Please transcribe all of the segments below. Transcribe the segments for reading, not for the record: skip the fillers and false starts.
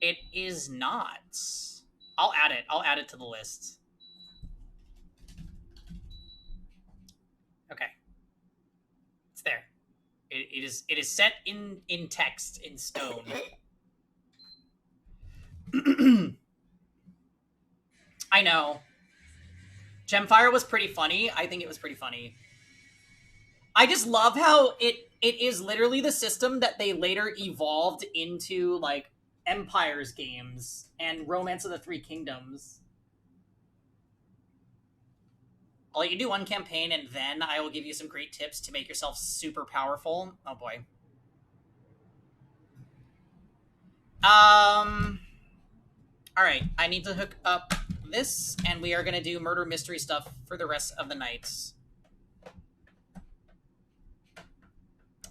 It is not. I'll add it. I'll add it to the list. Okay. It's there. It is set in text, in stone. I know. Gemfire was pretty funny. I think it was pretty funny. I just love how it is literally the system that they later evolved into, like, Empires games and Romance of the Three Kingdoms. I'll let you do one campaign, and then I will give you some great tips to make yourself super powerful. Oh boy. Alright, I need to hook up this, and we are gonna do murder mystery stuff for the rest of the nights.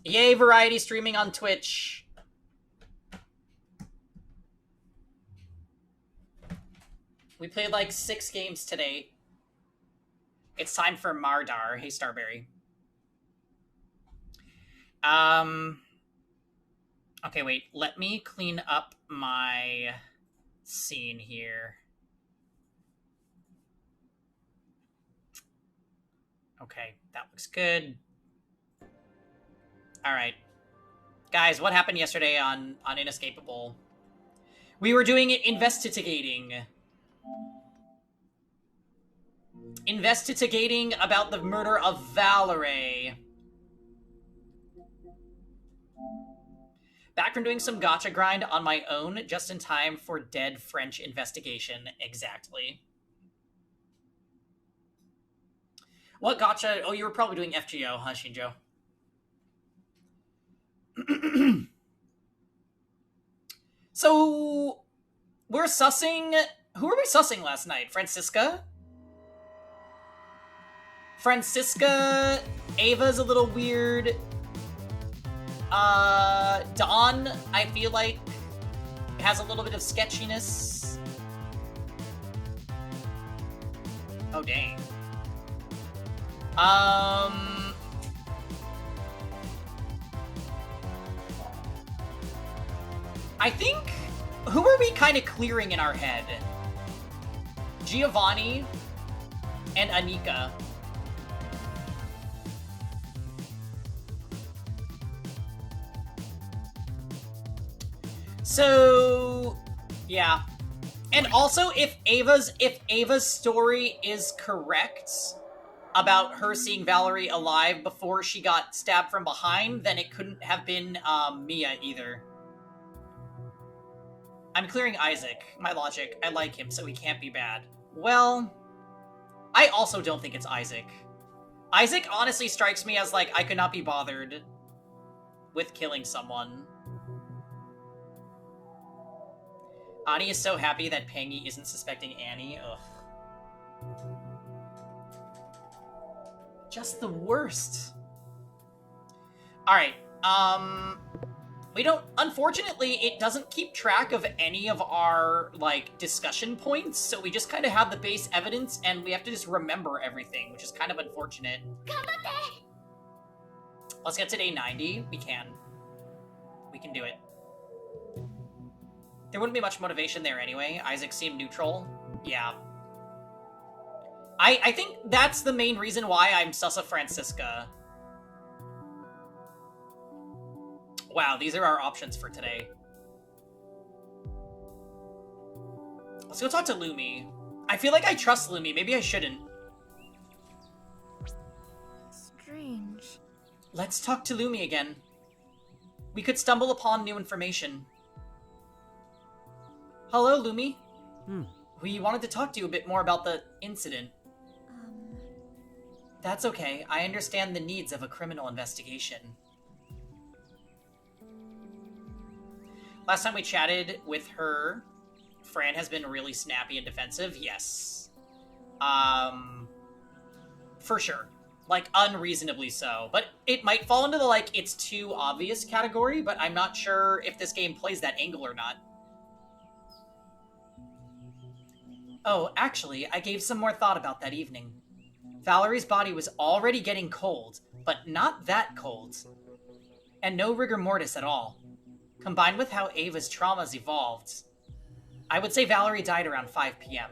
Yay, variety streaming on Twitch. We played like 6 games today. It's time for Mardar. Hey, Starberry. Okay, wait. Let me clean up my scene here. Okay, that looks good. All right. Guys, what happened yesterday on Inescapable? We were doing investigating. Investigating about the murder of Valerie. Back from doing some gacha grind on my own, just in time for dead French investigation. Exactly. What gacha? Oh, you were probably doing FGO, huh, Shinjo? So, we're sussing... Who were we sussing last night? Francisca? Ava's a little weird. Dawn, I feel like, has a little bit of sketchiness. Oh, dang. I think... Who are we kind of clearing in our head? Giovanni and Anika. So, yeah. And also, if Ava's story is correct about her seeing Valerie alive before she got stabbed from behind, then it couldn't have been Mia either. I'm clearing Isaac. My logic. I like him, so he can't be bad. Well, I also don't think it's Isaac. Isaac honestly strikes me as, like, I could not be bothered with killing someone. Ani is so happy that Pangy isn't suspecting Annie. Ugh. Just the worst. Alright, we don't... Unfortunately, it doesn't keep track of any of our, like, discussion points, so we just kind of have the base evidence, and we have to just remember everything, which is kind of unfortunate. Let's get to day 90. We can. We can do it. There wouldn't be much motivation there anyway. Isaac seemed neutral. Yeah. I think that's the main reason why I'm sus of Francisca. Wow, these are our options for today. Let's go talk to Lumi. I feel like I trust Lumi. Maybe I shouldn't. Strange. Let's talk to Lumi again. We could stumble upon new information. Hello, Lumi. We wanted to talk to you a bit more about the incident. That's okay. I understand the needs of a criminal investigation. Last time we chatted with her, Fran has been really snappy and defensive. Yes. For sure. Like, unreasonably so. But it might fall into the, like, it's too obvious category, but I'm not sure if this game plays that angle or not. Oh, actually, I gave some more thought about that evening. Valerie's body was already getting cold, but not that cold. And no rigor mortis at all. Combined with how Ava's traumas evolved, I would say Valerie died around 5 p.m.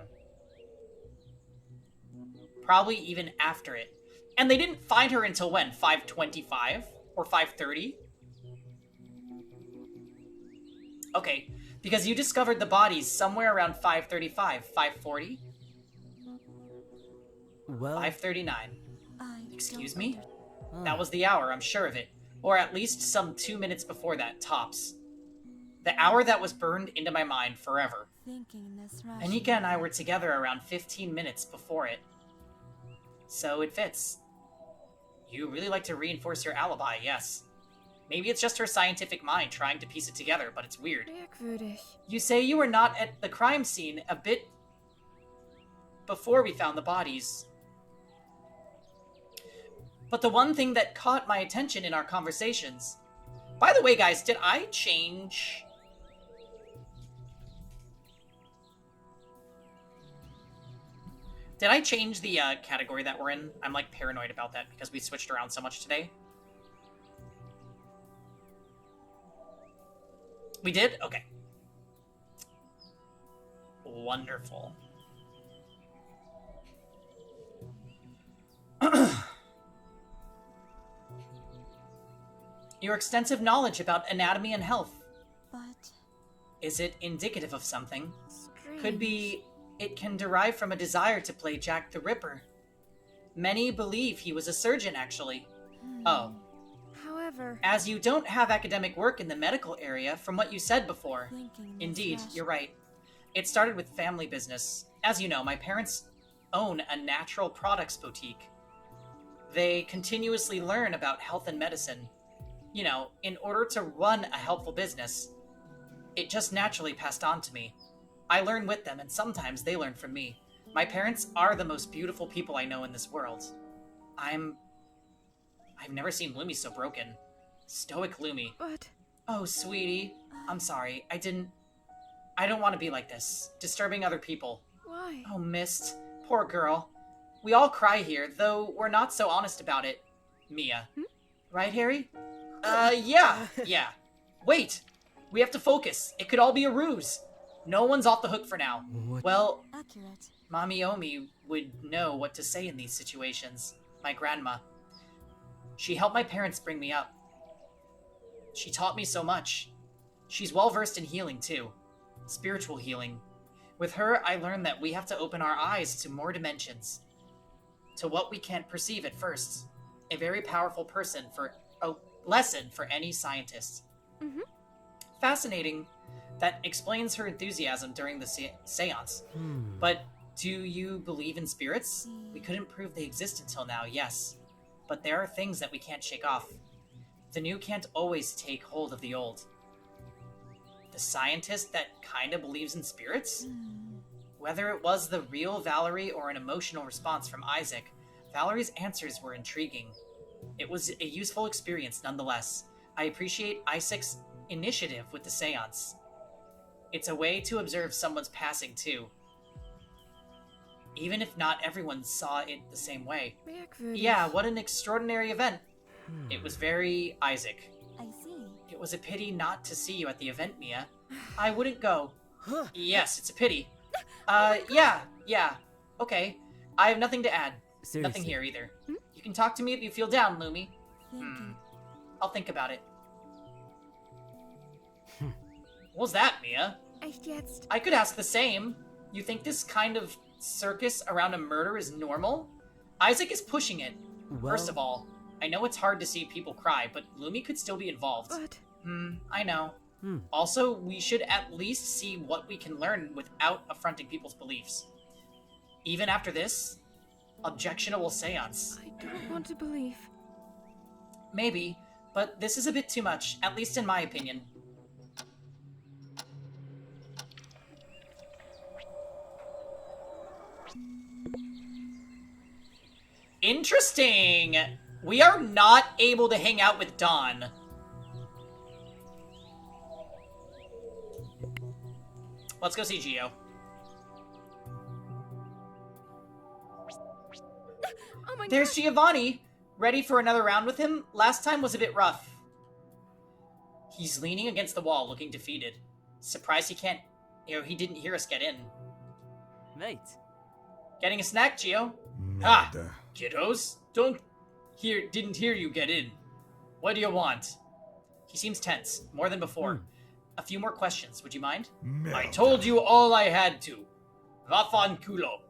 Probably even after it. And they didn't find her until when? 5:25? Or 5:30? Okay, because you discovered the bodies somewhere around 5:35, 5:40? Well, 5:39. I Excuse don't me? under- That was the hour, I'm sure of it. Or at least some 2 minutes before that, tops. The hour that was burned into my mind forever. Thinking this rational. Anika and I were together around 15 minutes before it. So it fits. You really like to reinforce your alibi, yes. Maybe it's just her scientific mind trying to piece it together, but it's weird. Merkwürdig. You say you were not at the crime scene a bit before we found the bodies. But the one thing that caught my attention in our conversations... By the way, guys, did I change... Did I change the category that we're in? I'm, like, paranoid about that because we switched around so much today. We did? Okay. Wonderful. Your extensive knowledge about anatomy and health. But Is it indicative of something? strange. Could be it can derive from a desire to play Jack the Ripper. Many believe he was a surgeon, actually. Oh. However, As you don't have academic work in the medical area, from what you said before. thinking this Indeed, rational. you're right. It started with family business. As you know, my parents own a natural products boutique. They continuously learn about health and medicine. You know, in order to run a helpful business, it just naturally passed on to me. I learn with them, and sometimes they learn from me. My parents are the most beautiful people I know in this world. I've never seen Lumi so broken. Stoic Lumi. But Oh, sweetie. I'm sorry. I don't want to be like this. Disturbing other people. why? Oh, Mist. Poor girl. We all cry here, though we're not so honest about it. Mia. Right, Harry? Yeah. Wait! We have to focus. It could all be a ruse. No one's off the hook for now. What? Well, Accurate. Mommy Omi would know what to say in these situations. My grandma. She helped my parents bring me up. She taught me so much. She's well versed in healing, too. Spiritual healing. With her, I learned that we have to open our eyes to more dimensions. To what we can't perceive at first. A very powerful lesson for any scientist. Mhm. Fascinating. That explains her enthusiasm during the seance. But do you believe in spirits? We couldn't prove they exist until now, yes. But there are things that we can't shake off. The new can't always take hold of the old. The scientist that kinda believes in spirits? Whether it was the real Valerie or an emotional response from Isaac, Valerie's answers were intriguing. It was a useful experience nonetheless. I appreciate Isaac's initiative with the seance. It's a way to observe someone's passing, too. Even if not everyone saw it the same way. Merkwürdig. Yeah, what an extraordinary event. It was very Isaac. I see. It was a pity not to see you at the event, Mia. I wouldn't go. Yes, it's a pity. Yeah. Okay. I have nothing to add. Seriously. Nothing here either. You can talk to me if you feel down, Lumi. Thinking. I'll think about it. What was that, Mia? Echt jetzt? I could ask the same. You think this kind of circus around a murder is normal? Isaac is pushing it. Well, First of all, I know it's hard to see people cry, but Lumi could still be involved. But I know. Also, we should at least see what we can learn without affronting people's beliefs. Even after this, objectionable seance. I don't want to believe. Maybe, but this is a bit too much, at least in my opinion. Interesting! We are not able to hang out with Dawn. Let's go see Gio. Oh my There's god. Giovanni! Ready for another round with him? Last time was a bit rough. He's leaning against the wall, looking defeated. Surprised he didn't hear us get in. Mate. Getting a snack, Gio? Ah, kiddos, didn't hear you get in. What do you want? He seems tense, more than before. A few more questions, would you mind? I told you all I had to. Vafanculo.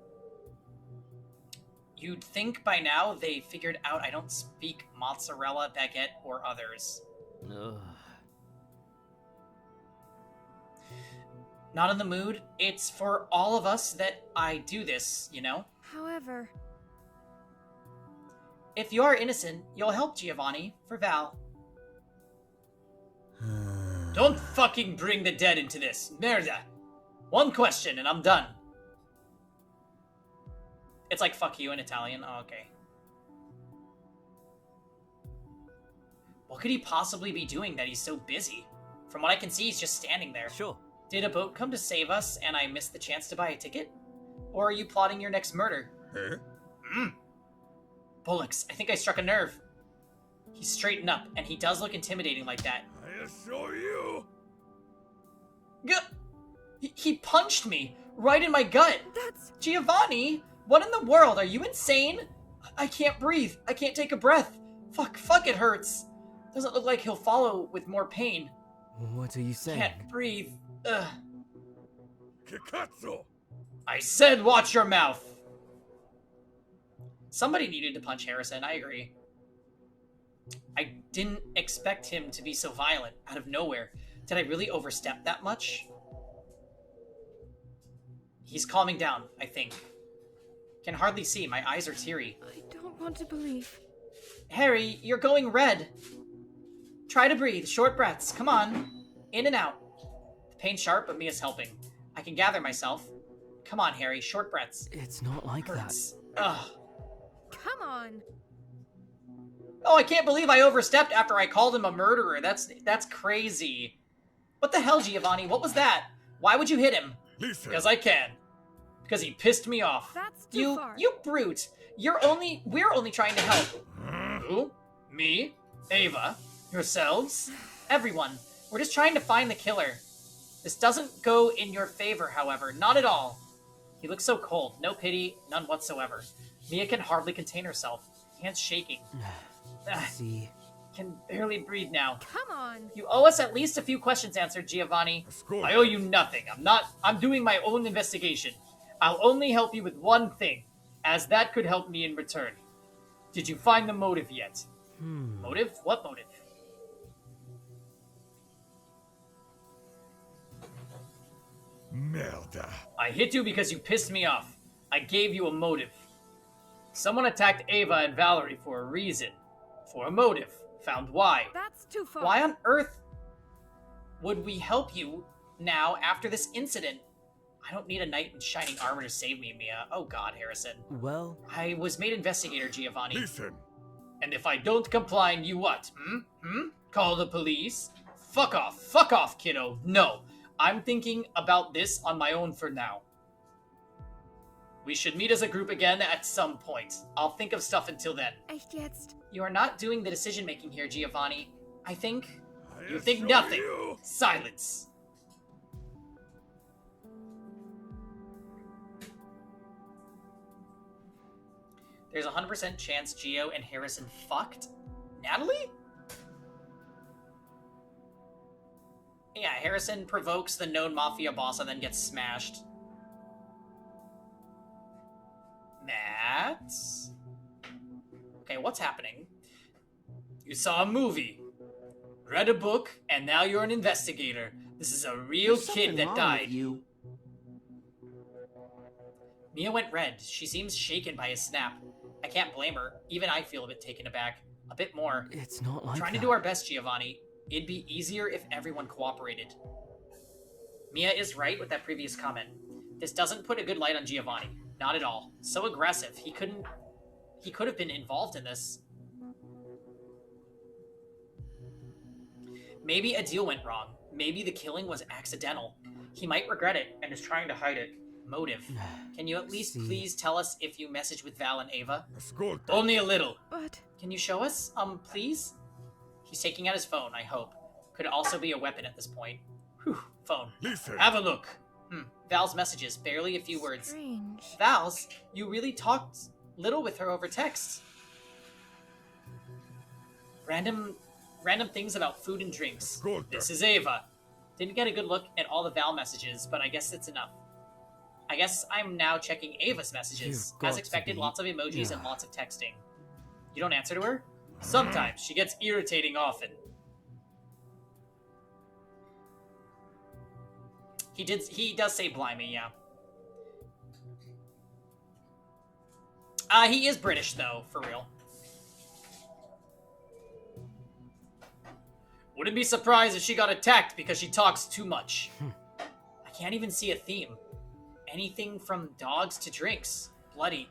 You'd think by now they figured out I don't speak mozzarella, baguette, or others. Ugh. Not in the mood. It's for all of us that I do this, you know? However... If you are innocent, you'll help Giovanni, for Val. Don't fucking bring the dead into this. Merda. One question and I'm done. It's like fuck you in Italian. Oh, okay. What could he possibly be doing that he's so busy? From what I can see, he's just standing there. Sure. Did a boat come to save us and I missed the chance to buy a ticket? Or are you plotting your next murder? Bullocks, I think I struck a nerve. He's straightened up, and he does look intimidating like that. I assure you. He punched me right in my gut. That's... Giovanni, what in the world? Are you insane? I can't breathe. I can't take a breath. Fuck, it hurts. Doesn't look like he'll follow with more pain. What are you saying? Can't breathe. Ugh. Kikatsu. I said watch your mouth. Somebody needed to punch Harrison, I agree. I didn't expect him to be so violent out of nowhere. Did I really overstep that much? He's calming down, I think. Can hardly see, my eyes are teary. I don't want to believe. Harry, you're going red. Try to breathe, short breaths, come on. In and out. The pain's sharp, but Mia's helping. I can gather myself. Come on, Harry, short breaths. It's not like Hurts. that. Ugh. Come on. Oh, I can't believe I overstepped after I called him a murderer. That's crazy. What the hell, Giovanni? What was that? Why would you hit him? Listen. Because I can. Because he pissed me off. That's too far. You brute. We're only trying to help. Who? Me? Ava? Yourselves? Everyone. We're just trying to find the killer. This doesn't go in your favor, however. Not at all. He looks so cold. No pity, none whatsoever. Mia can hardly contain herself. Hands shaking. See. Can barely breathe now. Come on. You owe us at least a few questions answered, Giovanni. Ascolta. I owe you nothing. I'm doing my own investigation. I'll only help you with one thing, as that could help me in return. Did you find the motive yet? Motive? What motive? Merda. I hit you because you pissed me off. I gave you a motive. Someone attacked Ava and Valerie for a reason. For a motive. Found why. That's too far. Why on earth would we help you now after this incident? I don't need a knight in shining armor to save me, Mia. Oh god, Harrison. Well... I was made investigator, Giovanni. Listen. And if I don't comply, you what? Call the police? Fuck off, kiddo. No, I'm thinking about this on my own for now. We should meet as a group again at some point. I'll think of stuff until then. Echt jetzt? You are not doing the decision-making here, Giovanni. I think... I You think assure nothing. you. Silence. There's a 100% chance Gio and Harrison fucked? Natalie? Yeah, Harrison provokes the known mafia boss and then gets smashed. Matt? Okay, what's happening? You saw a movie, read a book, and now you're an investigator. This is a real There's kid something that wrong died. with you. Mia went red. She seems shaken by his snap. I can't blame her. Even I feel a bit taken aback. A bit more. It's not like Trying that. to do our best, Giovanni. It'd be easier if everyone cooperated. Mia is right with that previous comment. This doesn't put a good light on Giovanni. Not at all. So aggressive. He could have been involved in this. Maybe a deal went wrong. Maybe the killing was accidental. He might regret it and is trying to hide it. Motive. Can you at least See. please tell us if you messaged with Val and Ava? Ascolta. Only a little. But... Can you show us? Please? He's taking out his phone, I hope. Could also be a weapon at this point. Whew, phone. Listen. Have a look. Val's messages, barely a few words. Strange. Val's, you really talked little with her over text. Random things about food and drinks. Ascolta. This is Ava. Didn't get a good look at all the Val messages, but I guess it's enough. I guess I'm now checking Ava's messages. You've got As to expected, be- lots of emojis Yeah. and lots of texting. You don't answer to her? Sometimes. She gets irritating often. He does say blimey, yeah. He is British, though, for real. Wouldn't be surprised if she got attacked because she talks too much. I can't even see a theme. Anything from dogs to drinks. Bloody.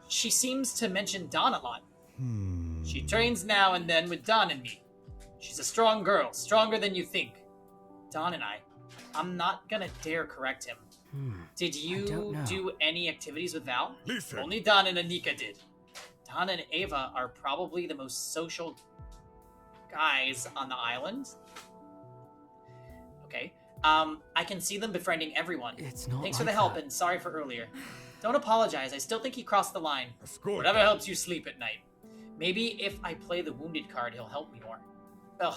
She seems to mention Don a lot. She trains now and then with Don and me. She's a strong girl, stronger than you think. Don and I'm not gonna dare correct him. Did I you don't know. do any activities with Val? Listen. Only Don and Anika did. Don and Ava are probably the most social guys on the island. Okay. I can see them befriending everyone. It's not Thanks for like the help that. and sorry for earlier. Don't apologize. I still think he crossed the line. Ascolta. Whatever helps you sleep at night. Maybe if I play the wounded card, he'll help me more. Ugh.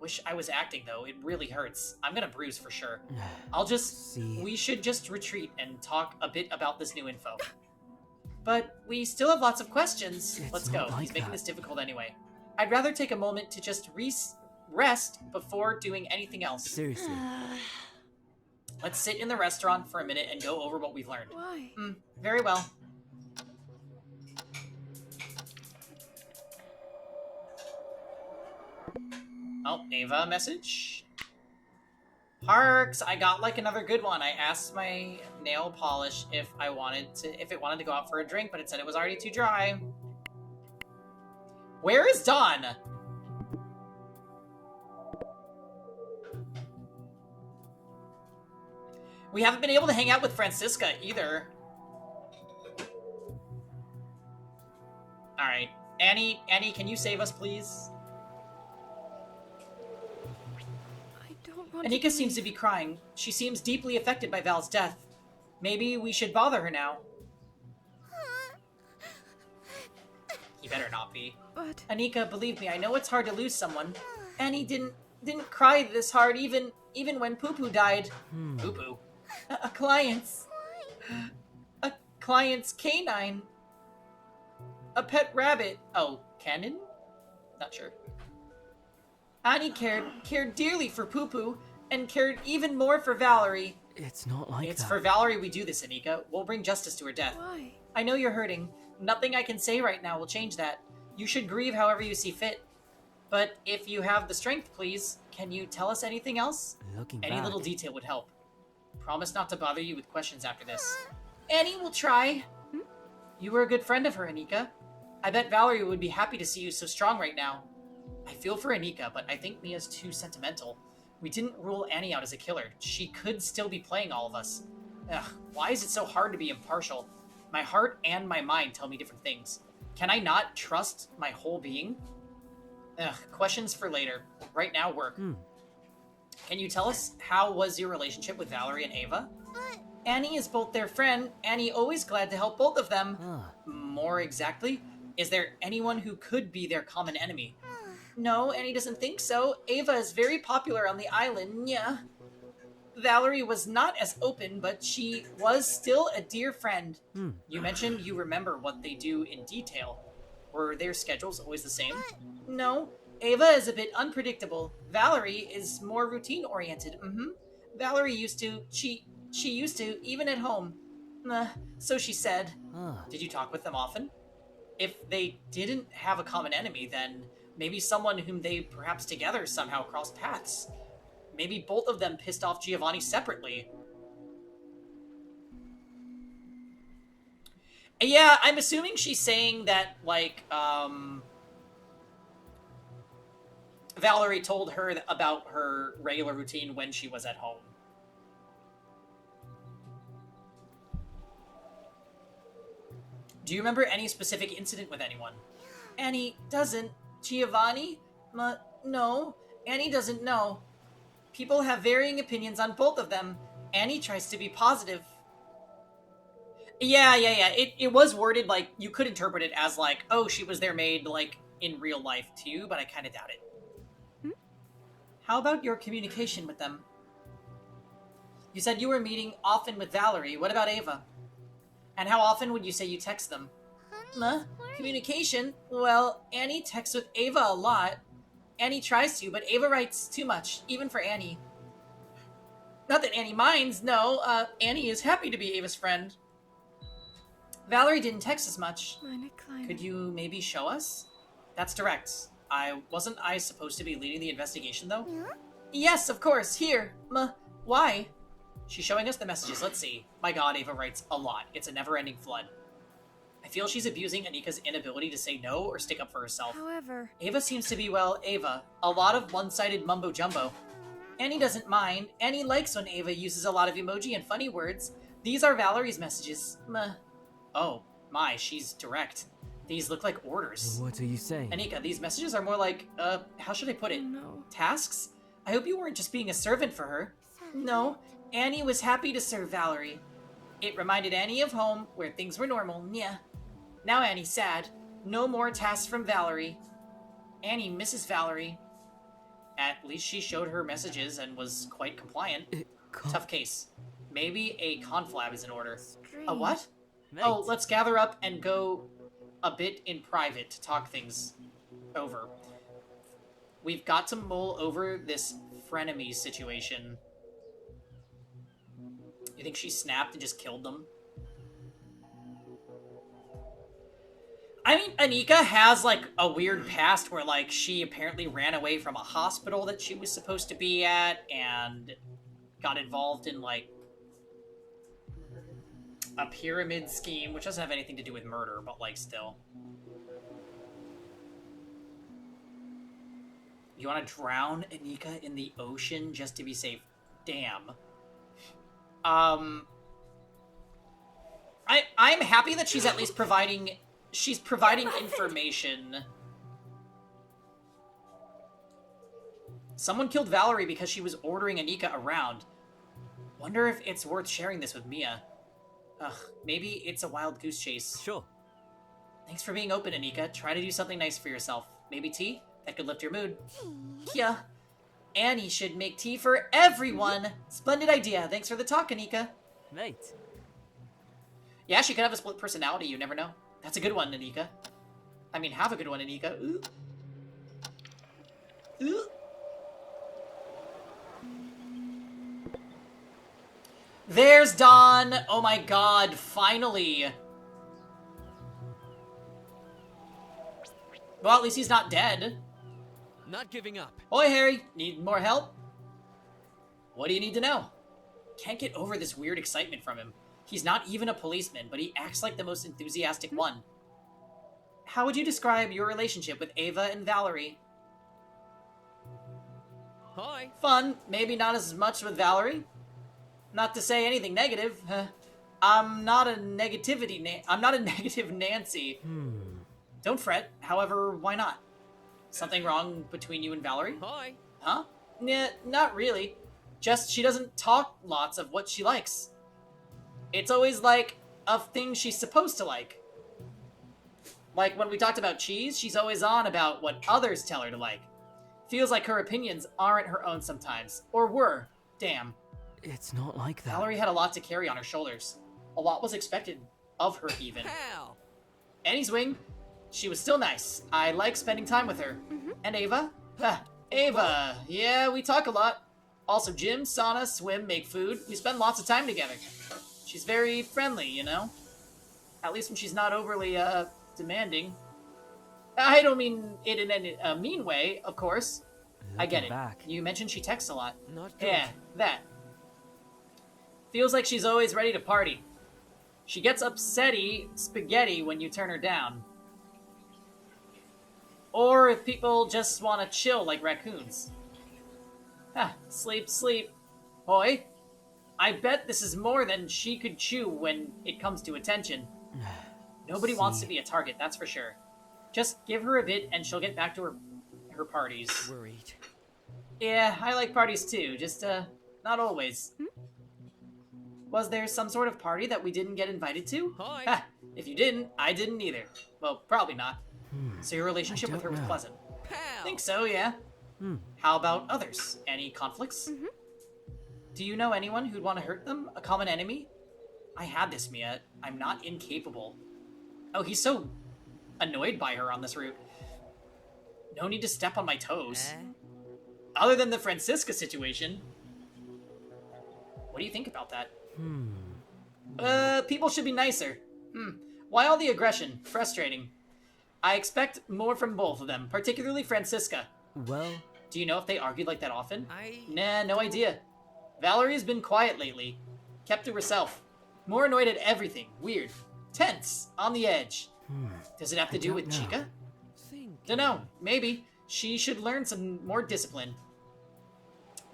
Wish I was acting, though. It really hurts. I'm gonna bruise for sure. See. We should just retreat and talk a bit about this new info. But we still have lots of questions. It's Let's not go. like He's making that. this difficult anyway. I'd rather take a moment to just rest before doing anything else. Seriously. Let's sit in the restaurant for a minute and go over what we've learned. Why? Very well. Oh, Ava message. Parks, I got like another good one. I asked my nail polish if it wanted to go out for a drink, but it said it was already too dry. Where is Dawn? We haven't been able to hang out with Francisca either. Alright. Annie, can you save us, please? I don't want Anika seems to be crying. She seems deeply affected by Val's death. Maybe we should bother her now. He better not be. But Anika, believe me, I know it's hard to lose someone. Annie didn't cry this hard even when Poo-Poo died. Poo-Poo? A client's canine. A pet rabbit. Oh, Cannon? Not sure. Annie cared dearly for Poo-Poo and cared even more for Valerie. It's not like It's that. for Valerie we do this, Anika. We'll bring justice to her death. why? I know you're hurting. Nothing I can say right now will change that. You should grieve however you see fit. But if you have the strength, please, can you tell us anything else? Looking Any back. little detail would help. Promise not to bother you with questions after this. Annie will try. You were a good friend of her, Anika. I bet Valerie would be happy to see you so strong right now. I feel for Anika, but I think Mia's too sentimental. We didn't rule Annie out as a killer. She could still be playing all of us. Ugh, why is it so hard to be impartial? My heart and my mind tell me different things. Can I not trust my whole being? Ugh, questions for later. Right now, work. Can you tell us how was your relationship with Valerie and Ava? Annie is both their friend. Annie always glad to help both of them. More exactly, is there anyone who could be their common enemy? No, Annie doesn't think so. Ava is very popular on the island, yeah. Valerie was not as open, but she was still a dear friend. You mentioned you remember what they do in detail. Were their schedules always the same? No. Ava is a bit unpredictable. Valerie is more routine-oriented. Valerie used to. She used to, even at home. So she said. Did you talk with them often? If they didn't have a common enemy, then maybe someone whom they perhaps together somehow crossed paths. Maybe both of them pissed off Giovanni separately. Yeah, I'm assuming she's saying that, like, Valerie told her about her regular routine when she was at home. Do you remember any specific incident with anyone? Annie doesn't. Giovanni? No. Annie doesn't know. People have varying opinions on both of them. Annie tries to be positive. Yeah. It was worded like, you could interpret it as like, oh, she was their maid, like, in real life too, but I kind of doubt it. How about your communication with them? You said you were meeting often with Valerie. What about Ava? And how often would you say you text them? Communication? Well, Annie texts with Ava a lot. Annie tries to, but Ava writes too much, even for Annie. Not that Annie minds, no. Annie is happy to be Ava's friend. Valerie didn't text as much. Could you maybe show us? That's direct. Wasn't I supposed to be leading the investigation, though? Yeah? Yes, of course. Here. Why? She's showing us the messages. Let's see. My god, Ava writes a lot. It's a never-ending flood. I feel she's abusing Anika's inability to say no or stick up for herself. However, Ava seems to be, well, Ava. A lot of one-sided mumbo-jumbo. Annie doesn't mind. Annie likes when Ava uses a lot of emoji and funny words. These are Valerie's messages. Oh, my, she's direct. These look like orders. What are you saying? Anika, these messages are more like, how should I put it? no. Tasks? I hope you weren't just being a servant for her. No, Annie was happy to serve Valerie. It reminded Annie of home, where things were normal. Yeah. Now Annie's sad. No more tasks from Valerie. Annie misses Valerie. At least she showed her messages and was quite compliant. Tough case. Maybe a conflab is in order. Strange. A what? Mate. Oh, let's gather up and go a bit in private to talk things over. We've got to mull over this frenemy situation. You think she snapped and just killed them? I mean, Anika has, like, a weird past where, like, she apparently ran away from a hospital that she was supposed to be at and got involved in, like, a pyramid scheme, which doesn't have anything to do with murder, but, like, still. You want to drown Anika in the ocean just to be safe? Damn. I'm happy that she's at least providing information. Someone killed Valerie because she was ordering Anika around. Wonder if it's worth sharing this with Mia. Ugh, maybe it's a wild goose chase. Sure. Thanks for being open, Anika. Try to do something nice for yourself. Maybe tea? That could lift your mood. Yeah. Annie should make tea for everyone. Splendid idea. Thanks for the talk, Anika. Mate. Yeah, she could have a split personality. You never know. That's a good one, Anika. I mean, have a good one, Anika. Ooh. Ooh. There's Don! Oh my god, finally! Well, at least he's not dead. Not giving up. Oi, Harry. Need more help? What do you need to know? Can't get over this weird excitement from him. He's not even a policeman, but he acts like the most enthusiastic one. How would you describe your relationship with Ava and Valerie? Hi. Fun. Maybe not as much with Valerie. Not to say anything negative. I'm not a negative Nancy. Don't fret. However, why not? Something wrong between you and Valerie? Hi. Huh? Nah, not really. Just she doesn't talk lots of what she likes. It's always like of things she's supposed to like. Like when we talked about cheese, she's always on about what others tell her to like. Feels like her opinions aren't her own sometimes. Or were. Damn. It's not like that. Valerie had a lot to carry on her shoulders. A lot was expected of her, even. Pal. Annie's wing, she was still nice. I like spending time with her. And Ava? Ava. Yeah, we talk a lot. Also gym, sauna, swim, make food. We spend lots of time together. She's very friendly, you know? At least when she's not overly, demanding. I don't mean it in a mean way, of course. I get it. Back. You mentioned she texts a lot. Not good. Yeah, that. Feels like she's always ready to party. She gets upsetty spaghetti when you turn her down. Or if people just want to chill like raccoons. Sleep, sleep. Boy, I bet this is more than she could chew when it comes to attention. Nobody wants to be a target, that's for sure. Just give her a bit and she'll get back to her parties. Worried. Yeah, I like parties too, just, not always. Was there some sort of party that we didn't get invited to? Hi. Ha! If you didn't, I didn't either. Well, probably not. So your relationship with her was pleasant? Pal. Think so, yeah. How about others? Any conflicts? Do you know anyone who'd want to hurt them? A common enemy? I had this, Mia. I'm not incapable. Oh, he's so annoyed by her on this route. No need to step on my toes. Other than the Francisca situation. What do you think about that? People should be nicer. Why all the aggression? Frustrating. I expect more from both of them, particularly Francisca. Well, Do you know if they argued like that often? I... Nah, no idea. Valerie's been quiet lately. Kept to herself. More annoyed at everything. Weird. Tense. On the edge. Does it have to do with don't know. Chica? think... Dunno. Maybe. She should learn some more discipline.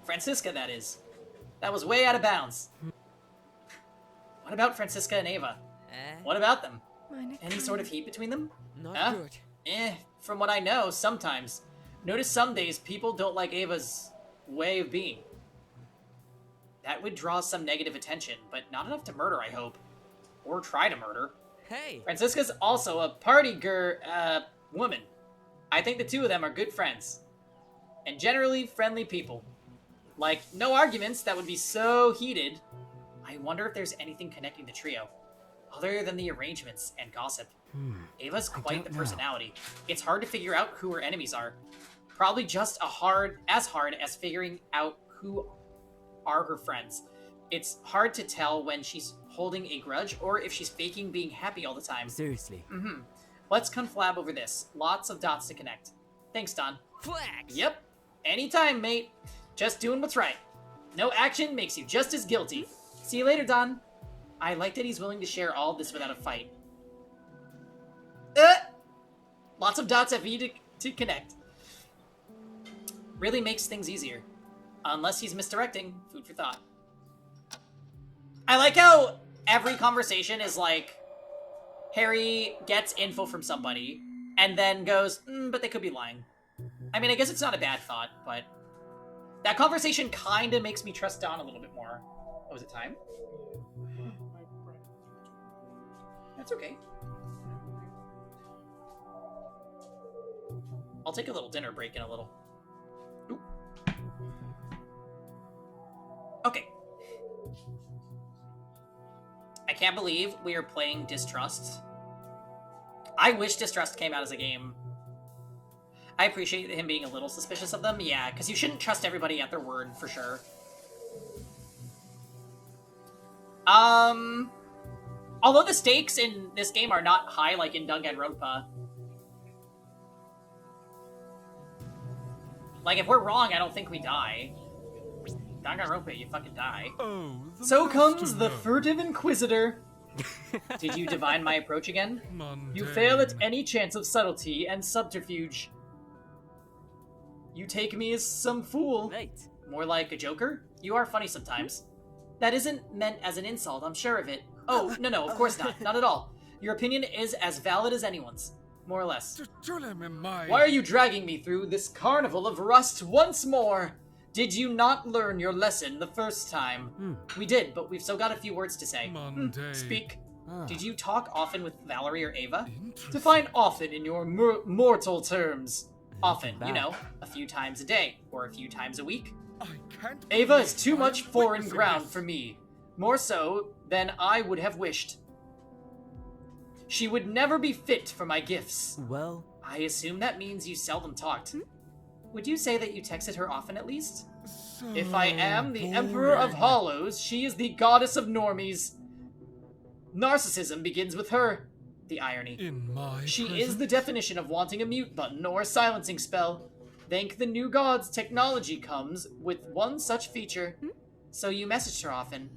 Francisca, that is. That was way out of bounds. What about Francisca and Ava? What about them? Meine Any sort of heat between them? Not Huh? good. From what I know, sometimes. Notice some days people don't like Ava's way of being. That would draw some negative attention, but not enough to murder, I hope. Or try to murder. Hey. Francisca's also a party woman. I think the two of them are good friends. And generally friendly people. Like, no arguments that would be so heated. I wonder if there's anything connecting the trio. Other than the arrangements and gossip. Ava's quite the personality. It's hard to figure out who her enemies are. Probably just as hard as figuring out who are her friends. It's hard to tell when she's holding a grudge or if she's faking being happy all the time. seriously. Let's conflab over this. Lots of dots to connect. Thanks, Don. Flags. Yep. Anytime, mate. Just doing what's right. No action makes you just as guilty. See you later, Don. I like that he's willing to share all of this without a fight. Lots of dots have to connect. Really makes things easier. Unless he's misdirecting. Food for thought. I like how every conversation is like, Harry gets info from somebody, and then goes, but they could be lying. I mean, I guess it's not a bad thought, but that conversation kind of makes me trust Don a little bit more. Oh, is it time? That's okay. I'll take a little dinner break in a little. Oop. Okay. I can't believe we are playing Distrust. I wish Distrust came out as a game. I appreciate him being a little suspicious of them. Yeah, because you shouldn't trust everybody at their word, for sure. Although the stakes in this game are not high like in Danganronpa. Like, if we're wrong, I don't think we die. Danganronpa, you fucking die. Oh, So comes the furtive inquisitor. Did you divine my approach again? You fail at any chance of subtlety and subterfuge. You take me as some fool. Right. More like a joker? You are funny sometimes. That isn't meant as an insult, I'm sure of it. Oh, no, of course not. Not at all. Your opinion is as valid as anyone's. More or less. Why are you dragging me through this carnival of rust once more? Did you not learn your lesson the first time? We did, but we've still got a few words to say. Speak. Did you talk often with Valerie or Ava? Define often in your mortal terms. Often, you know, a few times a day, or a few times a week. Ava is too much foreign ground for me. More so than I would have wished. She would never be fit for my gifts. Well, I assume that means you seldom talked. Would you say that you texted her often at least? If I am the Emperor of Hollows, she is the goddess of normies. Narcissism begins with her. The irony. She is the definition of wanting a mute button or a silencing spell. Thank the new gods, technology comes with one such feature. So you messaged her often.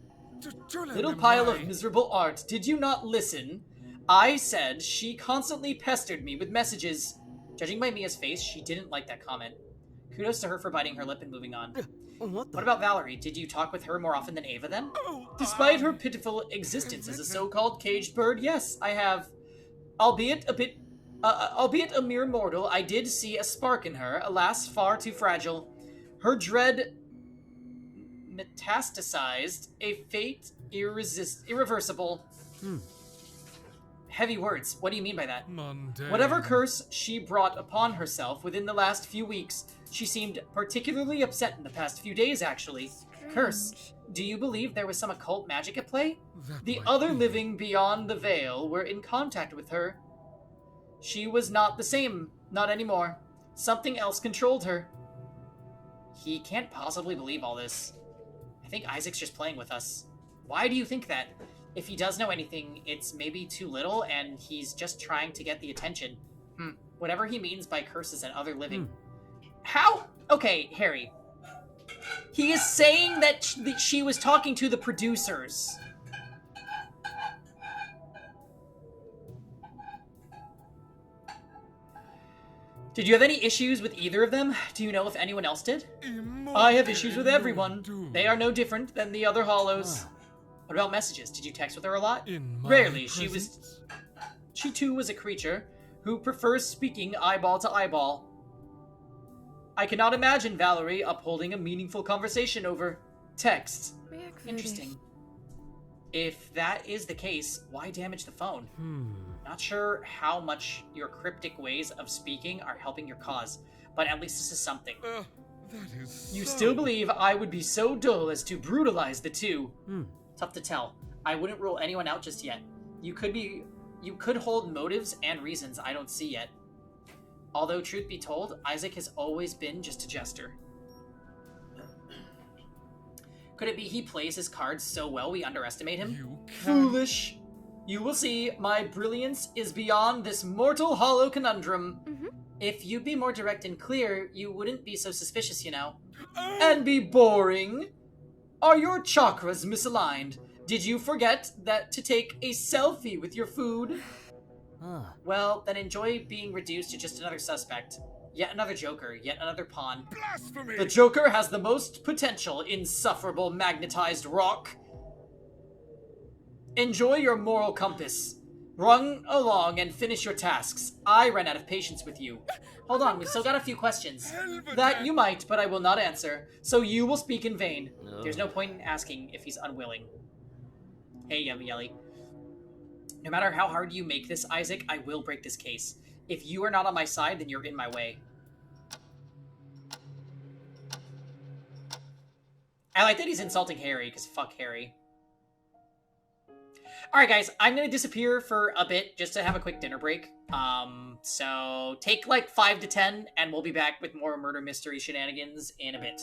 Little pile of miserable art, did you not listen? I said she constantly pestered me with messages. Judging by Mia's face, she didn't like that comment. Kudos to her for biting her lip and moving on. what the? What about Valerie? Did you talk with her more often than Ava then? Despite her pitiful existence as a so-called caged bird, yes, I have. Albeit a mere mortal, I did see a spark in her, alas, far too fragile. Her dread metastasized, a fate irreversible. Heavy words. What do you mean by that? Mundane. Whatever curse she brought upon herself within the last few weeks, she seemed particularly upset in the past few days, actually. Curse. Do you believe there was some occult magic at play? That The might other be. living beyond the veil were in contact with her. She was not the same. Not anymore. Something else controlled her. He can't possibly believe all this. I think Isaac's just playing with us. Why do you think that? If he does know anything, it's maybe too little, and he's just trying to get the attention. Whatever he means by curses and other living. How? Okay, Harry. He is saying that she was talking to the producers. Did you have any issues with either of them? Do you know if anyone else did? I have issues with everyone. They are no different than the other Hollows. What about messages? Did you text with her a lot? In my Rarely. presence? She too was a creature who prefers speaking eyeball to eyeball. I cannot imagine Valerie upholding a meaningful conversation over text. Interesting. If that is the case, why damage the phone? Not sure how much your cryptic ways of speaking are helping your cause, but at least this is something. That is You so... still believe I would be so dull as to brutalize the two? Tough to tell. I wouldn't rule anyone out just yet. You could hold motives and reasons I don't see yet. Although, truth be told, Isaac has always been just a jester. Could it be he plays his cards so well we underestimate him? You can... Foolish! You will see, my brilliance is beyond this mortal hollow conundrum. If you'd be more direct and clear, you wouldn't be so suspicious, you know. And be boring? Are your chakras misaligned? Did you forget that to take a selfie with your food? Well, then enjoy being reduced to just another suspect. Yet another joker, yet another pawn. Blasphemy! The Joker has the most potential, insufferable magnetized rock. Enjoy your moral compass. Run along and finish your tasks. I ran out of patience with you. Hold on, we've still got a few questions. That you might, but I will not answer. So you will speak in vain. There's no point in asking if he's unwilling. Hey, Yummy Yelly. No matter how hard you make this, Isaac, I will break this case. If you are not on my side, then you're in my way. I like that he's insulting Harry, because fuck Harry. Alright guys, I'm gonna disappear for a bit, just to have a quick dinner break. So take like 5 to 10, and we'll be back with more murder mystery shenanigans in a bit.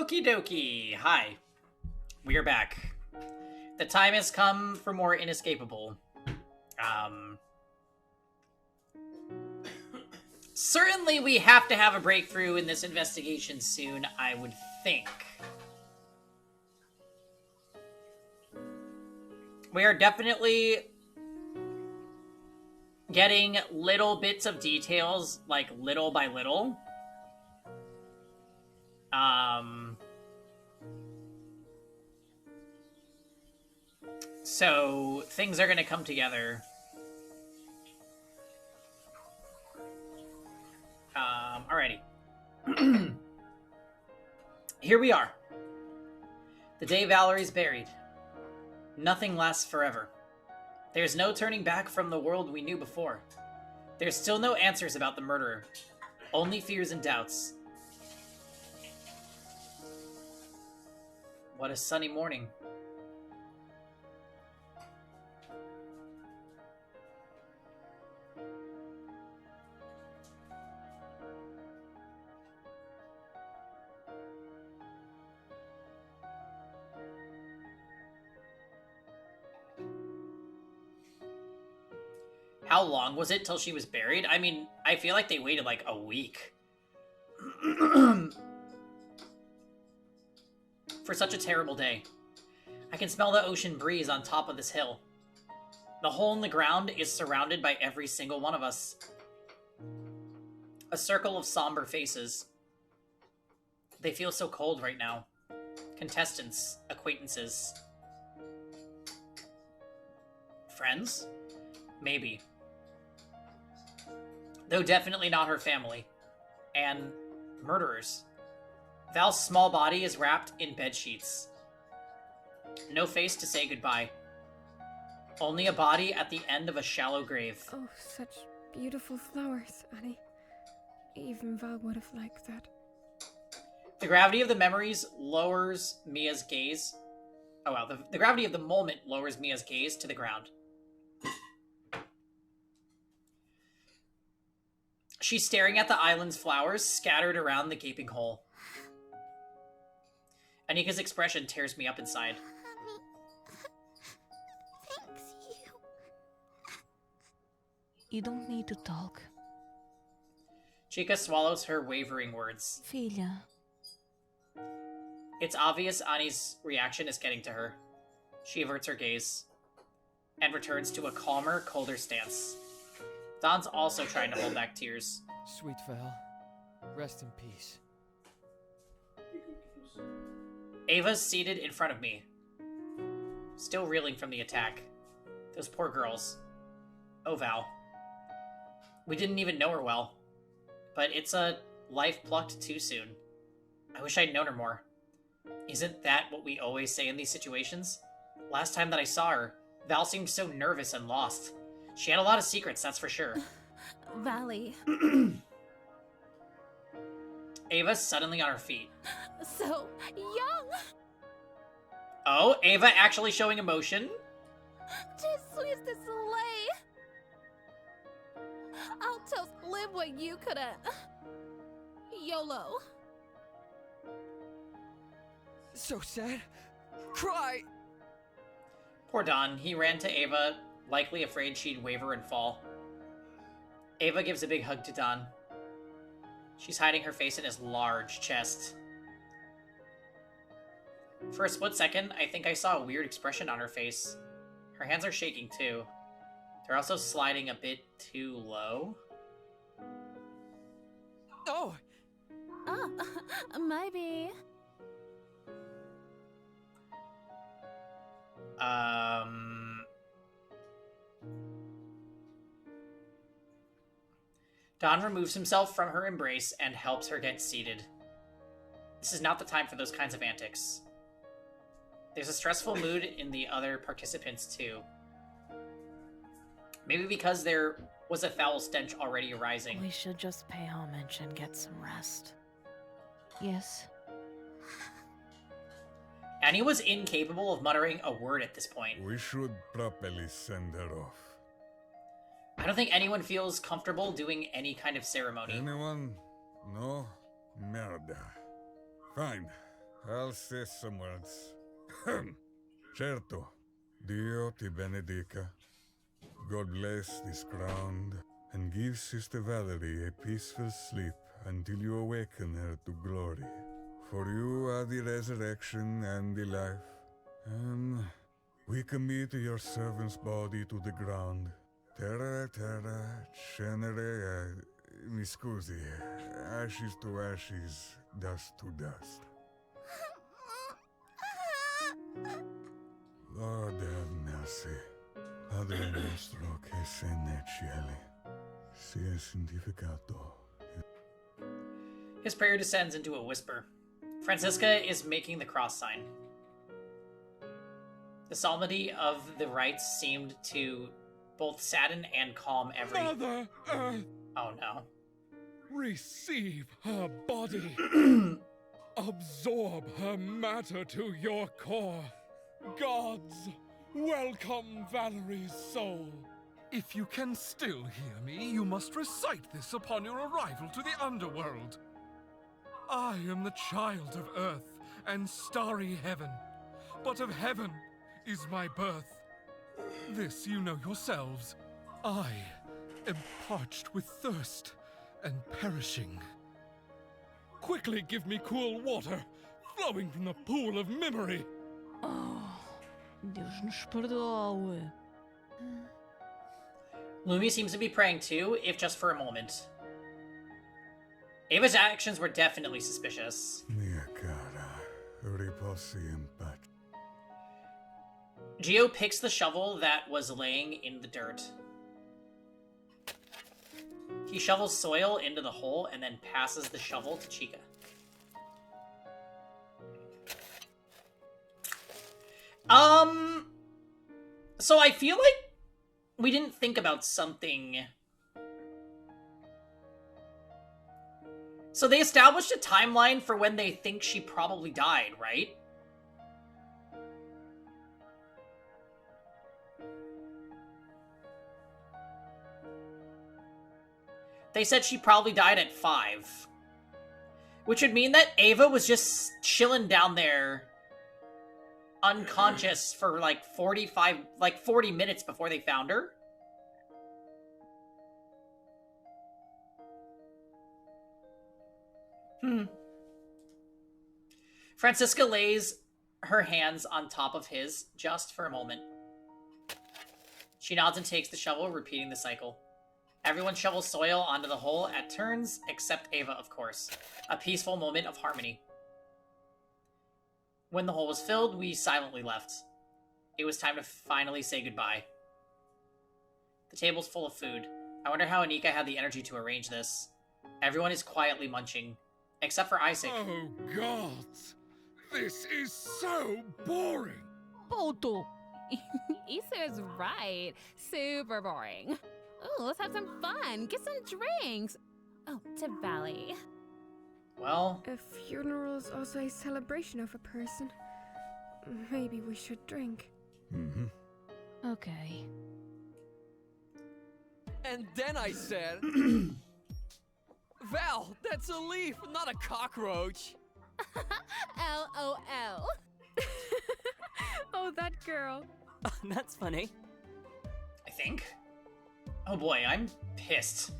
Okie dokie. Hi. We are back. The time has come for more Inescapable. Certainly we have to have a breakthrough in this investigation soon, I would think. We are definitely getting little bits of details, like little by little. So things are gonna come together. Alrighty. Here we are. The day Valerie's buried. Nothing lasts forever. There's no turning back from the world we knew before. There's still no answers about the murderer. Only fears and doubts. What a sunny morning. How long was it till she was buried? I mean, I feel like they waited like a week. For such a terrible day. I can smell the ocean breeze on top of this hill. The hole in the ground is surrounded by every single one of us. A circle of somber faces. They feel so cold right now. Contestants, acquaintances. Friends? Maybe. Though definitely not her family. And murderers. Val's small body is wrapped in bed sheets. No face to say goodbye. Only a body at the end of a shallow grave. Oh, such beautiful flowers, Annie. Even Val would have liked that. The gravity of the memories lowers Mia's gaze. Oh wow, the gravity of the moment lowers Mia's gaze to the ground. She's staring at the island's flowers scattered around the gaping hole. Anika's expression tears me up inside. Honey, thanks you. You don't need to talk. Chica swallows her wavering words. Filha. It's obvious Ani's reaction is getting to her. She averts her gaze and returns to a calmer, colder stance. Don's also trying to hold back tears. Sweet Val, rest in peace. Ava's seated in front of me, still reeling from the attack. Those poor girls. Oh, Val. We didn't even know her well, but it's a life plucked too soon. I wish I'd known her more. Isn't that what we always say in these situations? Last time that I saw her, Val seemed so nervous and lost. She had a lot of secrets, that's for sure. Valley. Ava's suddenly on her feet. So young. Oh, Ava actually showing emotion? Jesus de Soleil. I'll just live what you couldn't. YOLO. So sad. Cry. Poor Don. He ran to Ava, likely afraid she'd waver and fall. Ava gives a big hug to Don. She's hiding her face in his large chest. For a split second, I think I saw a weird expression on her face. Her hands are shaking too. They're also sliding a bit too low. Oh! Maybe. Don removes himself from her embrace and helps her get seated. This is not the time for those kinds of antics. There's a stressful mood in the other participants too. Maybe because there was a foul stench already arising. We should just pay homage and get some rest. Yes. Annie was incapable of muttering a word at this point. We should properly send her off. I don't think anyone feels comfortable doing any kind of ceremony. Anyone? No? Merda. Fine. I'll say some words. Certo. Dio ti benedica. God bless this ground and give Sister Valerie a peaceful sleep until you awaken her to glory. For you are the resurrection and the life, and we commit your servant's body to the ground. Terra, terra, cenere, mi scusi, ashes to ashes, dust to dust. Lord have mercy. Padre nostro che sei nei cieli, sia santificato. His prayer descends into a whisper. Francisca is making the cross sign. The solemnity of the rites seemed to both sadden and calm every... Mother Earth, Oh no. receive her body. Absorb her matter to your core. Gods, welcome Valerie's soul. If you can still hear me, you must recite this upon your arrival to the underworld. I am the child of earth and starry heaven, but of heaven is my birth. This you know yourselves. I am parched with thirst and perishing. Quickly give me cool water, flowing from the pool of memory. Oh, Deus nos perdoe. Lumi seems to be praying too, if just for a moment. Ava's actions were definitely suspicious. Mia cara, riposi in pace. Gio picks the shovel that was laying in the dirt. He shovels soil into the hole and then passes the shovel to Chica. So I feel like we didn't think about something. So they established a timeline for when they think she probably died, right? They said she probably died at 5. Which would mean that Ava was just chilling down there unconscious for like 40 minutes before they found her. Francisca lays her hands on top of his just for a moment. She nods and takes the shovel, repeating the cycle. Everyone shovels soil onto the hole at turns, except Ava, of course. A peaceful moment of harmony. When the hole was filled, we silently left. It was time to finally say goodbye. The table's full of food. I wonder how Anika had the energy to arrange this. Everyone is quietly munching, except for Isaac. Oh, gods! This is so boring! Poto. Issa is right. Super boring. Ooh, let's have some fun. Get some drinks. Oh, to Valley. Well, A funeral is also a celebration of a person. Maybe we should drink. Okay. And then I said, Val, that's a leaf, not a cockroach. LOL. Oh, that girl. That's funny. I think. Oh boy, I'm pissed.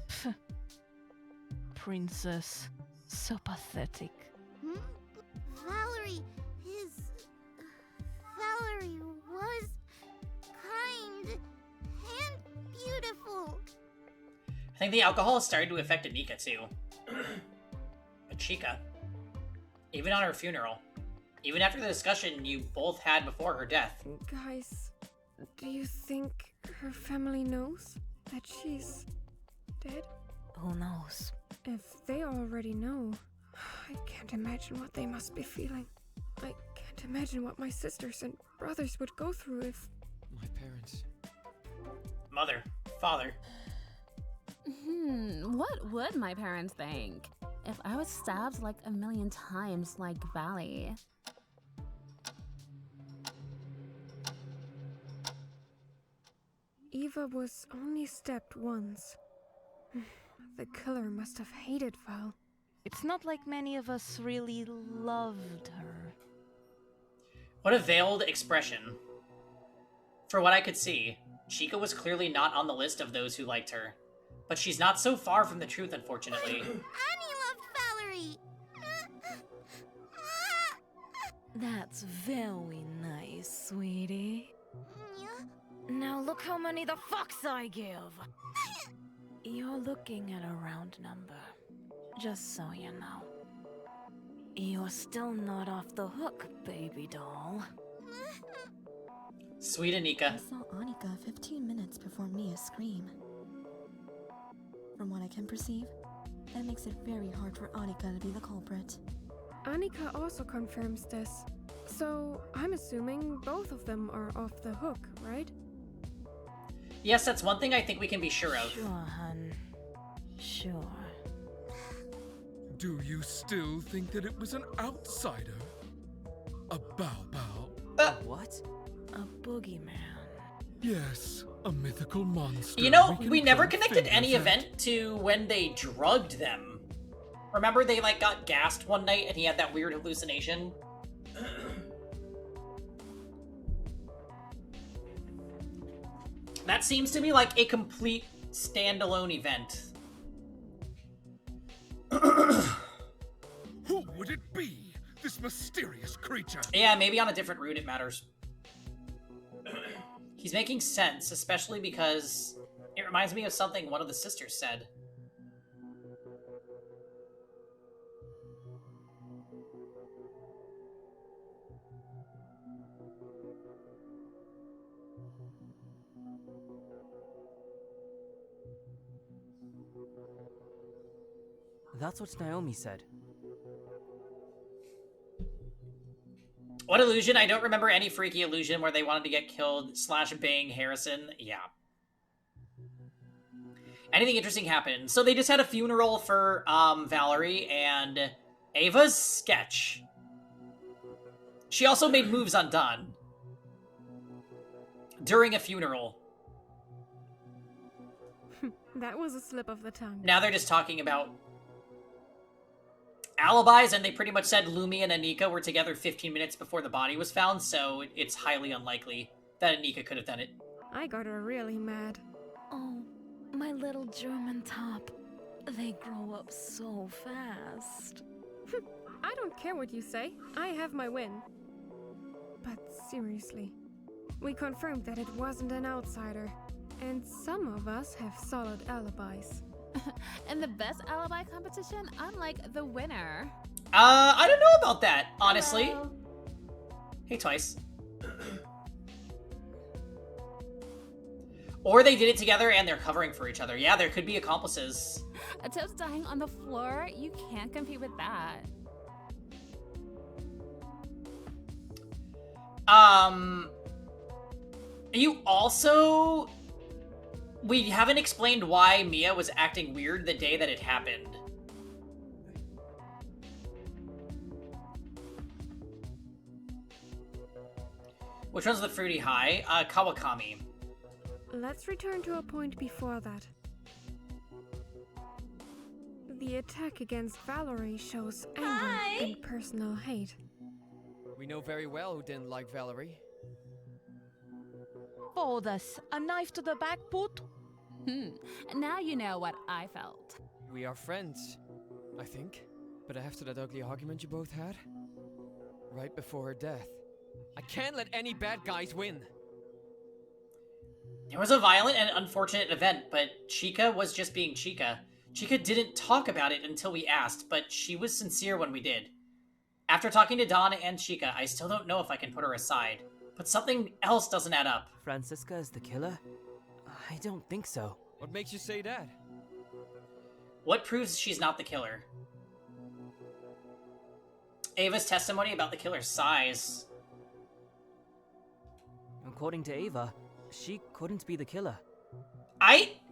Princess. So pathetic. Valerie was kind and beautiful. I think the alcohol has started to affect Anika too. But Chica, even on her funeral, even after the discussion you both had before her death, Guys, do you think her family knows that she's dead? Who knows? If they already know, I can't imagine what they must be feeling. I can't imagine what my sisters and brothers would go through if... My parents. mother, father. What would my parents think if I was stabbed like a million times like Valley? Eva was only stabbed once. The killer must have hated Val. It's not like many of us really loved her. What a veiled expression. For what I could see, Chica was clearly not on the list of those who liked her. But she's not so far from the truth, unfortunately. Annie loved Valerie. That's very nice, sweetie. Now look how many the fucks I give. You're looking at a round number. Just so you know. You're still not off the hook, baby doll. Sweet I Anika. saw Annika 15 minutes before Mia scream. From what I can perceive, that makes it very hard for Annika to be the culprit. Annika also confirms this. So, I'm assuming both of them are off the hook, right? Yes, that's one thing I think we can be sure of. Sure, hun. Sure. Do you still think that it was an outsider? A Bao Bao? What? A boogeyman. Yes, a mythical monster. You know, can we never point connected any fingers at. event to when they drugged them. Remember they, like, got gassed one night and he had that weird hallucination? That seems to be like a complete standalone event. Who would it be? This mysterious creature. Yeah, maybe on a different route it matters. He's making sense, especially because it reminds me of something one of the sisters said. That's what Naomi said. What illusion? I don't remember any freaky illusion where they wanted to get killed / bang Harrison. Yeah. Anything interesting happened? So they just had a funeral for Valerie and Ava's sketch. She also made moves on Don during a funeral. That was a slip of the tongue. Now they're just talking about alibis, and they pretty much said Lumi and Anika were together 15 minutes before the body was found, so it's highly unlikely that Anika could have done it. I got her really mad. Oh, my little German top. They grow up so fast. I don't care what you say. I have my win. But seriously, we confirmed that it wasn't an outsider. And some of us have solid alibis. And the best alibi competition, unlike the winner. I don't know about that, honestly. Hello. Hey, Twice. Or they did it together and they're covering for each other. Yeah, there could be accomplices. A toast dying on the floor, you can't compete with that. You also... We haven't explained why Mia was acting weird the day that it happened. Which one's the fruity high? Kawakami. Let's return to a point before that. The attack against Valerie shows anger and personal hate. We know very well who didn't like Valerie. For this, a knife to the back, put. Now you know what I felt. We are friends, I think. But after that ugly argument you both had, right before her death, I can't let any bad guys win. It was a violent and unfortunate event, but Chica was just being Chica. Chica didn't talk about it until we asked, but she was sincere when we did. After talking to Donna and Chica, I still don't know if I can put her aside. But something else doesn't add up. Francisca is the killer? I don't think so. What makes you say that? What proves she's not the killer? Ava's testimony about the killer's size. According to Ava, she couldn't be the killer.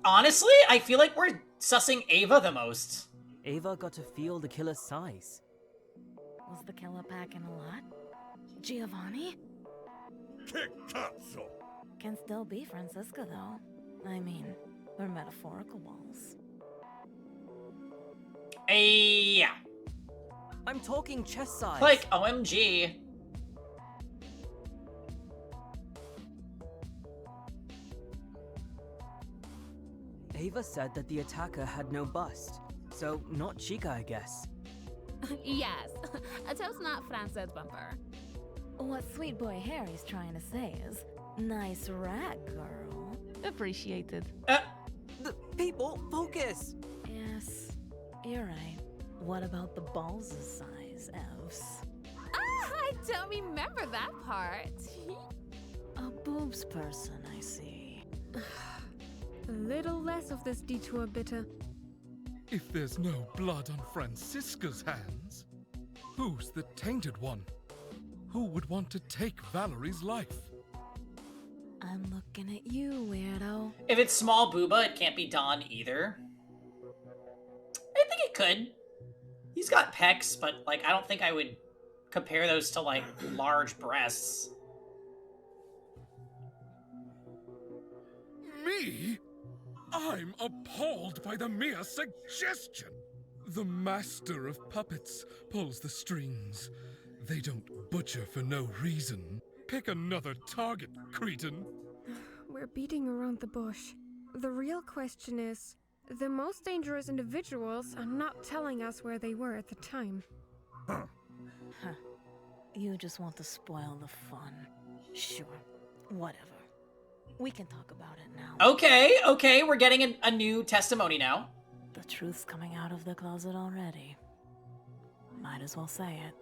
Honestly, I feel like we're sussing Ava the most. Ava got to feel the killer's size. Was the killer packing a lot? Giovanni? Che cazzo! Can still be Francisca, though. I mean, we're metaphorical walls. Yeah. I'm talking chest size. Like, OMG. Ava said that the attacker had no bust, so not Chica, I guess. Yes, a toast not Frances bumper. What sweet boy Harry's trying to say is, nice rat, girl. Appreciated. People, focus! Yes, you're right. What about the balls' size, Evs? Ah, I don't remember that part. A boobs person, I see. A little less of this detour, bitter. If there's no blood on Francisca's hands, who's the tainted one? Who would want to take Valerie's life? I'm looking at you, weirdo. If it's small booba, it can't be Don either. I think it could. He's got pecs, but, like, I don't think I would compare those to, like, large breasts. Me? I'm appalled by the mere suggestion. The master of puppets pulls the strings. They don't butcher for no reason. Pick another target, cretin. We're beating around the bush. The real question is, the most dangerous individuals are not telling us where they were at the time. Huh. You just want to spoil the fun. Sure, whatever. We can talk about it now. Okay, we're getting a new testimony now. The truth's coming out of the closet already. Might as well say it.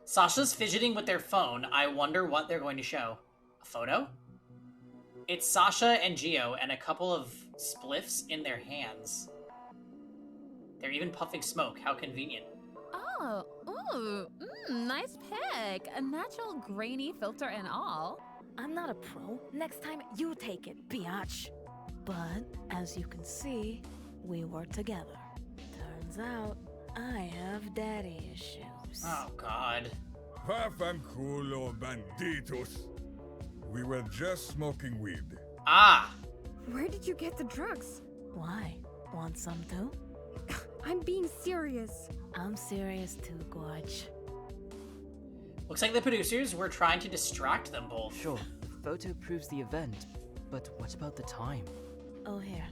Sasha's fidgeting with their phone. I wonder what they're going to show. A photo? It's Sasha and Gio and a couple of spliffs in their hands. They're even puffing smoke. How convenient. Oh, ooh, nice pick. A natural grainy filter and all. I'm not a pro. Next time, you take it, biatch. But, as you can see, we were together. Turns out, I have daddy issues. Oh, God. Vaffanculo banditos. We were just smoking weed. Ah. Where did you get the drugs? Why? Want some too? I'm being serious. I'm serious too, Gorge. Looks like the producers were trying to distract them both. Sure, the photo proves the event, but what about the time? Oh, here.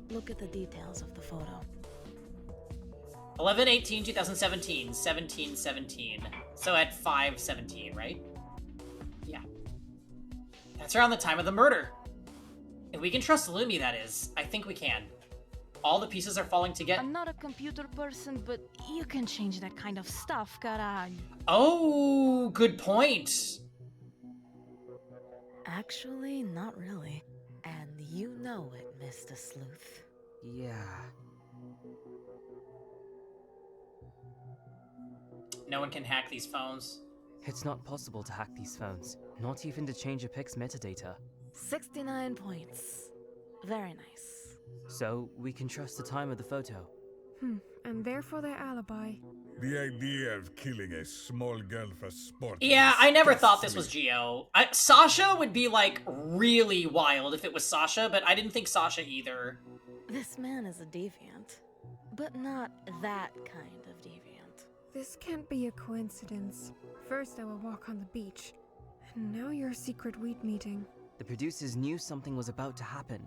Look at the details of the photo. 11/18/2017, 17/17. So at 5/17, right? Yeah. That's around the time of the murder. If we can trust Lumi, that is. I think we can. All the pieces are falling together. I'm not a computer person, but you can change that kind of stuff, caray. Oh, good point. Actually, not really. And you know it, Mr. Sleuth. Yeah. No one can hack these phones. It's not possible to hack these phones, not even to change a pic's metadata. 69 points. Very nice. So, we can trust the time of the photo. And therefore their alibi. The idea of killing a small girl for sport. Yeah, I never thought this disgusts was me. Gio. Sasha would be, like, really wild if it was Sasha, but I didn't think Sasha either. This man is a deviant, but not that kind of deviant. This can't be a coincidence. First our walk on the beach, and now your secret weed meeting. The producers knew something was about to happen.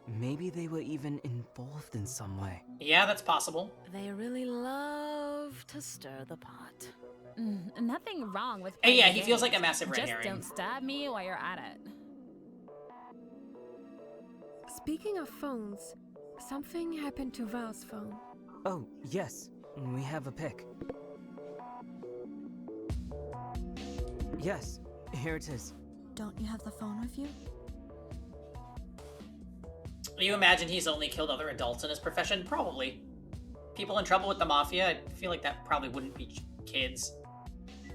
Maybe they were even involved in some way. Yeah, that's possible. They really love to stir the pot. Nothing wrong with Hey, yeah, playing he feels games. like a massive red Just herring. don't stab me while you're at it. Speaking of phones, something happened to Val's phone. Oh, yes, we have a pic. Yes, here it is. Don't you have the phone with you? You imagine he's only killed other adults in his profession? Probably. People in trouble with the mafia, I feel like that probably wouldn't be kids.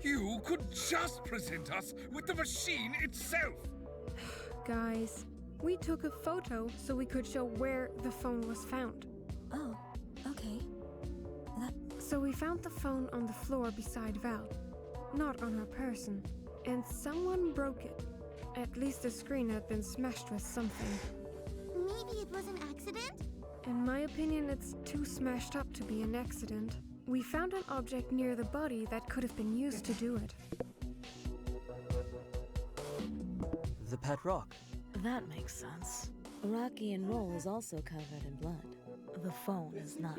You could just present us with the machine itself. Guys, we took a photo so we could show where the phone was found. Oh, okay. So we found the phone on the floor beside Val, not on her person, and someone broke it. At least the screen had been smashed with something. Maybe it was an accident? In my opinion, it's too smashed up to be an accident. We found an object near the body that could have been used to do it. The pet rock. That makes sense. Rocky and Roll is also covered in blood. The phone is not.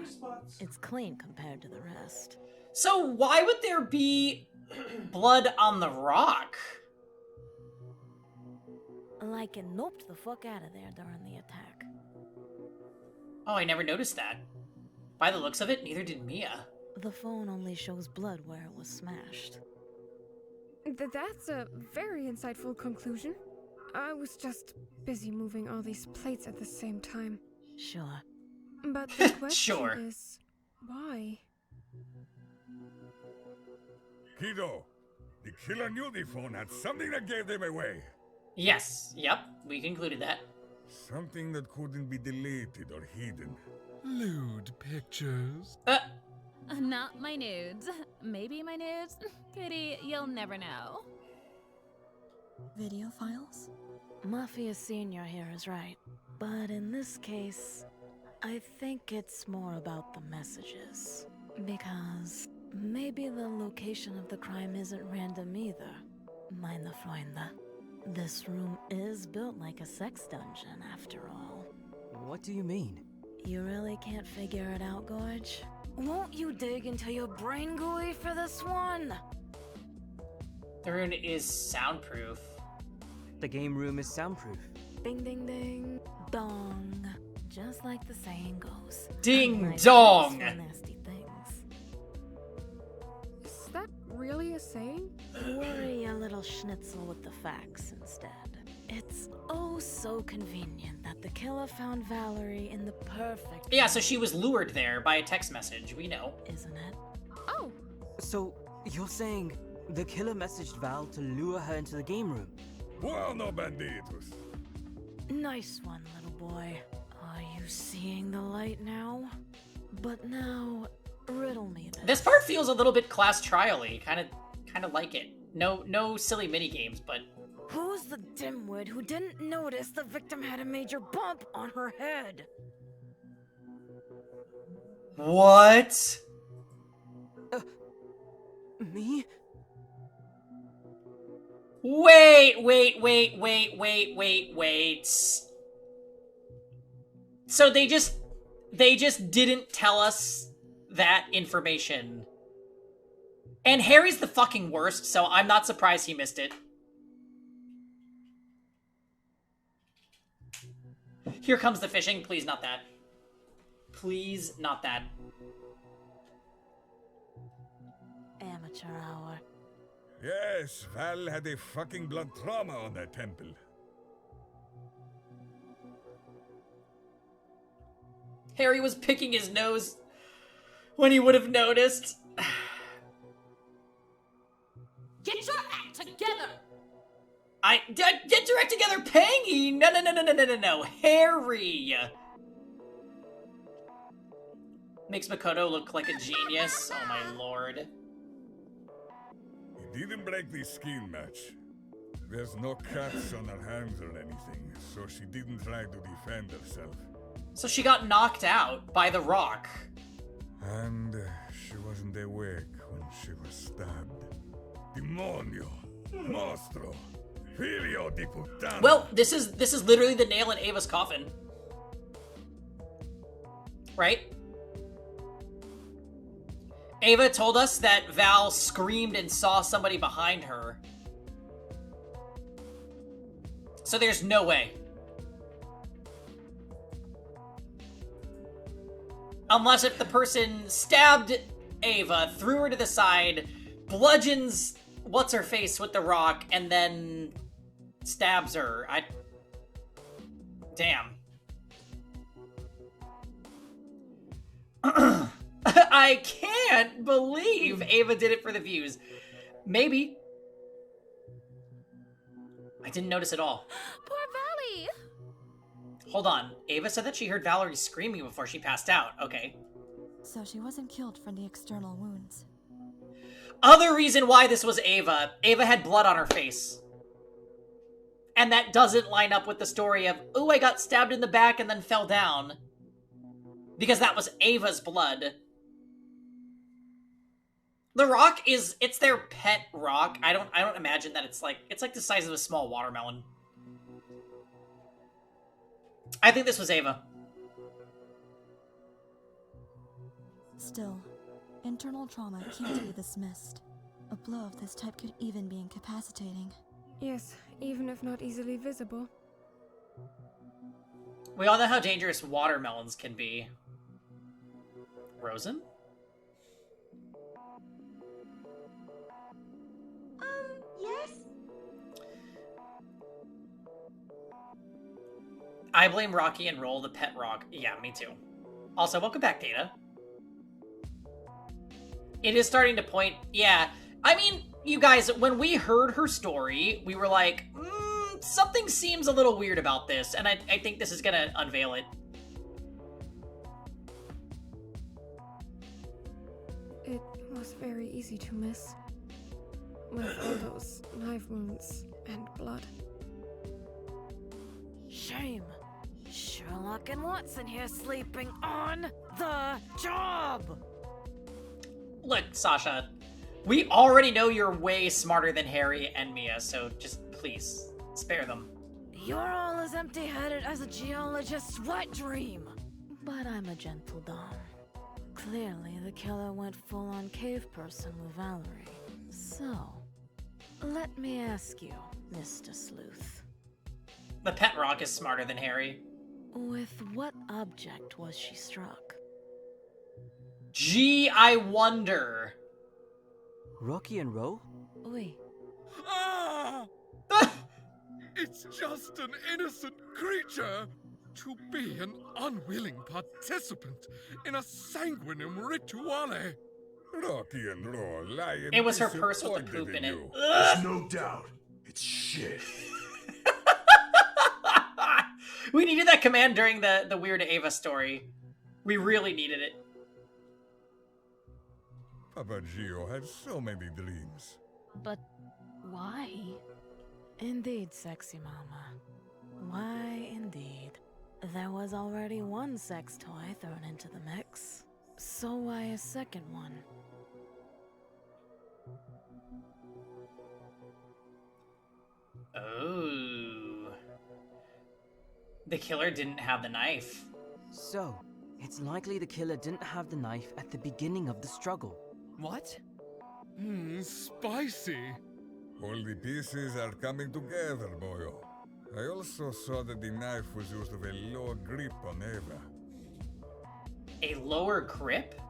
It's clean compared to the rest. So why would there be blood on the rock? Like it noped the fuck out of there during the attack. Oh, I never noticed that. By the looks of it, neither did Mia. The phone only shows blood where it was smashed. That's a very insightful conclusion. I was just busy moving all these plates at the same time. Sure. But the question Sure. is, why? Kido, the killer knew the phone had something that gave them away. Yes, yep, we concluded that. Something that couldn't be deleted or hidden. Lewd pictures. Not my nudes. Maybe my nudes. Goody, you'll never know. Video files? Mafia Senior here is right. But in this case, I think it's more about the messages. Because maybe the location of the crime isn't random either. Meine Freunde. This room is built like a sex dungeon, after all. What do you mean? You really can't figure it out, Gorge? Won't you dig into your brain gooey for this one? The room is soundproof. The game room is soundproof. Ding ding ding. Dong. Just like the saying goes. Ding Unlike dong! peaceful, nasty things. Is that really a saying? Worry a little schnitzel with the facts instead. It's oh so convenient that the killer found Valerie in the perfect Yeah, so she was lured there by a text message, we know. isn't it? Oh, So, you're saying the killer messaged Val to lure her into the game room? Bueno, banditos. Nice one, little boy. Are you seeing the light now? But now, riddle me This part feels a little bit class trial-y, kind of like it. No silly mini games, but Who's the dimwit who didn't notice the victim had a major bump on her head? what? Me? Wait. So they just didn't tell us that information. And Harry's the fucking worst, so I'm not surprised he missed it. Here comes the fishing. Please not that. Please not that. Amateur hour. Yes, Val had a fucking blood trauma on that temple. Harry was picking his nose when he would have noticed. Get your act together! Get your act together, Pangy! No. Harry! Makes Makoto look like a genius. Oh my lord. He didn't break the skin match. There's no cuts on her hands or anything, so she didn't try to defend herself. So she got knocked out by the rock. And she wasn't awake when she was stabbed. Demonio! Mostro! Filio di puttana! Well, this is literally the nail in Ava's coffin. Right? Ava told us that Val screamed and saw somebody behind her. So there's no way. Unless if the person stabbed Ava, threw her to the side, bludgeons what's-her-face with the rock, and then stabs her. Damn. I can't believe Ava did it for the views. Maybe. I didn't notice at all. Poor Valley! Hold on. Ava said that she heard Valerie screaming before she passed out. Okay. So she wasn't killed from the external wounds. Other reason why this was Ava. Ava had blood on her face. And that doesn't line up with the story of, ooh, I got stabbed in the back and then fell down. Because that was Ava's blood. The rock it's their pet rock. I don't imagine that it's like the size of a small watermelon. I think this was Ava. Still, internal trauma can't be dismissed. A blow of this type could even be incapacitating. Yes, even if not easily visible. We all know how dangerous watermelons can be. Rosen? Yes? I blame Rocky and Roll the pet rock. Yeah, me too. Also, welcome back, Data. It is starting to point... Yeah, I mean, you guys, when we heard her story, we were like, something seems a little weird about this, and I think this is gonna unveil it. It was very easy to miss. With all those knife wounds and blood. Shame. Sherlock and Watson here sleeping on the job! Look, Sasha, we already know you're way smarter than Harry and Mia, so just please, spare them. You're all as empty-headed as a geologist's wet dream. But I'm a gentle Dom. Clearly, the killer went full-on cave person with Valerie. So, let me ask you, Mr. Sleuth. The pet rock is smarter than Harry. With what object was she struck? Gee, I wonder. Rocky and Ro? Oui. Ah! It's just an innocent creature. To be an unwilling participant in a sanguinum rituale. Rocky and Roll, I am It was her purse with the disappointed poop in it. you. There's no doubt. It's shit. We needed that command during the weird Ava story. We really needed it. Papa Gio had so many dreams. But why? Indeed, sexy mama. Why, indeed. There was already one sex toy thrown into the mix. So why a second one? Oh. The killer didn't have the knife. So, it's likely the killer didn't have the knife at the beginning of the struggle. What? Spicy. All the pieces are coming together, boyo. I also saw that the knife was used with a lower grip on Eva. A lower grip?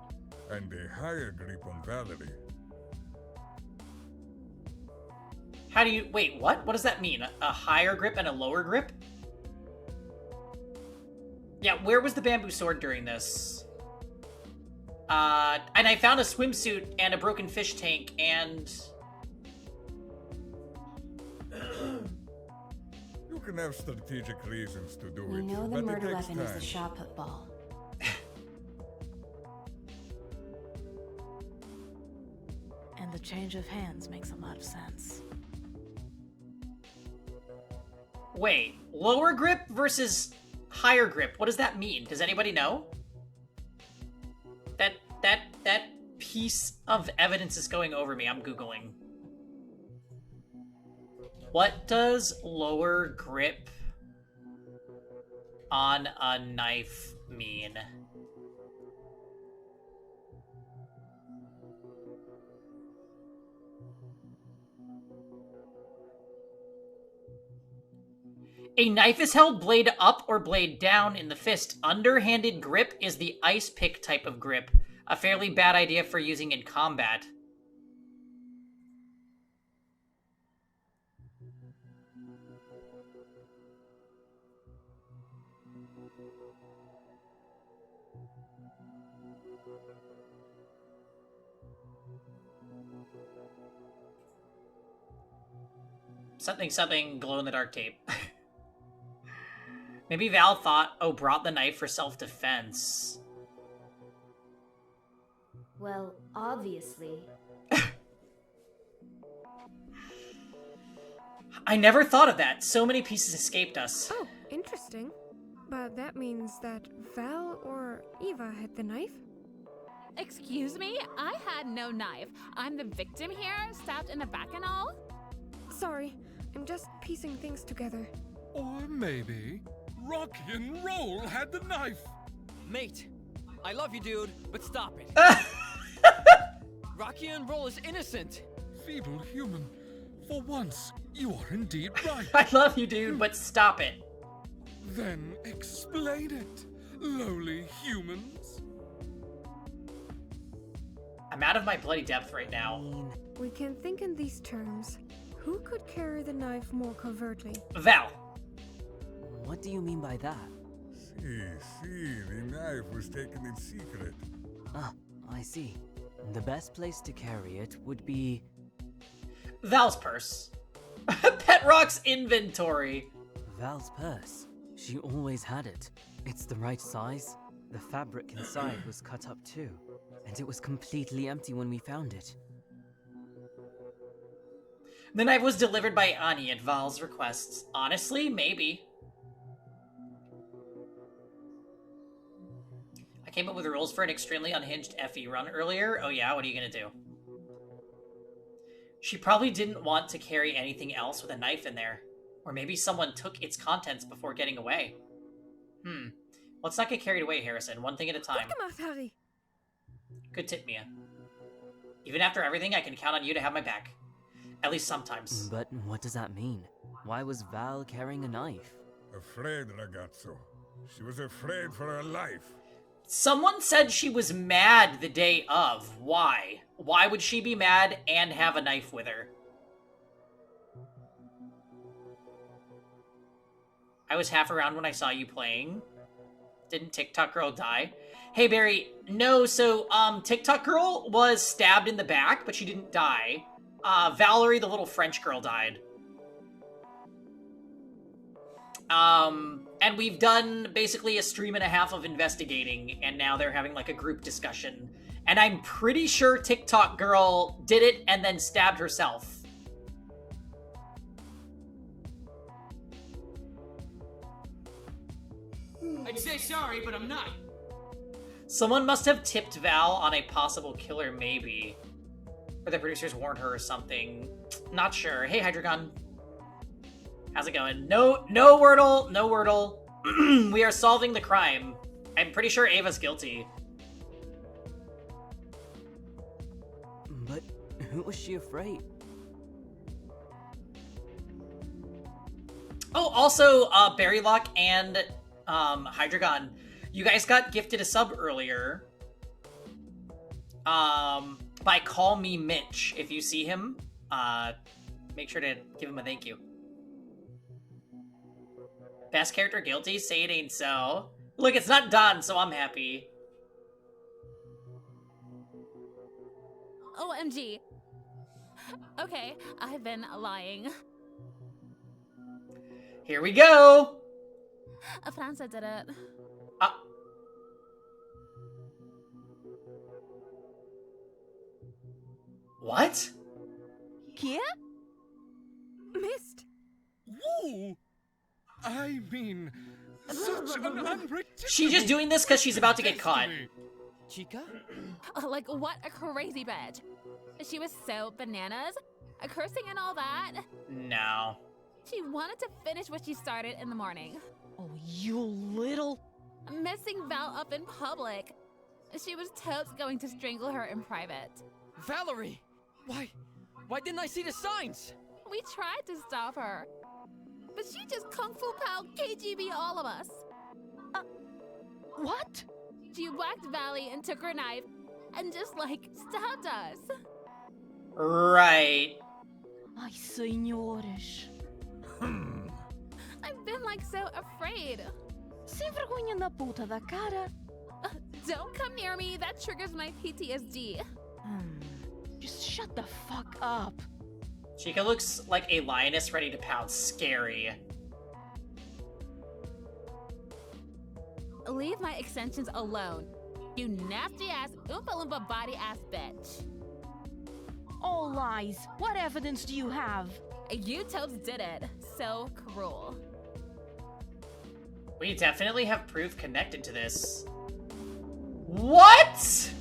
And a higher grip on Valerie. How do you... Wait, what? What does that mean? A higher grip and a lower grip? Yeah, where was the bamboo sword during this? And I found a swimsuit and a broken fish tank and... You can have strategic reasons to do We it, know the but it murder takes weapon is time. the shot put ball. And the change of hands makes a lot of sense. Wait, lower grip versus higher grip. What does that mean? Does anybody know? That piece of evidence is going over me. I'm Googling. What does lower grip on a knife mean? A knife is held blade up or blade down in the fist. Underhanded grip is the ice pick type of grip. A fairly bad idea for using in combat. Something glow-in-the-dark tape. Maybe Val thought, oh, brought the knife for self-defense. Well, obviously. I never thought of that. So many pieces escaped us. Oh, interesting. But that means that Val or Eva had the knife? Excuse me? I had no knife. I'm the victim here, stabbed in the back and all? Sorry, I'm just piecing things together. Or maybe Rocky and Roll had the knife. Mate, I love you, dude, but stop it. Rocky and Roll is innocent. Feeble human. For once, you are indeed right. I love you, dude, but stop it. Then explain it, lowly humans. I'm out of my bloody depth right now. We can think in these terms. Who could carry the knife more covertly? Val. What do you mean by that? See, the knife was taken in secret. Ah, I see. The best place to carry it would be... Val's purse. Pet Rock's inventory. Val's purse. She always had it. It's the right size. The fabric inside was cut up too. And it was completely empty when we found it. The knife was delivered by Ani at Val's request. Honestly, maybe. I came up with rules for an extremely unhinged FE run earlier. Oh yeah, what are you gonna do? She probably didn't want to carry anything else with a knife in there. Or maybe someone took its contents before getting away. Let's not get carried away, Harrison. One thing at a time. Harry. Good tip, Mia. Even after everything, I can count on you to have my back. At least sometimes. But what does that mean? Why was Val carrying a knife? Afraid, ragazzo. She was afraid for her life. Someone said she was mad the day of. Why? Why would she be mad and have a knife with her? I was half around when I saw you playing. Didn't TikTok Girl die? Hey, Barry. No, so, TikTok Girl was stabbed in the back, but she didn't die. Valerie, the little French girl, died. And we've done basically a stream and a half of investigating, and now they're having, like, a group discussion. And I'm pretty sure TikTok Girl did it and then stabbed herself. I'd say sorry, but I'm not. Someone must have tipped Val on a possible killer, maybe. Or the producers warned her or something. Not sure. Hey, Hydreigon. How's it going? No Wordle. No Wordle. We are solving the crime. I'm pretty sure Ava's guilty. But who was she afraid? Oh, also, Berrylock and Hydreigon, you guys got gifted a sub earlier. By Call Me Mitch. If you see him, make sure to give him a thank you. Best character guilty? Say it ain't so. Look, it's not done, so I'm happy. OMG. Okay, I've been lying. Here we go! Franza did it. What? Kia? Missed. Whoa! I mean, such an unpredictable... She's just doing this because she's about to get caught. Chica? Like, what a crazy bitch. She was so bananas. Cursing and all that. No. She wanted to finish what she started in the morning. Oh, you little... Messing Val up in public. She was totes going to strangle her in private. Valerie! Why didn't I see the signs? We tried to stop her. But she just Kung Fu Pao KGB all of us. What? She whacked Valley and took her knife and just, like, stabbed us. Right. Ai, senhores. I've been, like, so afraid. Sem vergonha na puta da cara. Don't come near me. That triggers my PTSD. Just shut the fuck up. Chica looks like a lioness ready to pounce. Scary. Leave my extensions alone. You nasty-ass, Oompa-Loompa body-ass bitch. All lies. What evidence do you have? You totes did it. So cruel. We definitely have proof connected to this. What?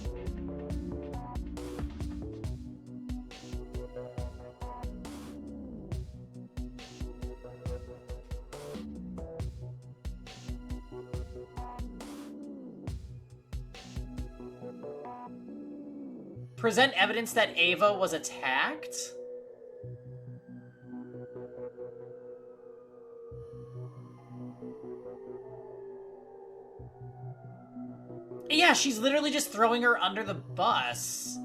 Present evidence that Ava was attacked? Yeah, she's literally just throwing her under the bus.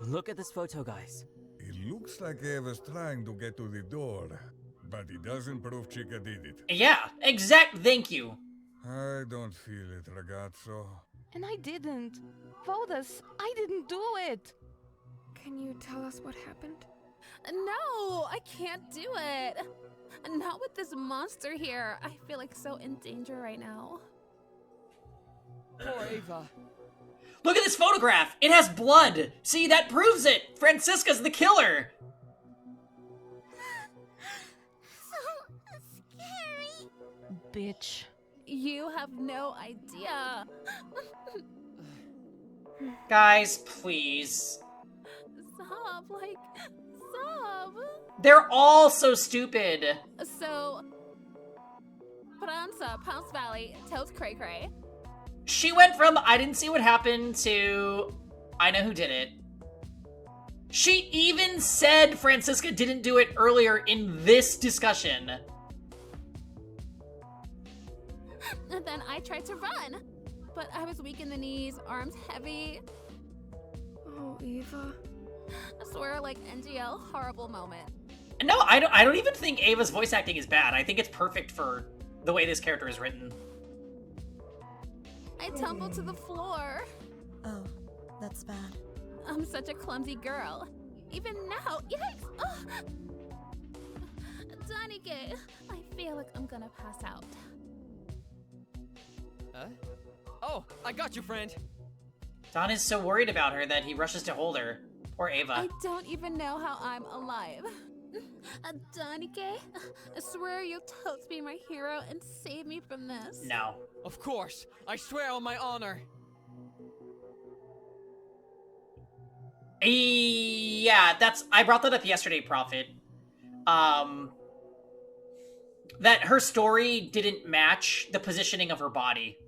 Look at this photo, guys. It looks like Ava's trying to get to the door, but it doesn't prove Chica did it. Yeah, thank you. I don't feel it, ragazzo. And I didn't. Vodas, I didn't do it. Can you tell us what happened? No, I can't do it. Not with this monster here. I feel like so in danger right now. Poor Ava. Look at this photograph! It has blood! See, that proves it! Francisca's the killer! So scary. Bitch. You have no idea. Guys, please. Stop, stop. They're all so stupid. So, Pranza, Pounce Valley, tells Cray Cray. She went from, I didn't see what happened, to, I know who did it. She even said Francisca didn't do it earlier in this discussion. And then I tried to run. But I was weak in the knees, arms heavy. Oh, Ava. I swear, like NGL, horrible moment. No, I don't even think Ava's voice acting is bad. I think it's perfect for the way this character is written. I tumbled to the floor. Oh, that's bad. I'm such a clumsy girl. Even now, yikes! Ugh. Danike, I feel like I'm gonna pass out. Oh, I got you, friend. Don is so worried about her that he rushes to hold her. Poor Ava. I don't even know how I'm alive. Danike, I swear you'll totes be my hero and save me from this. No. Of course. I swear on my honor. Yeah, I brought that up yesterday, Prophet. That her story didn't match the positioning of her body.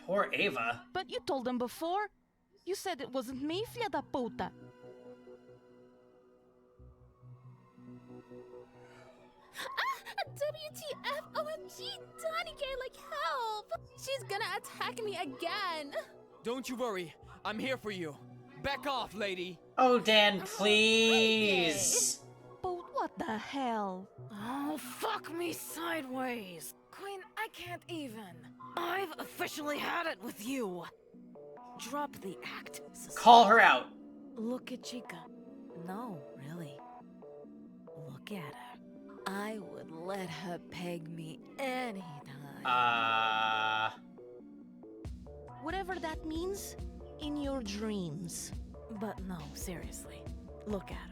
Poor Ava. But you told them before. You said it wasn't me, filha da puta. WTF, OMG, Danike, like help! She's gonna attack me again! Don't you worry. I'm here for you. Back off, lady. Oh, Dan, please. But what the hell? Oh, fuck me sideways. Queen, I can't even. I've officially had it with you. Drop the act. Call her out. Look at Chica. No, really. Look at her. I would let her peg me anytime. Whatever that means, in your dreams. But no, seriously. Look at her.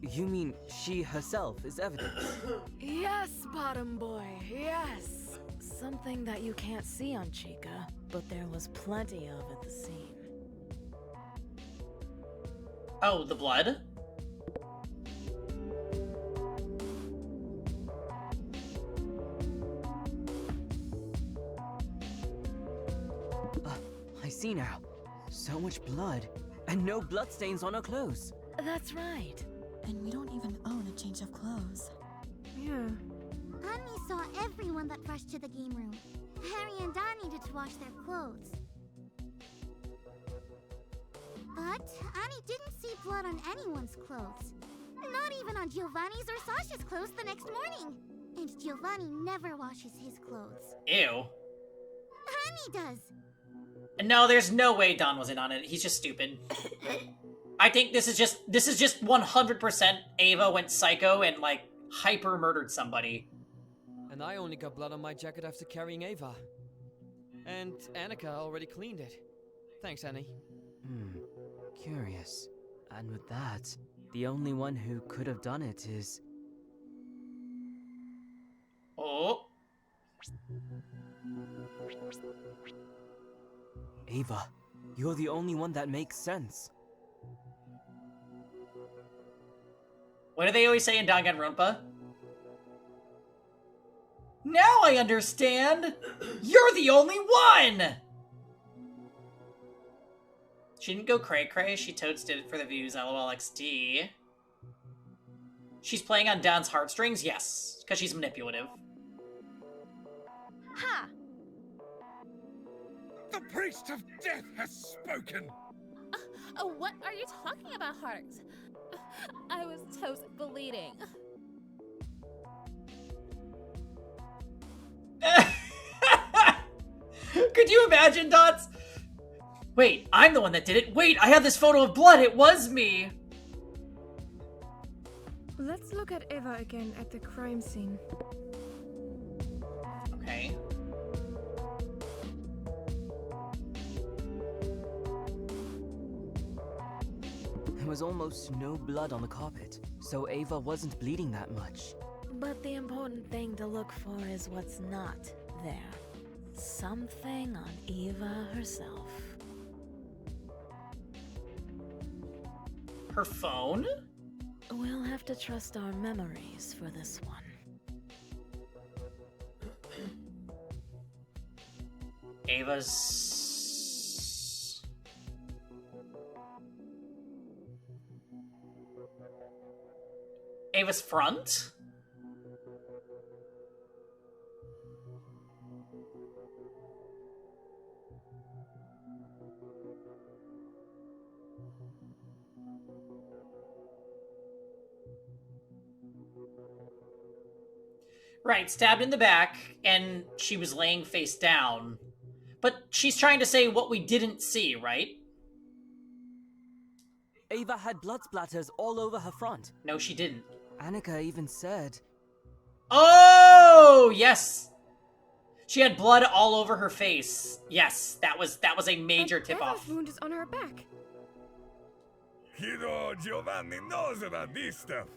You mean she herself is evidence? Yes, bottom boy, yes. Something that you can't see on Chica, but there was plenty of at the scene. Oh, the blood? I see now. So much blood. And no bloodstains on her clothes. That's right. And we don't even own a change of clothes. Yeah. Annie saw everyone that rushed to the game room. Harry and Don needed to wash their clothes. But Annie didn't see blood on anyone's clothes. Not even on Giovanni's or Sasha's clothes the next morning. And Giovanni never washes his clothes. Ew. Annie does. No, there's no way Don was in on it. He's just stupid. I think this is just 100% Ava went psycho and, like, hyper murdered somebody. And I only got blood on my jacket after carrying Ava. And Annika already cleaned it. Thanks, Annie. Curious. And with that, the only one who could have done it is... Oh. Ava, you're the only one that makes sense. What do they always say in Danganronpa? Now I understand! You're the only one! She didn't go cray-cray, she totes did it for the views, LOLXD. She's playing on Dan's heartstrings? Yes, because she's manipulative. Ha! The priest of death has spoken! What are you talking about, Heart? I was toast bleeding. Could you imagine, Dots? Wait, I'm the one that did it. Wait, I have this photo of blood. It was me. Let's look at Eva again at the crime scene. Okay. There was almost no blood on the carpet, so Ava wasn't bleeding that much. But the important thing to look for is what's not there. Something on Eva herself. Her phone? We'll have to trust our memories for this one. Ava's... Ava's front? Right, stabbed in the back, and she was laying face down. But she's trying to say what we didn't see, right? Ava had blood splatters all over her front. No, she didn't. Annika even said... Oh, yes! She had blood all over her face. Yes, that was a major tip-off. Eva's wound is on her back. Kiddo Giovanni knows about this stuff.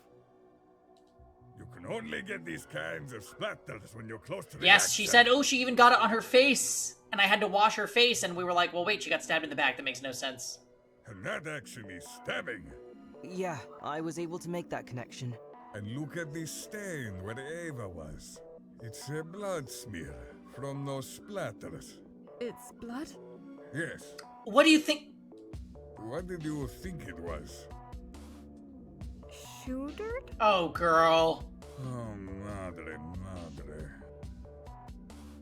You can only get these kinds of splatters when you're close to the Yes, she action. said, oh, she even got it on her face. And I had to wash her face, and we were like, well, wait, she got stabbed in the back. That makes no sense. And that action is stabbing. Yeah, I was able to make that connection. And look at this stain where Ava was. It's a blood smear from those splatters. It's blood? Yes. What do you think? What did you think it was? Shoe dirt? Oh, girl. Oh, madre, madre.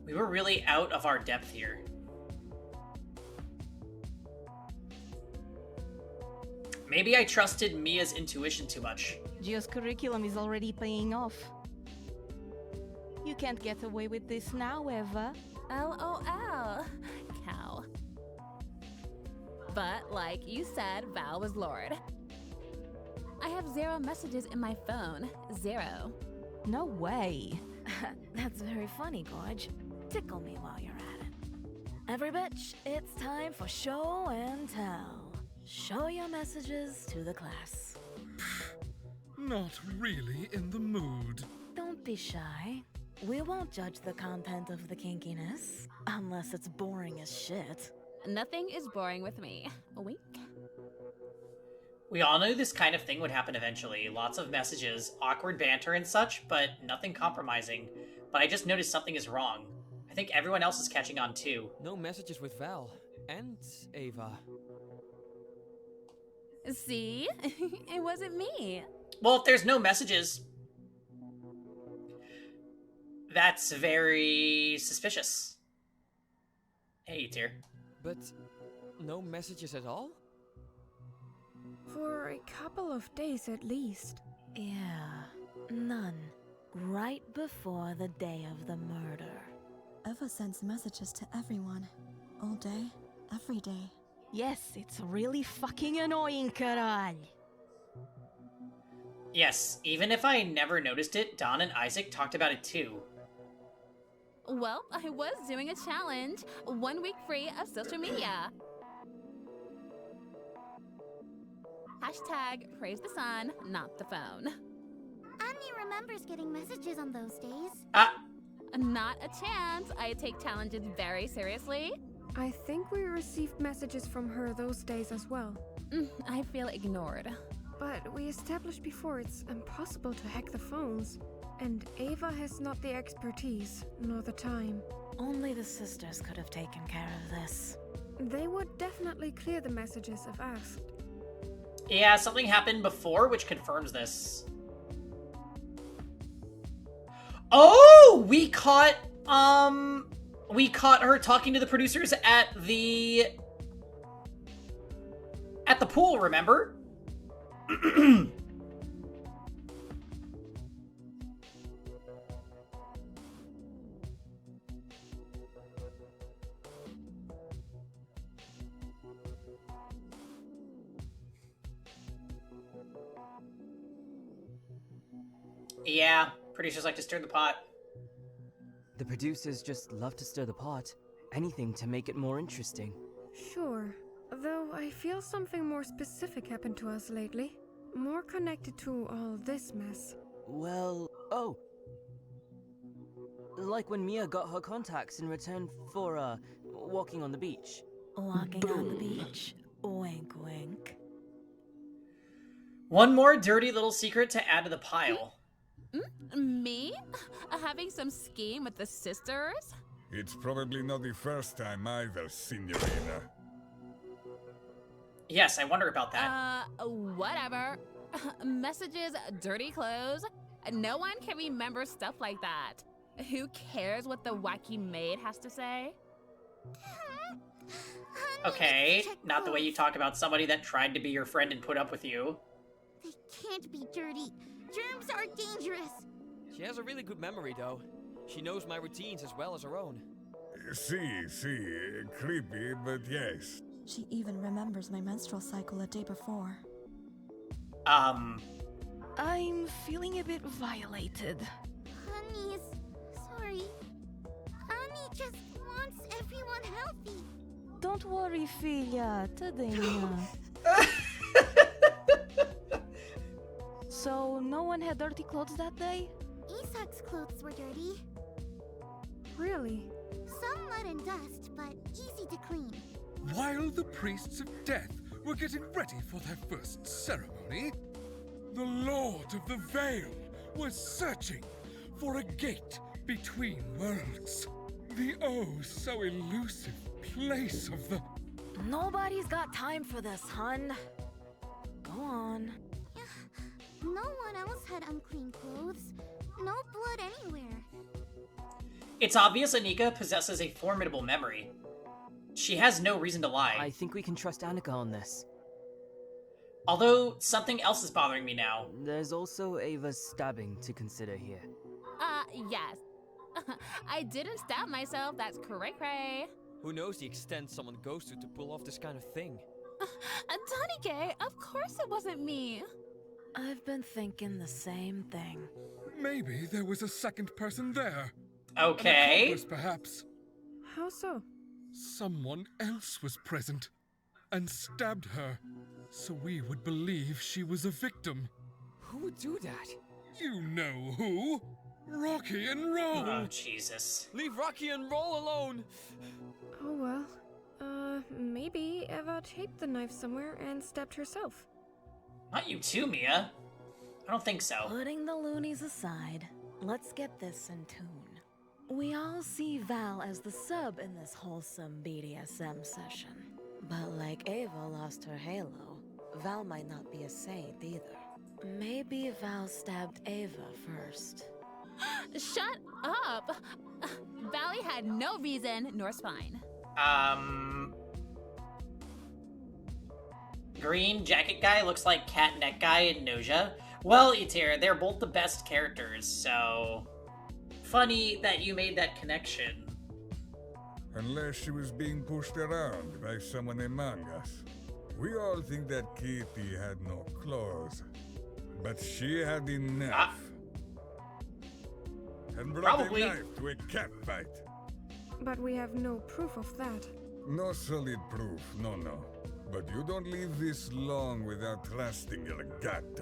We were really out of our depth here. Maybe I trusted Mia's intuition too much. Gio's curriculum is already paying off. You can't get away with this now, Eva. LOL. Cow. But, like you said, Val was Lord. I have 0 messages in my phone. 0. No way. That's very funny, Gorge. Tickle me while you're at it. Every bitch, it's time for show and tell. Show your messages to the class. Not really in the mood. Don't be shy. We won't judge the content of the kinkiness, unless it's boring as shit. Nothing is boring with me. Wink. We all knew this kind of thing would happen eventually. Lots of messages, awkward banter and such, but nothing compromising. But I just noticed something is wrong. I think everyone else is catching on too. No messages with Val. And Ava. See? It wasn't me. Well, if there's no messages, that's very suspicious. Hey, Tyr. But no messages at all? For a couple of days at least. Yeah, none. Right before the day of the murder. Eva sends messages to everyone. All day, every day. Yes, it's really fucking annoying, caray. Yes, even if I never noticed it, Don and Isaac talked about it too. Well, I was doing a challenge. 1 week free of social media. Hashtag praise the sun, not the phone. Annie remembers getting messages on those days. Not a chance. I take challenges very seriously. I think we received messages from her those days as well. I feel ignored. But we established before it's impossible to hack the phones. And Ava has not the expertise, nor the time. Only the sisters could have taken care of this. They would definitely clear the messages if asked. Yeah, something happened before which confirms this. Oh, we caught her talking to the producers at the pool, remember? Yeah, producers like to stir the pot. The producers just love to stir the pot. Anything to make it more interesting. Sure. Though I feel something more specific happened to us lately. More connected to all this mess. Well, oh. Like when Mia got her contacts in return for, walking on the beach. Walking on the beach? Wink, wink. One more dirty little secret to add to the pile. Me? Having some scheme with the sisters? It's probably not the first time either, Signorina. Yes, I wonder about that. Whatever. Messages, dirty clothes. No one can remember stuff like that. Who cares what the wacky maid has to say? Okay, not the way you talk about somebody that tried to be your friend and put up with you. They can't be dirty. Germs are dangerous. She has a really good memory, though. She knows my routines as well as her own. See, creepy, but yes. She even remembers my menstrual cycle a day before. I'm feeling a bit violated. Honey's sorry. Annie just wants everyone healthy. Don't worry, filha. Tadinha. So, no one had dirty clothes that day? Isak's clothes were dirty. Really? Some mud and dust, but easy to clean. While the priests of death were getting ready for their first ceremony, the Lord of the Vale was searching for a gate between worlds. The oh so elusive place of the... Nobody's got time for this, hun. Go on. No one else had unclean clothes. No blood anywhere. It's obvious Anika possesses a formidable memory. She has no reason to lie. I think we can trust Annika on this. Although, something else is bothering me now. There's also Ava's stabbing to consider here. Yes. I didn't stab myself, that's cray-cray. Who knows the extent someone goes to pull off this kind of thing? Donike, of course it wasn't me. I've been thinking the same thing. Maybe there was a second person there. Okay. An accomplice, perhaps. How so? Someone else was present and stabbed her, so we would believe she was a victim. Who would do that? You know who? Rocky and Roll! Oh, Jesus. Leave Rocky and Roll alone! Oh well. Maybe Eva taped the knife somewhere and stabbed herself. Not you too, Mia. I don't think so. Putting the loonies aside, let's get this in tune. We all see Val as the sub in this wholesome BDSM session. But like Ava lost her halo, Val might not be a saint either. Maybe Val stabbed Ava first. Shut up! Valley had no reason nor spine. Green jacket guy looks like cat neck guy in Noja. Well, Itir, they're both the best characters, so... Funny that you made that connection. Unless she was being pushed around by someone among us. We all think that Kitty had no claws. But she had enough. And brought Probably. a knife to a cat fight. But we have no proof of that. No solid proof, no. But you don't live this long without trusting your gut.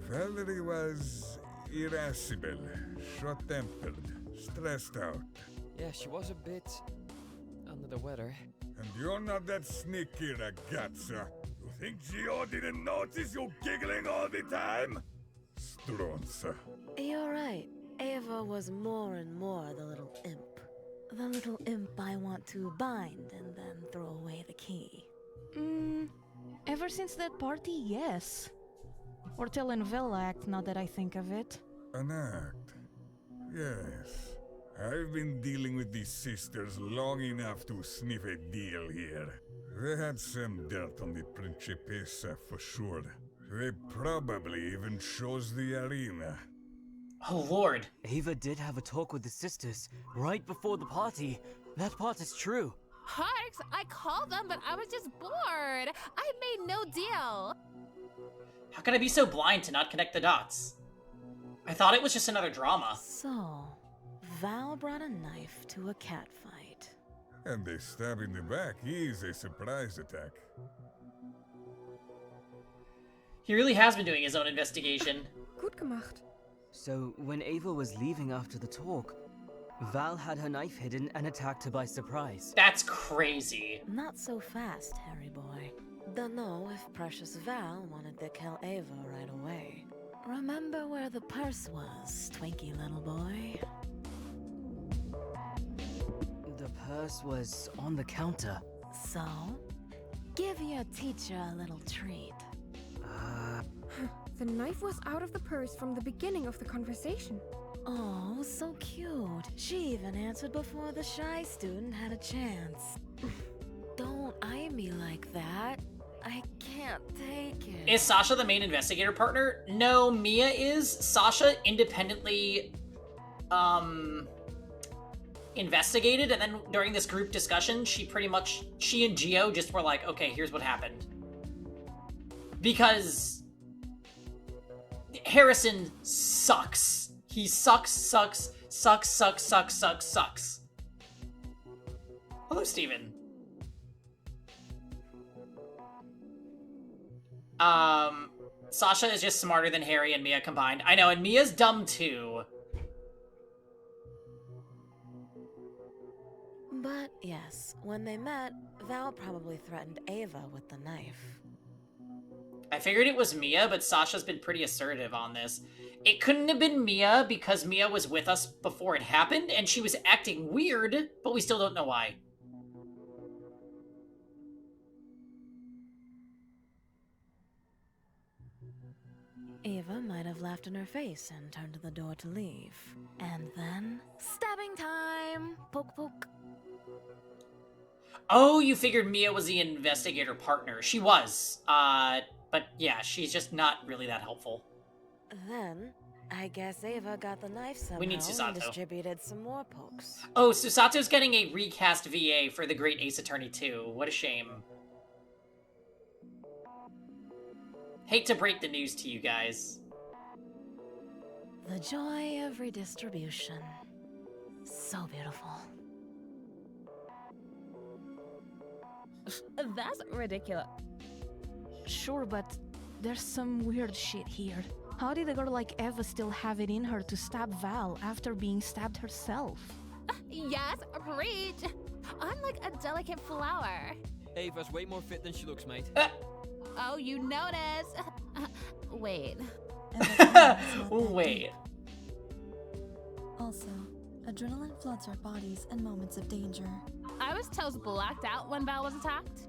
Valerie was irascible, short-tempered, stressed out. Yeah, she was a bit under the weather. And you're not that sneaky, ragazza. You think Gio didn't notice you giggling all the time? Stronza. You're right. Ava was more and more the little imp. The little imp I want to bind and then throw away the key. Ever since that party, yes. Or telenovela act, now that I think of it. An act? Yes. I've been dealing with these sisters long enough to sniff a deal here. They had some dirt on the Principessa for sure. They probably even chose the arena. Oh lord. Ava did have a talk with the sisters right before the party. That part is true. Harks, I called them, but I was just bored. I made no deal. How can I be so blind to not connect the dots? I thought it was just another drama. So, Val brought a knife to a cat fight. And a stab in the back is a surprise attack. He really has been doing his own investigation. Gut gemacht. So, when Ava was leaving after the talk, Val had her knife hidden and attacked her by surprise. That's crazy. Not so fast, Harry boy. Don't know if precious Val wanted to kill Ava right away. Remember where the purse was, Twinkie little boy? The purse was on the counter. So, give your teacher a little treat. The knife was out of the purse from the beginning of the conversation. Oh, so cute. She even answered before the shy student had a chance. Don't eye me like that. I can't take it. Is Sasha the main investigator partner? No, Mia is. Sasha independently, investigated, and then during this group discussion, she and Gio just were like, okay, here's what happened. Because Harrison sucks. He sucks. Hello, Steven. Sasha is just smarter than Harry and Mia combined. I know, and Mia's dumb too. But yes, when they met, Val probably threatened Ava with the knife. I figured it was Mia, but Sasha's been pretty assertive on this. It couldn't have been Mia because Mia was with us before it happened, and she was acting weird, but we still don't know why. Ava might have laughed in her face and turned to the door to leave. And then, stabbing time! Poke, poke. Oh, you figured Mia was the investigator partner. She was. But yeah, she's just not really that helpful. Then, I guess Ava got the knife somehow We need Susato. and distributed some more pokes. Oh, Susato's getting a recast VA for The Great Ace Attorney 2. What a shame. Hate to break the news to you guys. The joy of redistribution. So beautiful. That's ridiculous. Sure, but there's some weird shit here. How did a girl like Eva still have it in her to stab Val after being stabbed herself? Yes, preach. I'm like a delicate flower. Ava's way more fit than she looks, mate. Oh, you notice. Wait. Wait. Also, adrenaline floods our bodies in moments of danger. I was toast blacked out when Val was attacked.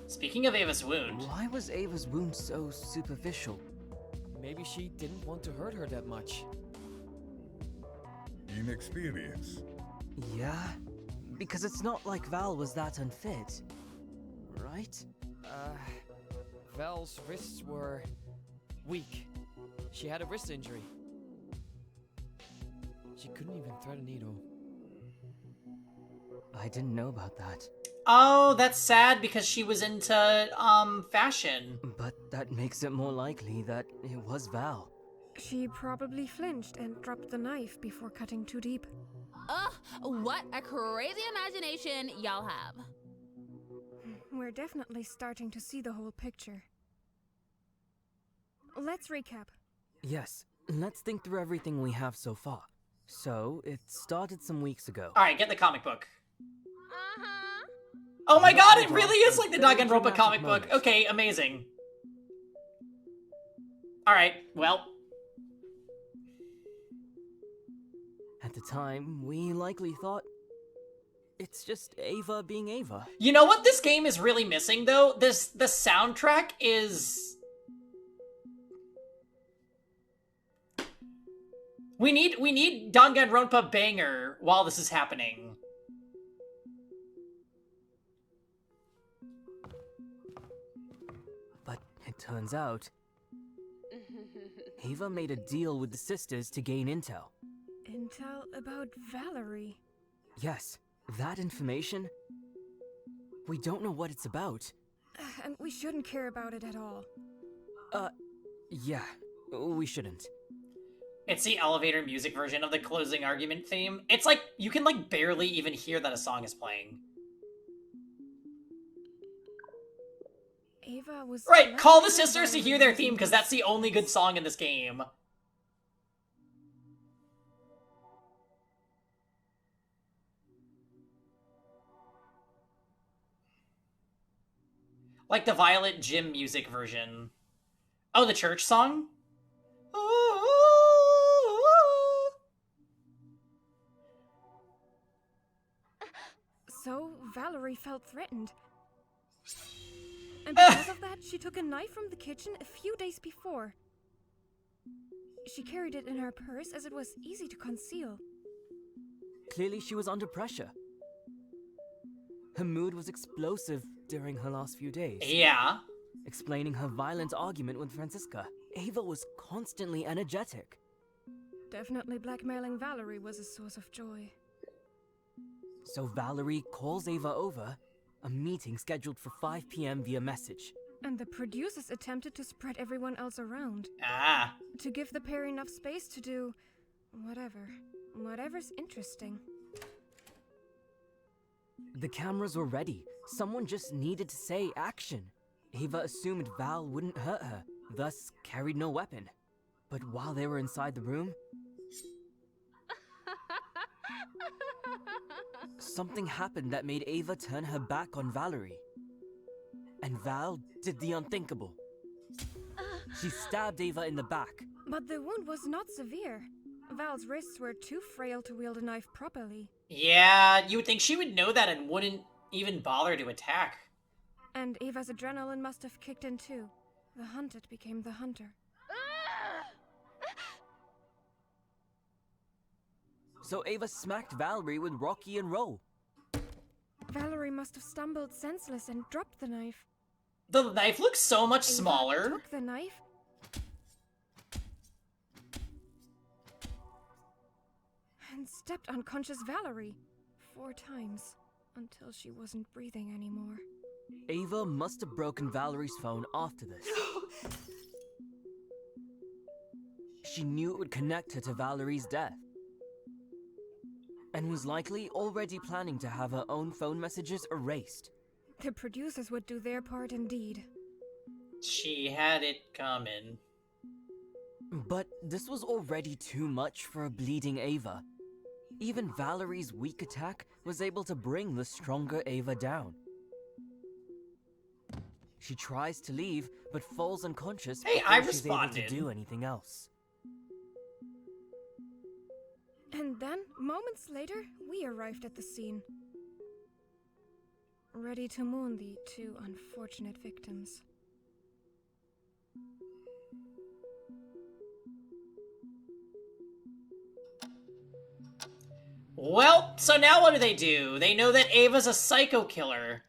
Speaking of Ava's wound. Why was Ava's wound so superficial? Maybe she didn't want to hurt her that much. Inexperience. Yeah, because it's not like Val was that unfit, right? Val's wrists were weak. She had a wrist injury. She couldn't even thread a needle. I didn't know about that. Oh, that's sad because she was into, fashion. But that makes it more likely that it was Val. She probably flinched and dropped the knife before cutting too deep. Ugh, what a crazy imagination y'all have. we're definitely starting to see the whole picture. Let's recap. Yes, let's think through everything we have so far. So, it started some weeks ago. Alright, get the comic book. Oh my god, it really is like the Danganronpa comic book. Okay, amazing. Alright, well. At the time, we likely thought it's just Ava being Ava. You know what this game is really missing, though? The soundtrack is... We need Danganronpa banger while this is happening. But it turns out, Ava made a deal with the sisters to gain intel. Intel about Valerie. Yes, that information, we don't know what it's about. And we shouldn't care about it at all. Yeah, we shouldn't. It's the elevator music version of the closing argument theme. It's like, you can like barely even hear that a song is playing. Ava was... Right, call the sisters to hear their theme, because that's the only good song in this game. Like the Violet Gym music version. Oh, the church song? So, Valerie felt threatened. And because of that, she took a knife from the kitchen a few days before. She carried it in her purse as it was easy to conceal. Clearly she was under pressure. Her mood was explosive during her last few days. Yeah. Explaining her violent argument with Franziska, Ava was constantly energetic. Definitely blackmailing Valerie was a source of joy. So Valerie calls Ava over, a meeting scheduled for 5 p.m. via message. And the producers attempted to spread everyone else around. Ah. To give the pair enough space to do... whatever's interesting. The cameras were ready. Someone just needed to say action. Ava assumed Val wouldn't hurt her, thus carried no weapon. But while they were inside the room, something happened that made Ava turn her back on Valerie. And Val did the unthinkable. She stabbed Ava in the back. But the wound was not severe. Val's wrists were too frail to wield a knife properly. Yeah, you would think she would know that and wouldn't even bother to attack. And Ava's adrenaline must have kicked in too. The hunted became the hunter. So Ava smacked Valerie with Rocky and Roll. Valerie must have stumbled senseless and dropped the knife. The knife looks so much Ava smaller. took the knife and stepped unconscious Valerie 4 times until she wasn't breathing anymore. Ava must have broken Valerie's phone after this. She knew it would connect her to Valerie's death, and was likely already planning to have her own phone messages erased. The producers would do their part indeed. She had it coming. But this was already too much for a bleeding Ava. Even Valerie's weak attack was able to bring the stronger Ava down. She tries to leave, but falls unconscious Hey, before I she's responded. able to do anything else. And then, moments later, we arrived at the scene. Ready to mourn the 2 unfortunate victims. Well, so now what do? They know that Ava's a psycho killer.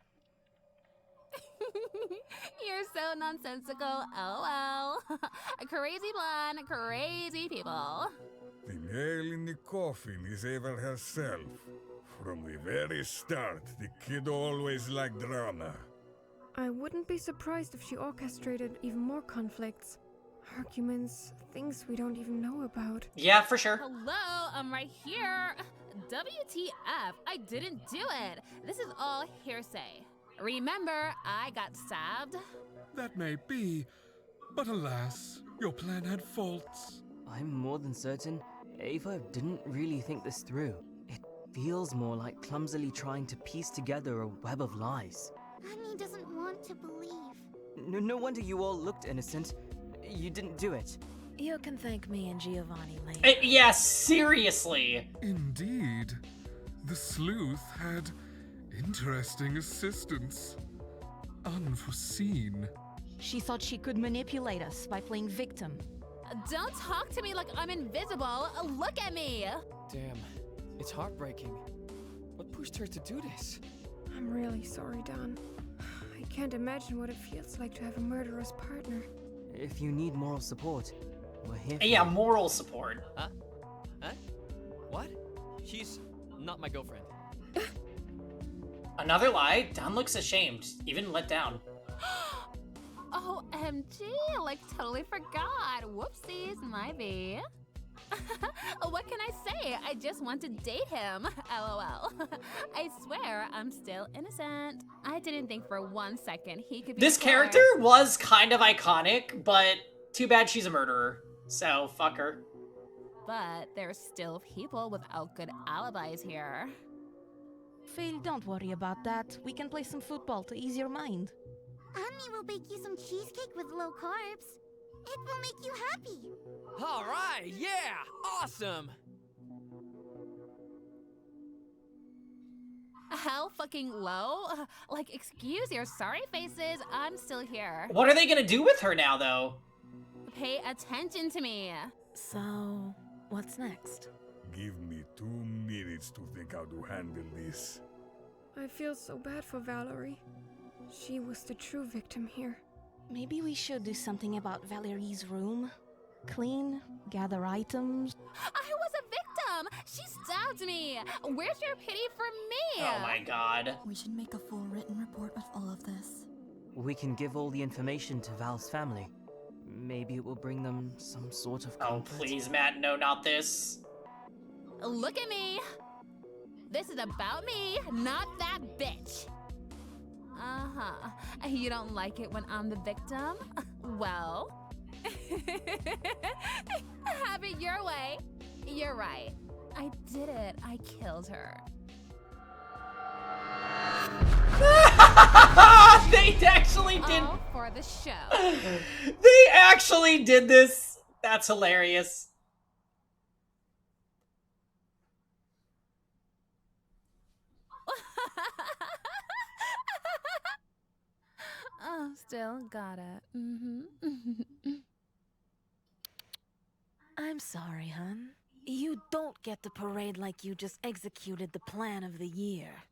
You're so nonsensical. Oh well. Crazy blonde, crazy people. The nail in the coffin is Ava herself. From the very start, the kid always liked drama. I wouldn't be surprised if she orchestrated even more conflicts. Arguments, things we don't even know about. Yeah, for sure. Hello, I'm right here. WTF, I didn't do it. This is all hearsay. Remember, I got stabbed. That may be, but alas, your plan had faults. I'm more than certain Ava didn't really think this through. It feels more like clumsily trying to piece together a web of lies. Annie doesn't want to believe. No wonder you all looked innocent. You didn't do it. You can thank me and Giovanni later. Yeah, seriously. Indeed. The sleuth had interesting assistance. Unforeseen. She thought she could manipulate us by playing victim. Don't talk to me like I'm invisible. Look at me. Damn, it's heartbreaking. What pushed her to do this? I'm really sorry, Don. I can't imagine what it feels like to have a murderous partner. If you need moral support, we're here. Yeah, moral support. Huh? Huh? What? She's not my girlfriend. Another lie? Don looks ashamed, even let down. OMG, like totally forgot. Whoopsies, my B. What can I say? I just want to date him. LOL. I swear I'm still innocent. I didn't think for 1 second he could be This character was kind of iconic, but too bad she's a murderer. So, fuck her. But there's still people without good alibis here. Phil, don't worry about that. We can play some football to ease your mind. Annie will bake you some cheesecake with low carbs. It will make you happy. All right, yeah, awesome. How fucking low? Like, excuse your sorry faces, I'm still here. What are they gonna do with her now, though? Pay attention to me. So, what's next? Give me 2 minutes to think how to handle this. I feel so bad for Valerie. She was the true victim here. Maybe we should do something about Valerie's room. Clean, gather items. I was a victim! She stabbed me! Where's your pity for me? Oh my god. We should make a full written report with all of this. We can give all the information to Val's family. Maybe it will bring them some sort of comfort. Oh, please, Matt, no, not this. Look at me! This is about me, not that bitch! Uh-huh. You don't like it when I'm the victim? Well... have it your way. You're right. I did it. I killed her. They actually did... All for the show. They actually did this. That's hilarious. Oh, still got it. I'm sorry, hun. You don't get to parade like you just executed the plan of the year.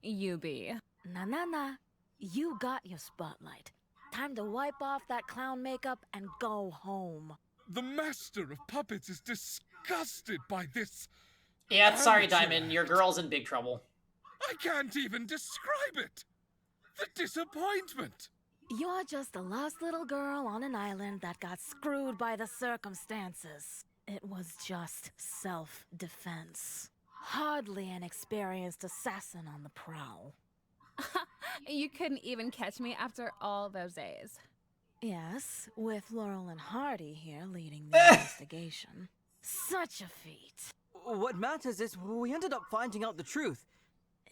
You be. Nah. You got your spotlight. Time to wipe off that clown makeup and go home. The master of puppets is disgusted by this. Yeah, sorry, amateur Diamond. Your act. girl's in big trouble. I can't even describe it. The disappointment. You're just a lost little girl on an island that got screwed by the circumstances. It was just self-defense. Hardly an experienced assassin on the prowl. You couldn't even catch me after all those days. Yes, with Laurel and Hardy here leading the investigation. Such a feat. What matters is we ended up finding out the truth.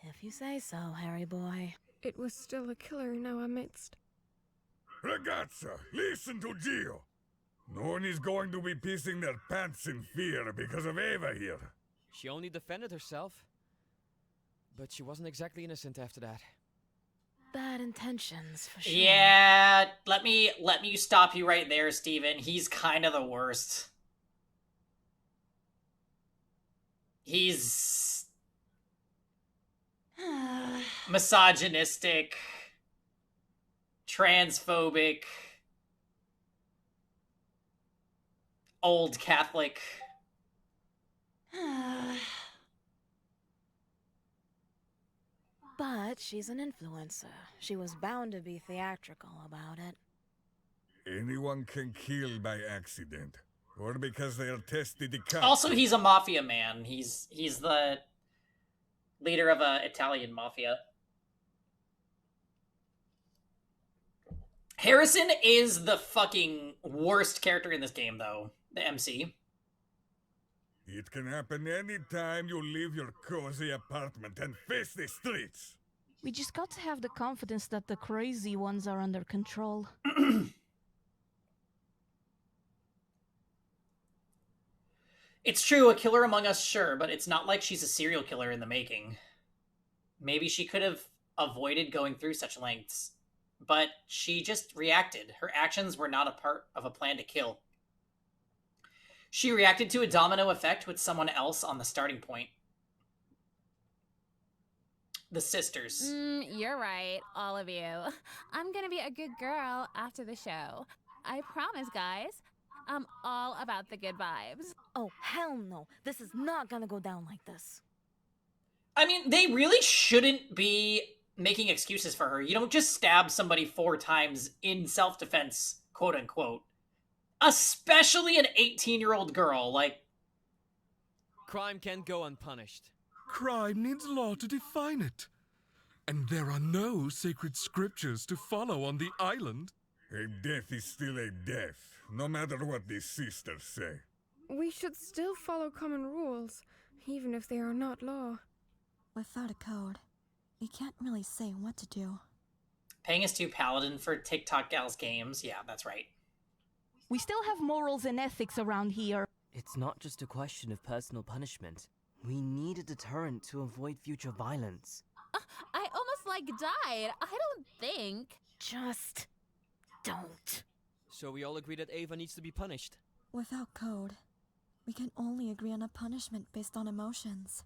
If you say so, Harry boy. It was still a killer in our midst. Ragazza, listen to Gio. No one is going to be pissing their pants in fear because of Ava here. She only defended herself. But she wasn't exactly innocent after that. Bad intentions, for sure. Yeah, let me stop you right there, Steven. He's kind of the worst. He's misogynistic, transphobic, old Catholic. But she's an influencer. She was bound to be theatrical about it. Anyone can kill by accident, or because they are tested the cut. Also, he's a mafia man. He's the leader of a Italian mafia. Harrison is the fucking worst character in this game, though. The MC. It can happen anytime you leave your cozy apartment and face the streets. We just got to have the confidence that the crazy ones are under control. It's true, a killer among us, sure, but it's not like she's a serial killer in the making. Maybe she could have avoided going through such lengths, but she just reacted. Her actions were not a part of a plan to kill. She reacted to a domino effect with someone else on the starting point. The sisters. You're right, all of you. I'm gonna be a good girl after the show. I promise, guys. I'm all about the good vibes. Oh, hell no. This is not gonna go down like this. I mean, they really shouldn't be making excuses for her. You don't just stab somebody 4 times in self-defense, quote unquote. Especially an 18-year-old girl, like... Crime can't go unpunished. Crime needs law to define it. And there are no sacred scriptures to follow on the island. A death is still a death, no matter what the sisters say. We should still follow common rules, even if they are not law. Without a code, we can't really say what to do. Paying us to Paladin for TikTok Gals games. Yeah, that's right. We still have morals and ethics around here. It's not just a question of personal punishment. We need a deterrent to avoid future violence. I almost, died. I don't think. Just... don't. So we all agree that Ava needs to be punished. Without code, we can only agree on a punishment based on emotions,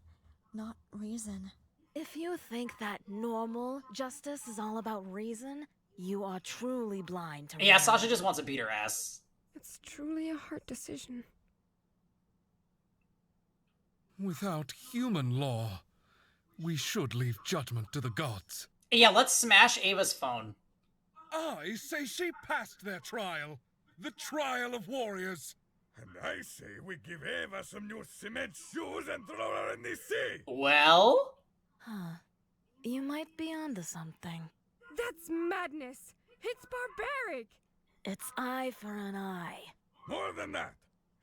not reason. If you think that normal justice is all about reason, you are truly blind to Yeah, Sasha just wants to beat her ass. It's truly a hard decision. Without human law, we should leave judgment to the gods. Yeah, let's smash Ava's phone. I say she passed their trial. The trial of warriors. And I say we give Ava some new cement shoes and throw her in the sea. Well? Huh. You might be onto something. That's madness! It's barbaric! It's eye for an eye. More than that,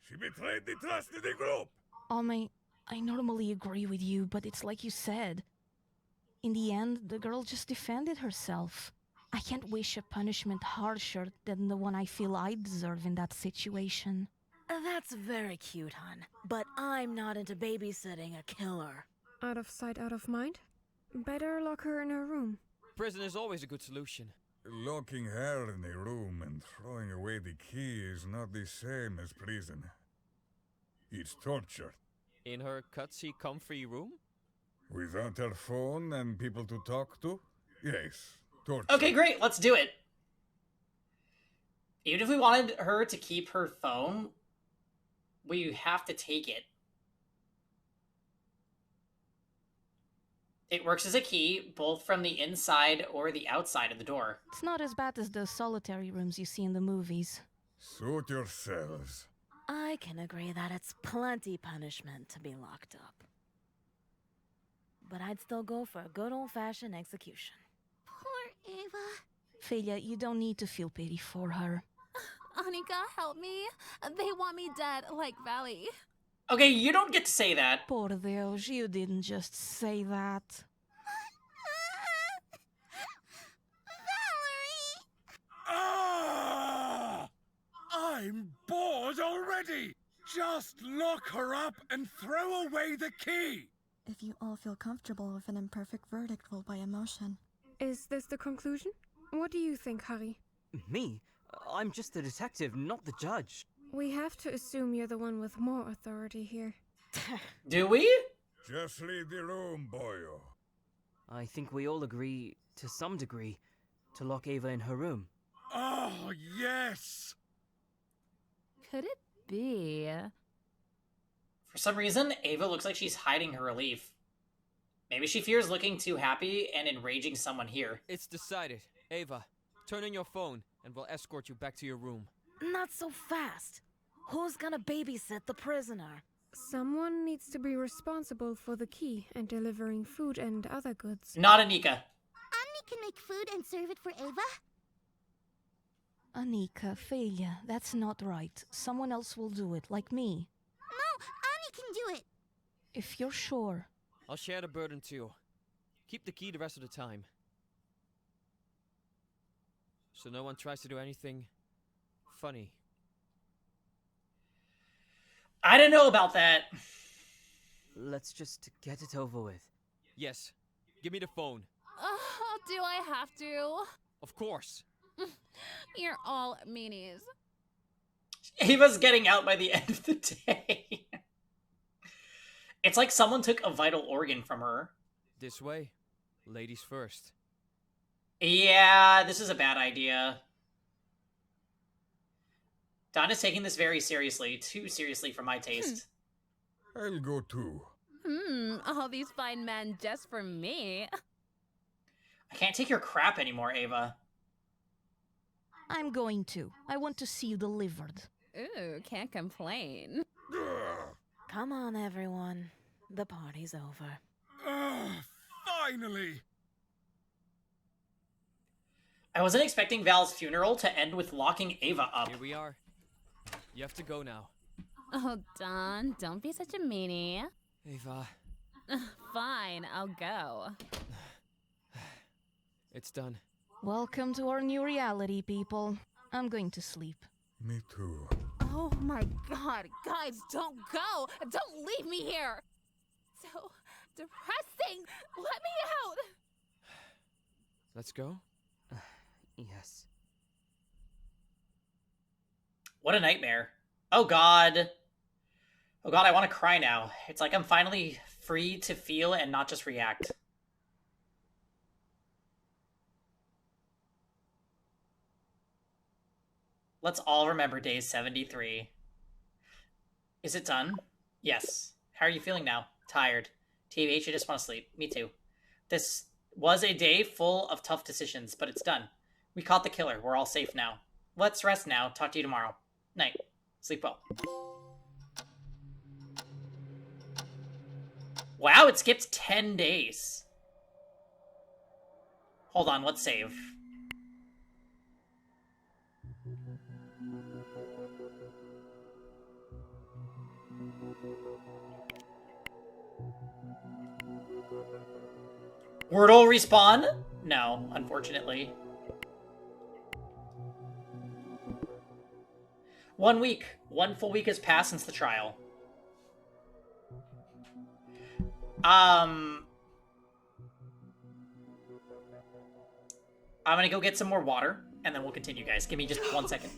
she betrayed the trust of the group. Almay, I normally agree with you, but it's like you said. In the end, the girl just defended herself. I can't wish a punishment harsher than the one I feel I deserve in that situation. That's very cute, hon. But I'm not into babysitting a killer. Out of sight, out of mind? Better lock her in her room. Prison is always a good solution. Locking her in a room and throwing away the key is not the same as prison. It's torture. In her cutsy, comfy room? Without her phone and people to talk to? Yes, torture. Okay, great, let's do it. Even if we wanted her to keep her phone, we have to take it. It works as a key, both from the inside or the outside of the door. It's not as bad as the solitary rooms you see in the movies. Suit yourselves. I can agree that it's plenty punishment to be locked up. But I'd still go for a good old-fashioned execution. Poor Ava. Felia, you don't need to feel pity for her. Anika, help me. They want me dead, like Valley. Okay, you don't get to say that. Por Deus, you didn't just say that. Ah! I'm bored already! Just lock her up and throw away the key! If you all feel comfortable with an imperfect verdict ruled by emotion. Is this the conclusion? What do you think, Harry? Me? I'm just the detective, not the judge. We have to assume you're the one with more authority here. Do we? Just leave the room, boyo. I think we all agree, to some degree, to lock Ava in her room. Oh, yes! Could it be? For some reason, Ava looks like she's hiding her relief. Maybe she fears looking too happy and enraging someone here. It's decided. Ava, turn on your phone and we'll escort you back to your room. Not so fast. Who's gonna babysit the prisoner? Someone needs to be responsible for the key and delivering food and other goods. Not Anika. Omni can make food and serve it for Ava? Anika, failure. That's not right. Someone else will do it, like me. No, Annie can do it. If you're sure. I'll share the burden too. Keep the key the rest of the time. So no one tries to do anything funny. I don't know about that. Let's just get it over with. Yes. Give me the phone. Do I have to? Of course. You're all meanies. Ava's getting out by the end of the day. It's like someone took a vital organ from her. This way. Ladies first. Yeah, this is a bad idea. Don is taking this very seriously. Too seriously for my taste. I'll go too. All these fine men just for me. I can't take your crap anymore, Ava. I'm going to. I want to see you delivered. Ooh, can't complain. Come on, everyone. The party's over. Finally! I wasn't expecting Val's funeral to end with locking Ava up. Here we are. You have to go now. Oh, Don, don't be such a meanie. Ava. Fine, I'll go. It's done. Welcome to our new reality, people. I'm going to sleep. Me too. Oh my god, guys, don't go! Don't leave me here! So depressing! Let me out! Let's go? Yes. What a nightmare. Oh god. Oh god, I want to cry now. It's like I'm finally free to feel and not just react. Let's all remember day 73. Is it done? Yes. How are you feeling now? Tired. TBH, you just want to sleep. Me too. This was a day full of tough decisions, but it's done. We caught the killer. We're all safe now. Let's rest now. Talk to you tomorrow. Night. Sleep well. Wow, it skipped 10 days. Hold on, let's save. Wordle respawn? No, unfortunately. 1 week. 1 full week has passed since the trial. I'm gonna go get some more water, and then we'll continue, guys. Give me just 1 second.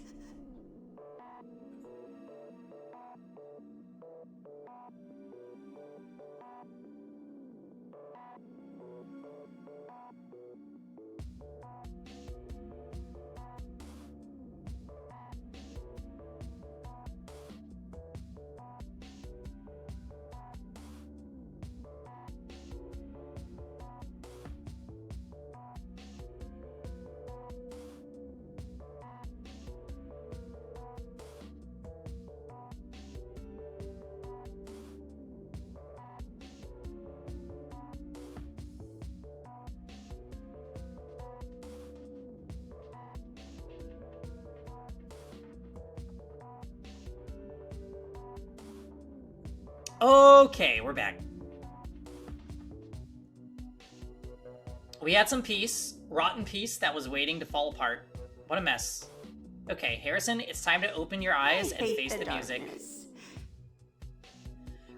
Okay, we're back. We had some peace. Rotten peace that was waiting to fall apart. What a mess. Okay, Harrison, it's time to open your eyes and face the music.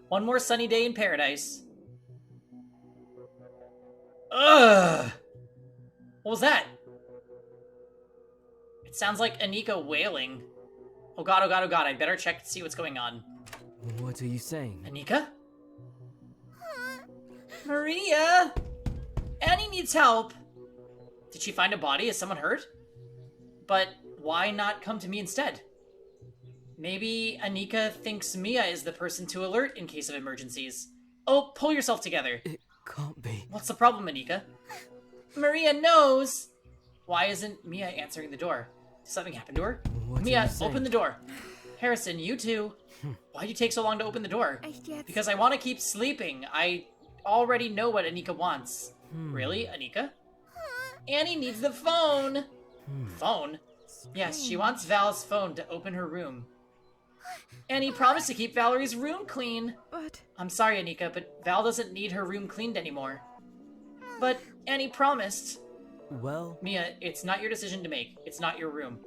One more sunny day in paradise. Ugh! What was that? It sounds like Anika wailing. Oh god, oh god, oh god, I better check to see what's going on. What are you saying? Anika? Maria! Annie needs help! Did she find a body? Is someone hurt? But why not come to me instead? Maybe Anika thinks Mia is the person to alert in case of emergencies. Oh, pull yourself together. It can't be. What's the problem, Anika? Maria knows! Why isn't Mia answering the door? Did something happen to her? What Mia, are you saying? open the door. Harrison, you too. Why'd you take so long to open the door? Yes. Because I want to keep sleeping. I already know what Anika wants. Really, Anika? Annie needs the phone. Phone? Yes, she wants Val's phone to open her room. And he promised to keep Valerie's room clean. But... I'm sorry, Anika, but Val doesn't need her room cleaned anymore. But Annie promised. Well... Mia, it's not your decision to make. It's not your room.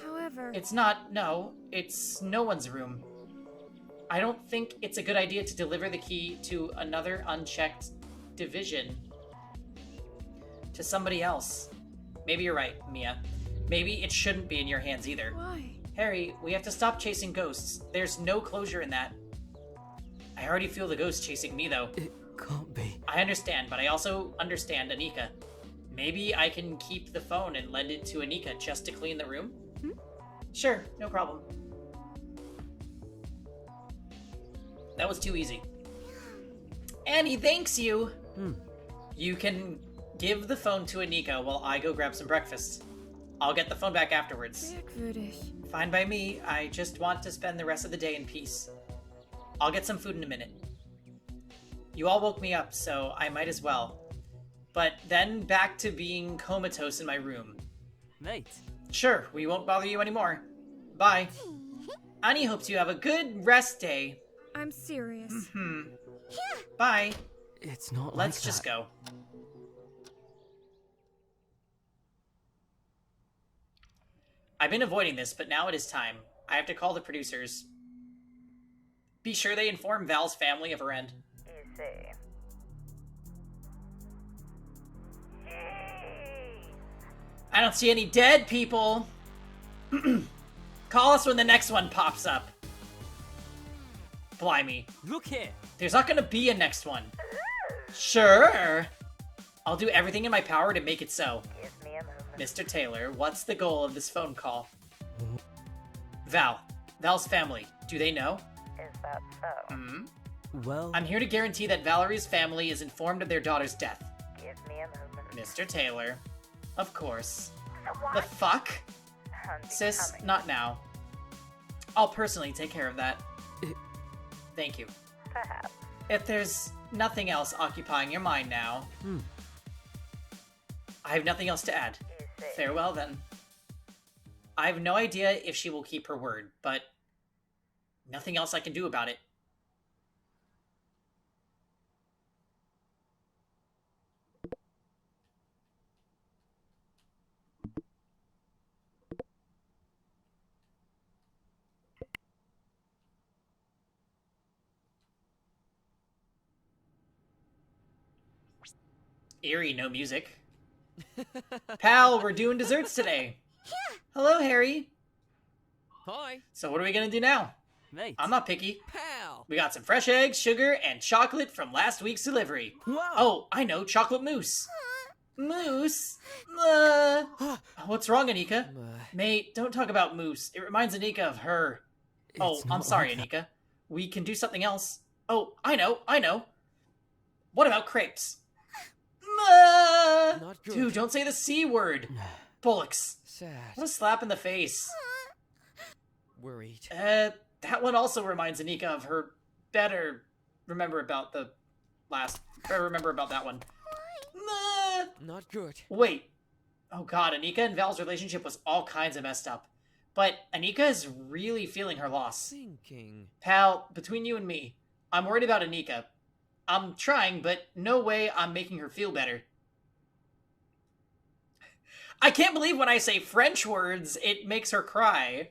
However... It's not, no. It's no one's room. I don't think it's a good idea to deliver the key to another unchecked division to somebody else. Maybe you're right, Mia. Maybe it shouldn't be in your hands either. Why? Harry, we have to stop chasing ghosts. There's no closure in that. I already feel the ghost chasing me, though. It can't be. I understand, but I also understand Anika. Maybe I can keep the phone and lend it to Anika just to clean the room? Hmm? Sure, no problem. That was too easy. Annie thanks you! You can give the phone to Anika while I go grab some breakfast. I'll get the phone back afterwards. Merkwürdig. Fine by me. I just want to spend the rest of the day in peace. I'll get some food in a minute. You all woke me up, so I might as well. But then back to being comatose in my room. Mate. Sure, we won't bother you anymore. Bye. Annie hopes you have a good rest day. I'm serious. Bye. It's not Let's like just that. go. I've been avoiding this, but now it is time. I have to call the producers. Be sure they inform Val's family of her end. You see. I don't see any dead people. Call us when the next one pops up. Blimey. Look here. There's not gonna be a next one. Sure. I'll do everything in my power to make it so. Give me a moment. Mr. Taylor, what's the goal of this phone call? Val's family, do they know? Is that so? Well... I'm here to guarantee that Valerie's family is informed of their daughter's death. Give me a moment. Mr. Taylor, of course. What? The fuck? Honey, Sis, coming. not now. I'll personally take care of that. Thank you. Perhaps. If there's nothing else occupying your mind now, I have nothing else to add. You see. Farewell, then. I have no idea if she will keep her word, but nothing else I can do about it. Eerie, no music. Pal, we're doing desserts today. Hello, Harry. Hi. So what are we gonna do now? Mate. I'm not picky. Pal. We got some fresh eggs, sugar, and chocolate from last week's delivery. Wow. Oh, I know, chocolate mousse. Mousse? What's wrong, Anika? Mate, don't talk about mousse. It reminds Anika of her. Oh, It's I'm not sorry, like Anika. We can do something else. Oh, I know. What about crepes? Not good. Dude, don't say the C word. Bullocks. Sad. What a slap in the face. Worried. That one also reminds Anika of her better remember about that one. Not good. Wait. Oh god, Anika and Val's relationship was all kinds of messed up. But Anika is really feeling her loss. Thinking. Pal, between you and me, I'm worried about Anika. I'm trying, but no way I'm making her feel better. I can't believe when I say French words, it makes her cry.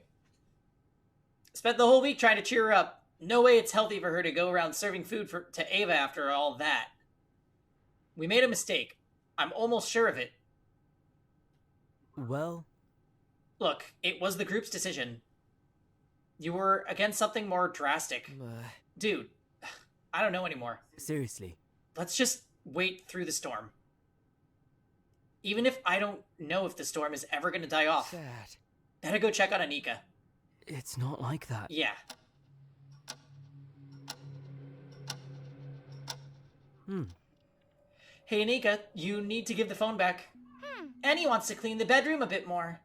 Spent the whole week trying to cheer her up. No way it's healthy for her to go around serving food to Ava after all that. We made a mistake. I'm almost sure of it. Well... Look, it was the group's decision. You were against something more drastic. Dude, I don't know anymore. Seriously. Let's just wait through the storm. Even if I don't know if the storm is ever gonna die off. Sad. Better go check on Anika. It's not like that. Yeah. Hey, Anika, you need to give the phone back. Annie wants to clean the bedroom a bit more.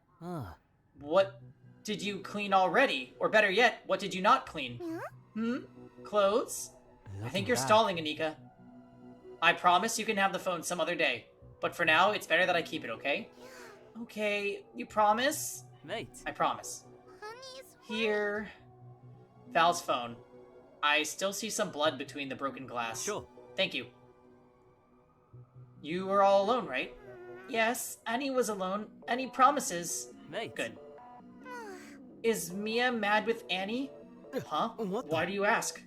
What did you clean already? Or better yet, what did you not clean? Clothes? I think you're stalling, Anika. I promise you can have the phone some other day. But for now, it's better that I keep it, okay? Okay, you promise? Mate. I promise. Honey's Here. Val's phone. I still see some blood between the broken glass. Sure. Thank you. You were all alone, right? Yes, Annie was alone. Annie promises. Mate. Good. Is Mia mad with Annie? Huh? Why do you ask?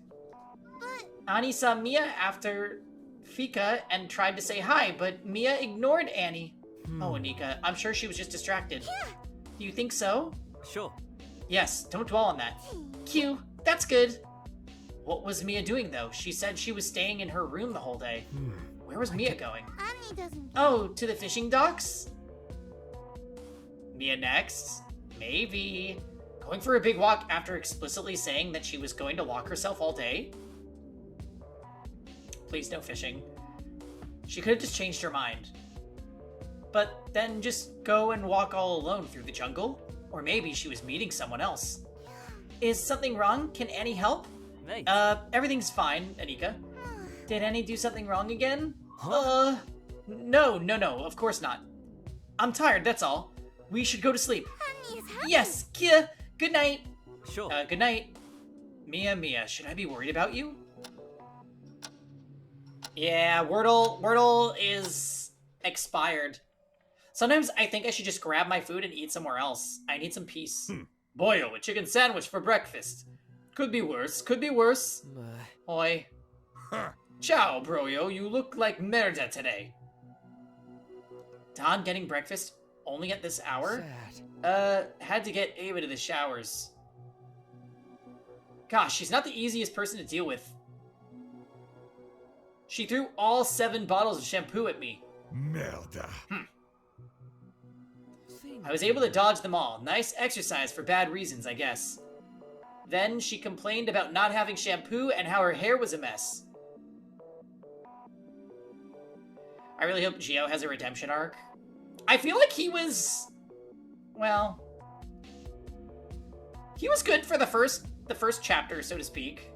Annie saw Mia after Fika and tried to say hi, but Mia ignored Annie. Oh, Anika, I'm sure she was just distracted. Do you think so? Sure. Yes, don't dwell on that. Q, that's good. What was Mia doing, though? She said she was staying in her room the whole day. Where was Mia going? Annie doesn't. Oh, to the fishing docks? Mia next? Maybe. Going for a big walk after explicitly saying that she was going to lock herself all day? Please no fishing. She could have just changed her mind. But then just go and walk all alone through the jungle? Or maybe she was meeting someone else. Is something wrong? Can Annie help? Mate. Everything's fine, Anika. Did Annie do something wrong again? Huh? No, of course not. I'm tired, that's all. We should go to sleep. Honey is happy. Yes, Kia. Good night. Sure. Good night. Mia, should I be worried about you? Yeah, Wordle is expired. Sometimes I think I should just grab my food and eat somewhere else. I need some peace. Boyo, a chicken sandwich for breakfast. Could be worse, Oi. Ciao, broyo, you look like merda today. Don getting breakfast only at this hour? Had to get Ava to the showers. Gosh, she's not the easiest person to deal with. She threw all 7 bottles of shampoo at me. Merda. I was able to dodge them all. Nice exercise for bad reasons, I guess. Then she complained about not having shampoo and how her hair was a mess. I really hope Gio has a redemption arc. I feel like he was... well... he was good for the first chapter, so to speak.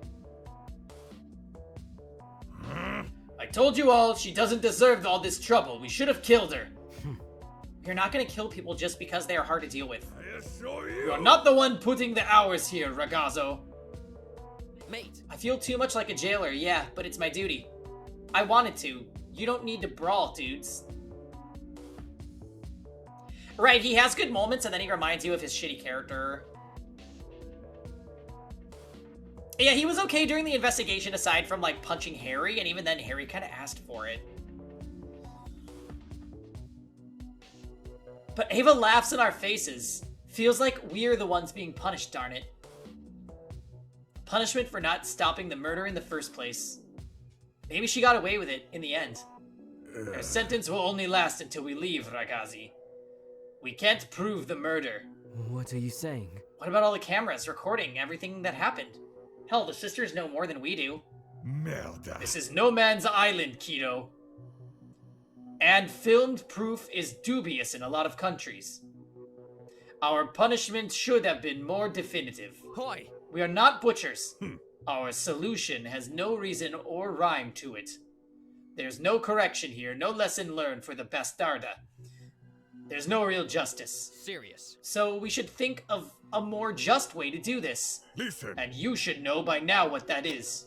I told you all, she doesn't deserve all this trouble. We should have killed her. You're not gonna kill people just because they are hard to deal with. You're not the one putting the hours here, Ragazzo. Mate. I feel too much like a jailer, yeah, but it's my duty. I wanted to. You don't need to brawl, dudes. Right, he has good moments, and then he reminds you of his shitty character. Yeah, he was okay during the investigation, aside from, like, punching Harry, and even then, Harry kind of asked for it. But Ava laughs in our faces. Feels like we're the ones being punished, darn it. Punishment for not stopping the murder in the first place. Maybe she got away with it in the end. Her sentence will only last until we leave, Ragazzi. We can't prove the murder. What are you saying? What about all the cameras recording everything that happened? Hell, the sisters know more than we do. Merda. This is no man's island, Kido. And filmed proof is dubious in a lot of countries. Our punishment should have been more definitive. Hoi! We are not butchers. Our solution has no reason or rhyme to it. There's no correction here, no lesson learned for the bastarda. There's no real justice. Serious. So we should think of a more just way to do this. Listen. And you should know by now what that is.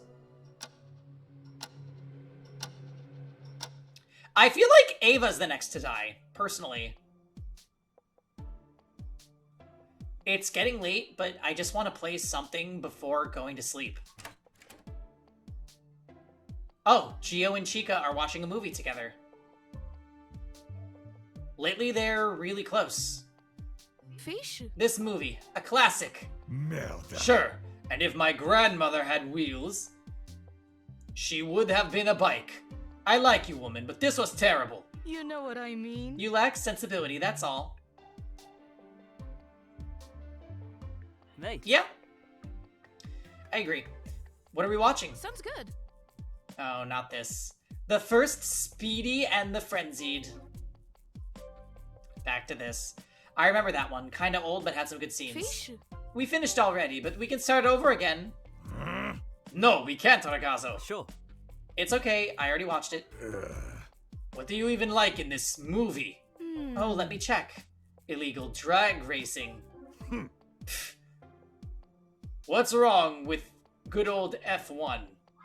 I feel like Ava's the next to die, personally. It's getting late, but I just want to play something before going to sleep. Oh, Gio and Chica are watching a movie together. Lately, they're really close. Fish? This movie, a classic. Merda. Sure, and if my grandmother had wheels, she would have been a bike. I like you, woman, but this was terrible. You know what I mean. You lack sensibility, that's all. Mate. Yeah. I agree. What are we watching? Sounds good. Oh, not this. The First Speedy and the Frenzied. Back to this. I remember that one. Kinda old, but had some good scenes. Fish? We finished already, but we can start over again. No, we can't, Ragazzo. Sure. It's okay, I already watched it. What do you even like in this movie? Oh, let me check. illegal drag racing. Pfft. What's wrong with good old F1?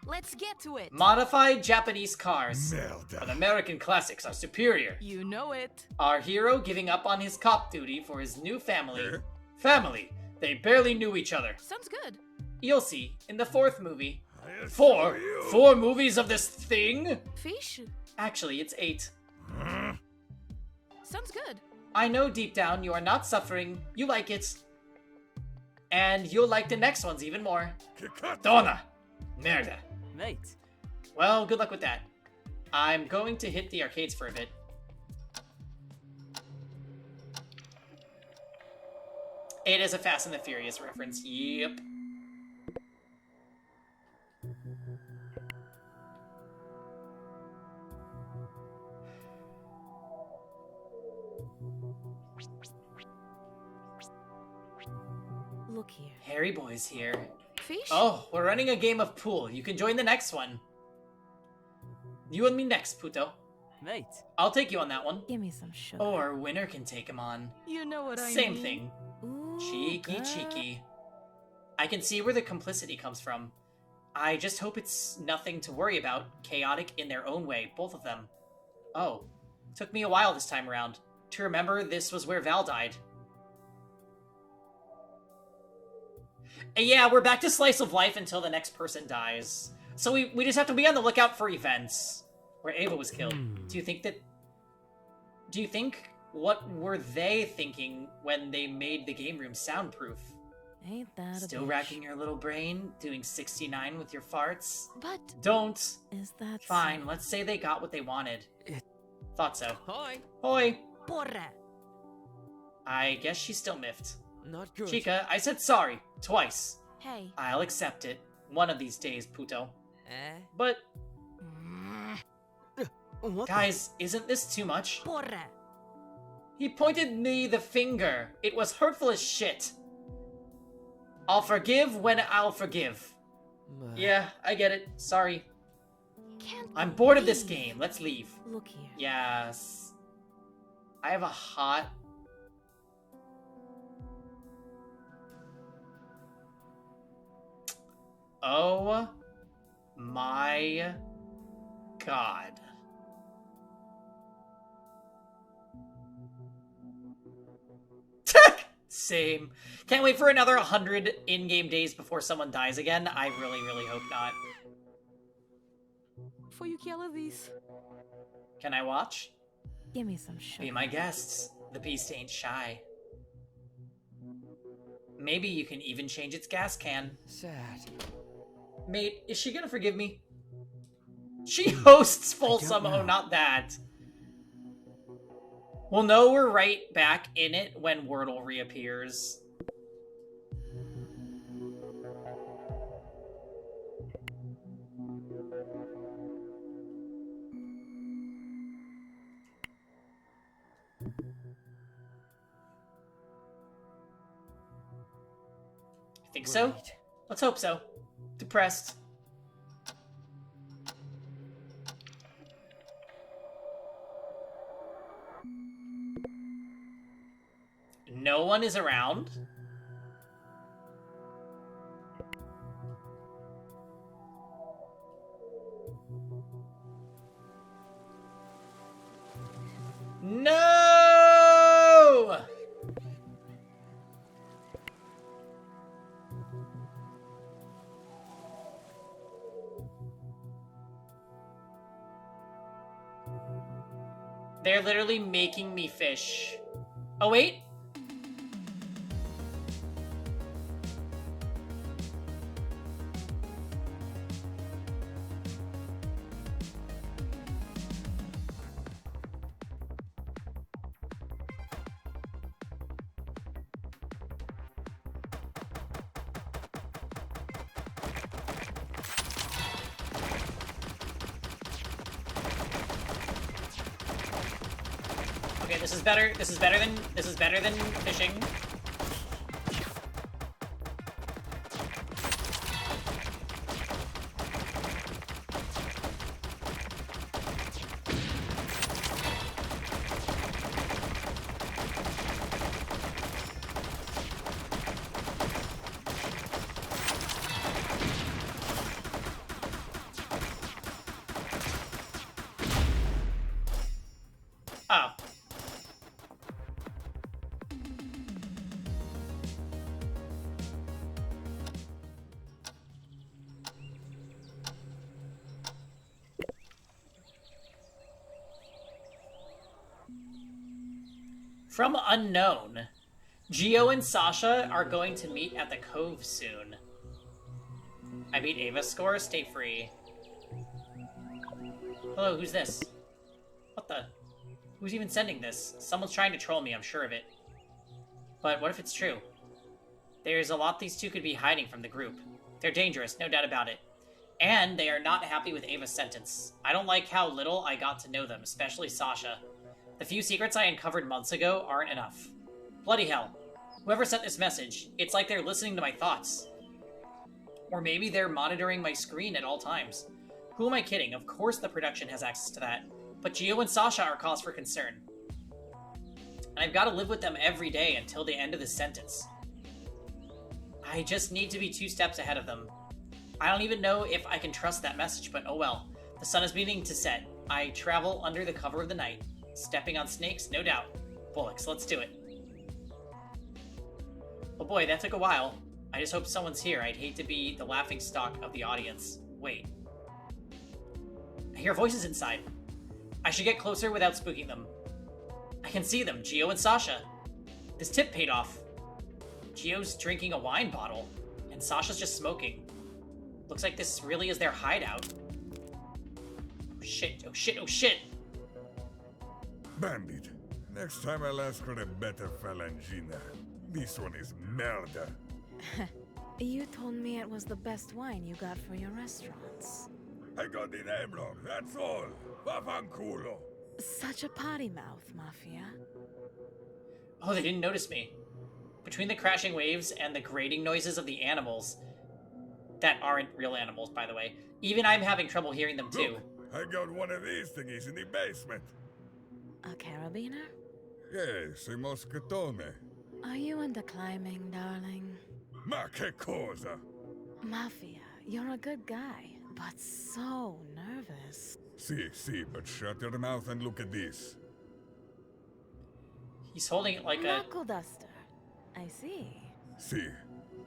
Let's get to it. Modified Japanese cars. Merda. But American classics are superior. You know it. Our hero giving up on his cop duty for his new family. Family. They barely knew each other. Sounds good. You'll see in the 4th movie. I'll Four? show you. 4 movies of this thing? Fish? Actually, it's 8. Sounds good. I know deep down you are not suffering. You like it. And you'll like the next ones even more. Donna! Merda. Mate. Well, good luck with that. I'm going to hit the arcades for a bit. It is a Fast and the Furious reference. Yep. Look here. Harry Boy's here. Fish? Oh, we're running a game of pool. You can join the next one. You and me next, Puto. Mate. I'll take you on that one. Give me some sugar. Or winner can take him on. You know what I mean. Same thing. Ooh, Cheeky, girl. cheeky. I can see where the complicity comes from. I just hope it's nothing to worry about. Chaotic in their own way, both of them. Oh, took me a while this time around to remember this was where Val died. Yeah, we're back to slice of life until the next person dies. So we just have to be on the lookout for events where Ava was killed. Do you think what were they thinking when they made the game room soundproof? Ain't that Still a bitch? racking your little brain, doing 69 with your farts? But Don't. Is that Fine, so? let's say they got what they wanted. It- Thought so. Hi. Hoi. porra. I guess she's still miffed. Not good. Chica, I said sorry. Twice. Hey. I'll accept it. One of these days, Puto. Eh? But, What? guys, isn't this too much? Porra. He pointed me the finger. It was hurtful as shit. I'll forgive when I'll forgive. Yeah, I get it. Sorry. Can't I'm bored of this believe- game. Let's leave. Look here. Yes. I have a hot... Oh my god. Same. Can't wait for another 100 in-game days before someone dies again. I really, really hope not. For you kill these. Can I watch? Give me some sugar. Be my guests. The beast ain't shy. Maybe you can even change its gas can. Sad. Mate, is she gonna forgive me? She hosts Folsom, oh, not that. We'll know we're right back in it when Wordle reappears. Think so? Right. Let's hope so. Depressed. No one is around? No! They're literally making me fish. Oh, wait. Okay, this is better. This is better than fishing. From unknown. Gio and Sasha are going to meet at the Cove soon. I beat Ava's score. Stay free. Hello, who's this? What the? Who's even sending this? Someone's trying to troll me, I'm sure of it. But what if it's true? There's a lot these two could be hiding from the group. They're dangerous, no doubt about it. And they are not happy with Ava's sentence. I don't like how little I got to know them, especially Sasha. The few secrets I uncovered months ago aren't enough. Bloody hell. Whoever sent this message, it's like they're listening to my thoughts. Or maybe they're monitoring my screen at all times. Who am I kidding? Of course the production has access to that. But Gio and Sasha are cause for concern. And I've got to live with them every day until the end of this sentence. I just need to be 2 steps ahead of them. I don't even know if I can trust that message, but oh well. The sun is beginning to set. I travel under the cover of the night. Stepping on snakes, no doubt. Bullocks, let's do it. Oh boy, that took a while. I just hope someone's here. I'd hate to be the laughingstock of the audience. Wait. I hear voices inside. I should get closer without spooking them. I can see them, Gio and Sasha. This tip paid off. Gio's drinking a wine bottle, and Sasha's just smoking. Looks like this really is their hideout. Oh shit, oh shit, oh shit! Bandit, next time I'll ask for a better phalangina. This one is murder. You told me it was the best wine you got for your restaurants. I got the name wrong, that's all. Vafanculo. Such a potty mouth, Mafia. Oh, they didn't notice me. Between the crashing waves and the grating noises of the animals, that aren't real animals, by the way, even I'm having trouble hearing them too. Look, I got one of these thingies in the basement. A carabiner? Yes, a moschetone. Are you into climbing, darling? Ma che cosa? Mafia, you're a good guy, but so nervous. See, but shut your mouth and look at this. He's holding it like a... Knuckle duster. I see. See,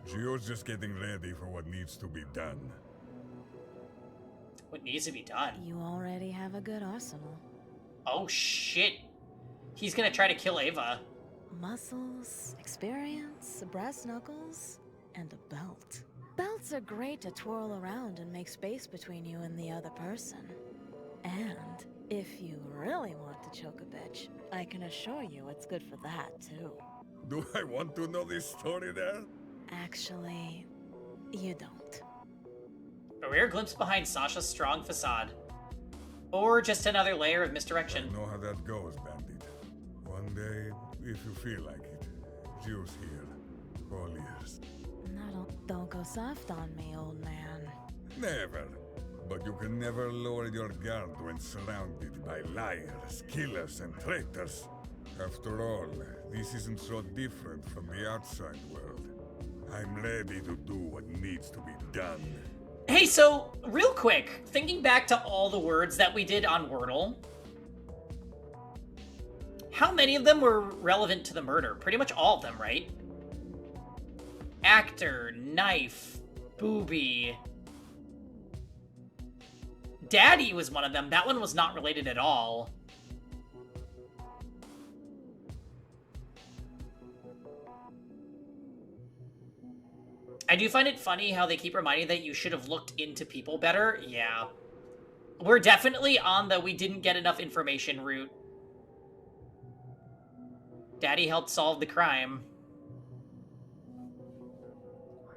Gio's just getting ready for what needs to be done. What needs to be done? You already have a good arsenal. Oh shit. He's gonna try to kill Ava. Muscles, experience, brass knuckles, and a belt. Belts are great to twirl around and make space between you and the other person. And if you really want to choke a bitch, I can assure you it's good for that too. Do I want to know this story there? Actually, you don't. A rare glimpse behind Sasha's strong facade. Or just another layer of misdirection. I know how that goes, Bandit. One day, if you feel like it, Gio's here. All ears. No, don't go soft on me, old man. Never. But you can never lower your guard when surrounded by liars, killers, and traitors. After all, this isn't so different from the outside world. I'm ready to do what needs to be done. Hey, so, real quick, thinking back to all the words that we did on Wordle, how many of them were relevant to the murder? Pretty much all of them, right? Actor, knife, booby. Daddy was one of them. That one was not related at all. I do find it funny how they keep reminding that you should have looked into people better. Yeah. We're definitely on the we didn't get enough information route. Daddy helped solve the crime.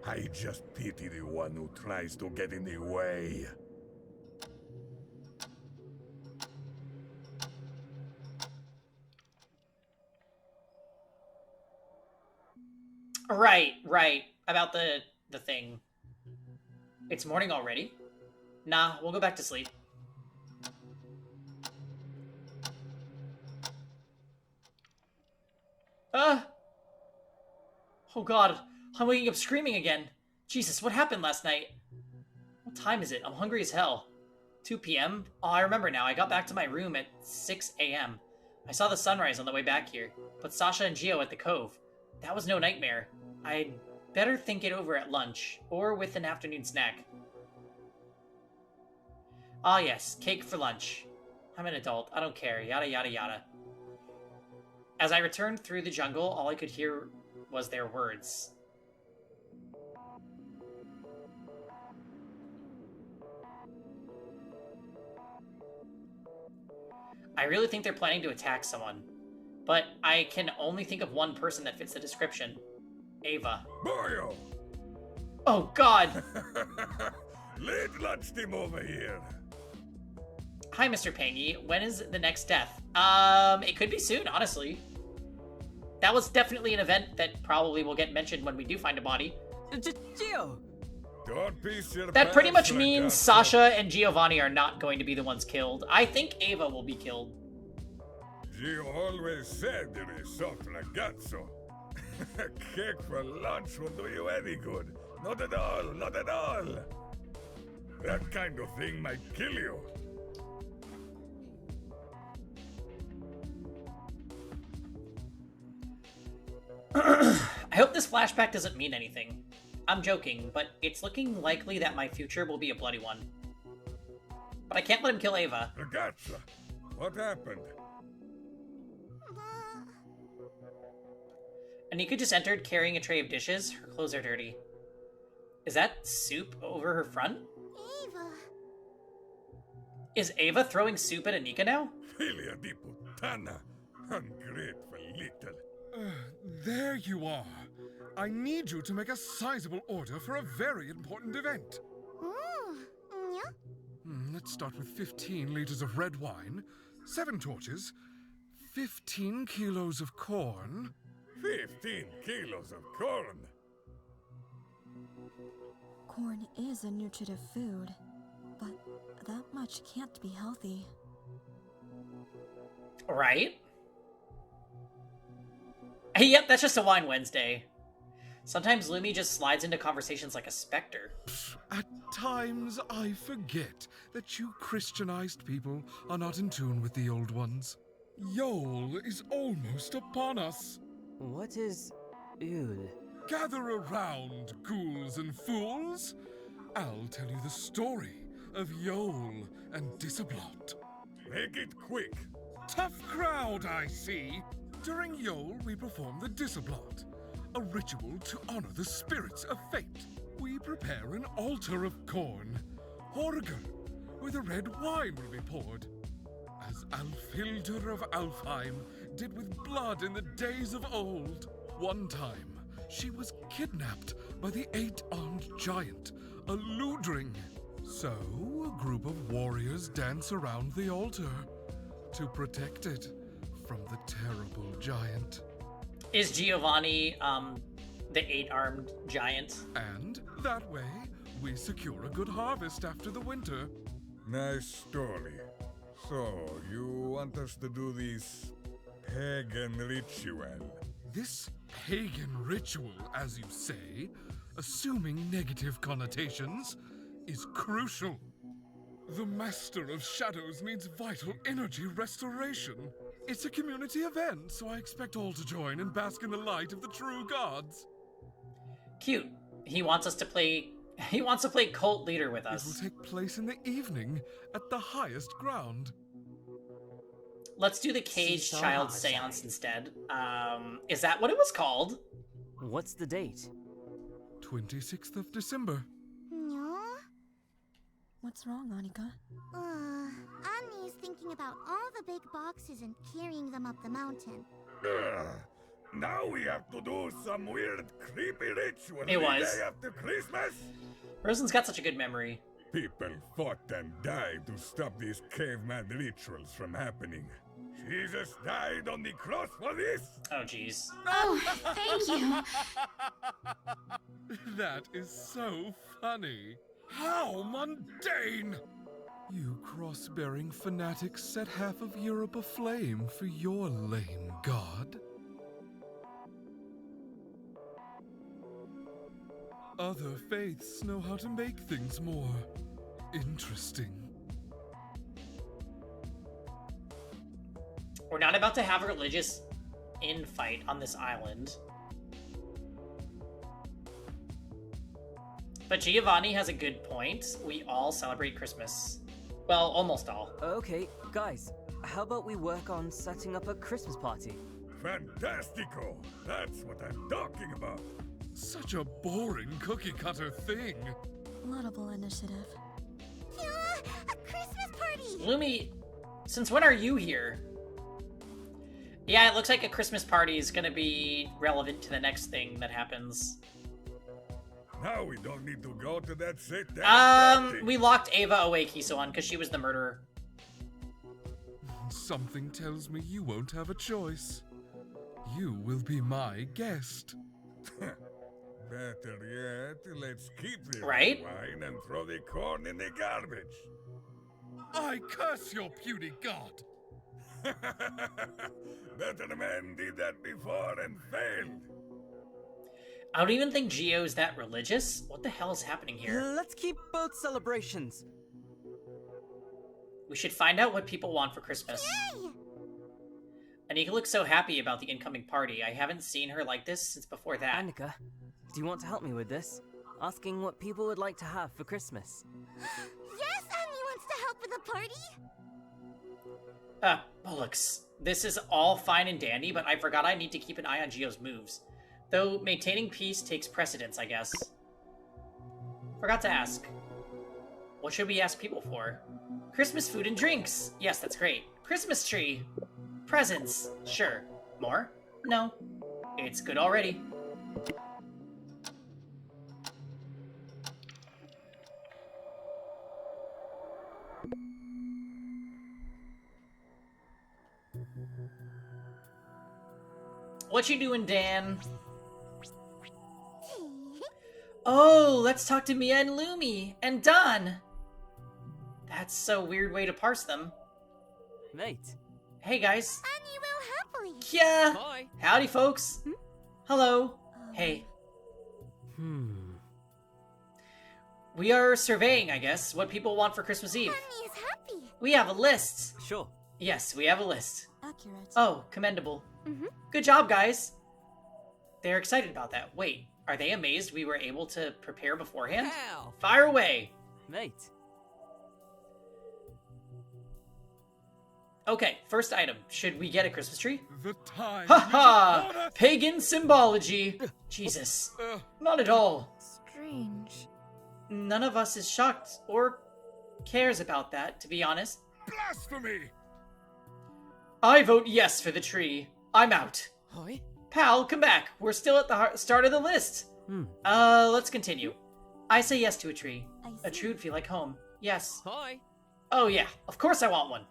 I just pity the one who tries to get in the way. Right. About the thing. It's morning already? Nah, we'll go back to sleep. Oh god, I'm waking up screaming again. Jesus, what happened last night? What time is it? I'm hungry as hell. 2 p.m.? Oh, I remember now. I got back to my room at 6 a.m. I saw the sunrise on the way back here, but Sasha and Gio at the Cove. That was no nightmare. I'd better think it over at lunch, or with an afternoon snack. Ah yes, cake for lunch. I'm an adult, I don't care, yada yada yada. As I returned through the jungle, all I could hear was their words. I really think they're planning to attack someone, but I can only think of one person that fits the description. Ava. Boyo! Oh, God! Late lunch team over here. Hi, Mr. Pangy. When is the next death? It could be soon, honestly. That was definitely an event that probably will get mentioned when we do find a body. Gio! Don't piece your That pretty pants, much means ragazzo. Sasha and Giovanni are not going to be the ones killed. I think Ava will be killed. Gio always said you're a soft ragazzo. Cake for lunch won't do you any good. Not at all, not at all. That kind of thing might kill you. I hope this flashback doesn't mean anything. I'm joking, but it's looking likely that my future will be a bloody one. But I can't let him kill Ava. Ragazza, what happened? Anika just entered carrying a tray of dishes. Her clothes are dirty. Is that soup over her front? Ava. Is Ava throwing soup at Anika now? Filia di puttana. Ungrateful little. There you are. I need you to make a sizable order for a very important event. Ooh, yeah. Let's start with 15 liters of red wine, 7 torches, 15 kilos of corn. 15 kilos of corn. Corn is a nutritive food, but that much can't be healthy. Right? Hey, yep, that's just a Wine Wednesday. Sometimes Lumi just slides into conversations like a specter. At times, I forget that you Christianized people are not in tune with the old ones. Yule is almost upon us. What is Yule? Gather around, ghouls and fools. I'll tell you the story of Yule and Disablot. Make it quick. Tough crowd, I see. During Yule, we perform the Disablot, a ritual to honor the spirits of fate. We prepare an altar of corn, Horger, where the red wine will be poured, as Alfhilder of Alfheim did with blood in the days of old. One time, she was kidnapped by the 8-armed giant, a Ludring. So, a group of warriors dance around the altar to protect it from the terrible giant. Is Giovanni, the 8-armed giant? And that way, we secure a good harvest after the winter. Nice story. So, you want us to do this pagan ritual? This pagan ritual, as you say, assuming negative connotations, is crucial. The Master of Shadows needs vital energy restoration. It's a community event, so I expect all to join and bask in the light of the true gods. Cute. He wants us to play... He wants to play cult leader with It us. will take place in the evening at the highest ground. Let's do the Caged Seesaw Child Homicide. Seance instead. Is that what it was called? What's the date? 26th of December. No? What's wrong, Annika? Annie is thinking about all the big boxes and carrying them up the mountain. Ugh. Now we have to do some weird, creepy ritual It the was. day after Christmas? Rosen's got such a good memory. People fought and died to stop these caveman rituals from happening. Jesus died on the cross for this? Oh, jeez. Oh, thank you. That is so funny. How mundane! You cross-bearing fanatics set half of Europe aflame for your lame god. Other faiths know how to make things more interesting. We're not about to have a religious infight on this island. But Giovanni has a good point. We all celebrate Christmas. Well, almost all. Okay, guys, how about we work on setting up a Christmas party? Fantastico! That's what I'm talking about. Such a boring cookie cutter thing. Laudable initiative. Yeah, a Christmas party! Lumi, since when are you here? Yeah, it looks like a Christmas party is gonna be relevant to the next thing that happens. Now we don't need to go to that satanic party. We locked Ava away, Kiso-on, because she was the murderer. Something tells me you won't have a choice. You will be my guest. Better yet, let's keep the Right? wine and throw the corn in the garbage. I curse your puny god. Better man did that before and failed. I don't even think Gio's that religious. What the hell is happening here? Let's keep both celebrations. We should find out what people want for Christmas. Yay! Anika looks so happy about the incoming party. I haven't seen her like this since before that. Annika, do you want to help me with this? Asking what people would like to have for Christmas. Yes, Annie wants to help with the party! Bollocks. This is all fine and dandy, but I forgot I need to keep an eye on Gio's moves. Though maintaining peace takes precedence, I guess. Forgot to ask. What should we ask people for? Christmas food and drinks! Yes, that's great. Christmas tree! Presents! Sure. More? No. It's good already. What you doing, Dan? Oh, let's talk to Mia and Lumi and Don. That's a weird way to parse them. Mate. Hey, guys. Annie will happily. Yeah. Hi. Howdy, folks. Hello. Hey. We are surveying, I guess, what people want for Christmas Eve. Annie is happy. We have a list. Sure. Yes, we have a list. Accurate. Oh, commendable. Good job, guys. They're excited about that. Wait, are they amazed we were able to prepare beforehand? Hell. Fire away. Mate. Okay, first item. Should we get a Christmas tree? The time. Ha! Pagan symbology. Jesus. Not at all. Strange. None of us is shocked or cares about that, to be honest. Blasphemy! I vote yes for the tree. I'm out. Hi. Pal, come back. We're still at the start of the list. Let's continue. I say yes to a tree. A tree would feel like home. Yes. Hi. Oh yeah, of course I want one.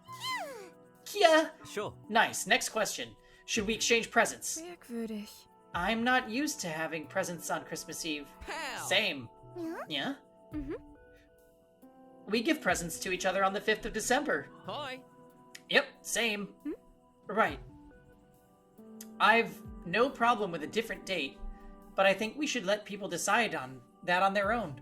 Yeah. Sure. Nice. Next question. Should we exchange presents? Merkwürdig. I'm not used to having presents on Christmas Eve. Pal. Same. Yeah? Yeah? We give presents to each other on the 5th of December. Hi. Yep, same. Right. I've no problem with a different date, but I think we should let people decide on that on their own.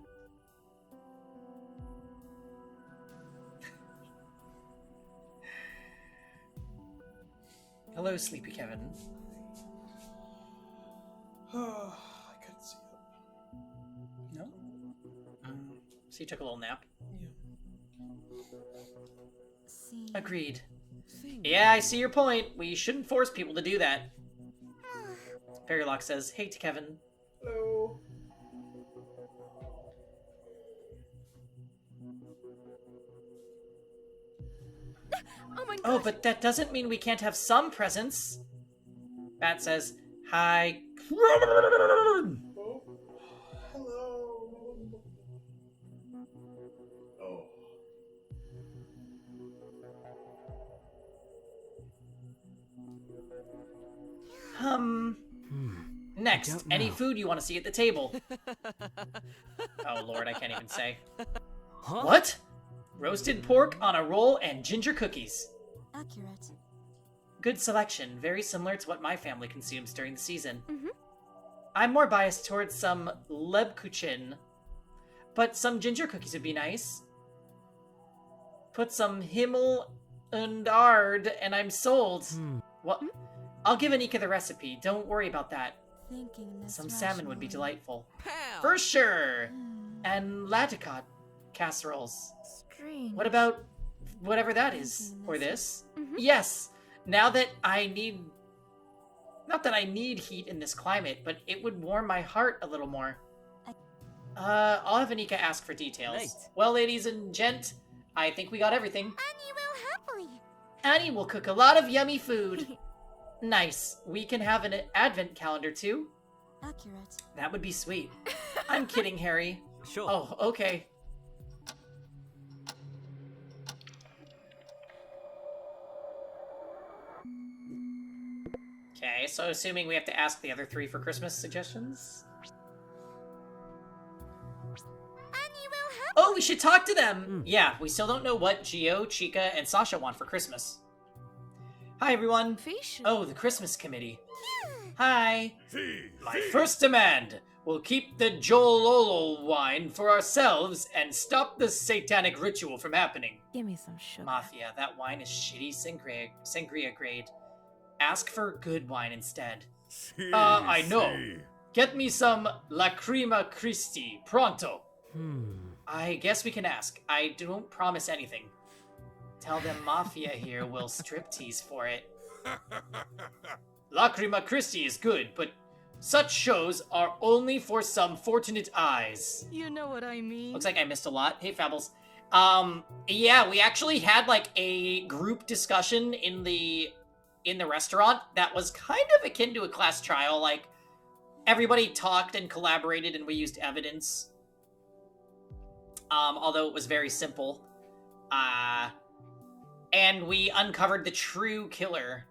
Hello, Sleepy Kevin. I couldn't see it. No? So you took a little nap? See. Agreed. Yeah, I see your point. We shouldn't force people to do that. Fairylock says, hey to Kevin. Hello. Oh my god. Oh, but that doesn't mean we can't have some presents. Bat says, hi. Oh. Hello. Oh. Next, any food you want to see at the table? Oh lord, I can't even say. Huh? What? Roasted pork on a roll and ginger cookies. Accurate. Good selection, very similar to what my family consumes during the season. I'm more biased towards some Lebkuchen, but some ginger cookies would be nice. Put some Himmel und Ard, and I'm sold. What? I'll give Anika the recipe. Don't worry about that. Thinking this Some salmon would be rationally. delightful. Pal. For sure. And laticot casseroles. Strange. What about whatever that is? Or this? Yes. Now that I need Not that I need heat in this climate, but it would warm my heart a little more. I'll have Anika ask for details. Right. Well, ladies and gent, I think we got everything. Annie will happily. Annie will cook a lot of yummy food. Nice. We can have an advent calendar, too. Accurate. That would be sweet. I'm kidding, Harry. Sure. Oh, okay. Okay, so assuming we have to ask the other 3 for Christmas suggestions? Annie will happily. Oh, we should talk to them! Yeah, we still don't know what Gio, Chica, and Sasha want for Christmas. Hi, everyone. Fish? Oh, the Christmas committee. Hi. See, My first demand. We'll keep the Jololo wine for ourselves and stop the satanic ritual from happening. Give me some sugar. Mafia, that wine is shitty sangria grade. Ask for good wine instead. I know. Get me some Lacrima Christi, pronto. I guess we can ask. I don't promise anything. Tell them Mafia here will striptease for it. Lacrima Christi is good, but such shows are only for some fortunate eyes. You know what I mean. Looks like I missed a lot. Hey, Fabbles. Yeah, we actually had like a group discussion in the restaurant that was kind of akin to a class trial. Like, everybody talked and collaborated and we used evidence. Although it was very simple. And we uncovered the true killer.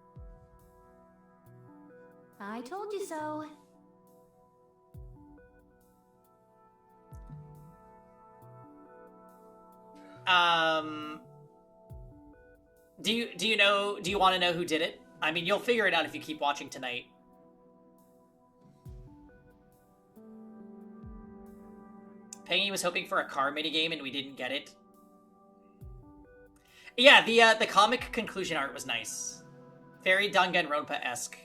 I told you so. Do you want to know who did it? I mean, you'll figure it out if you keep watching tonight. Pengy was hoping for a car minigame and we didn't get it. Yeah, the comic conclusion art was nice. Very Danganronpa-esque.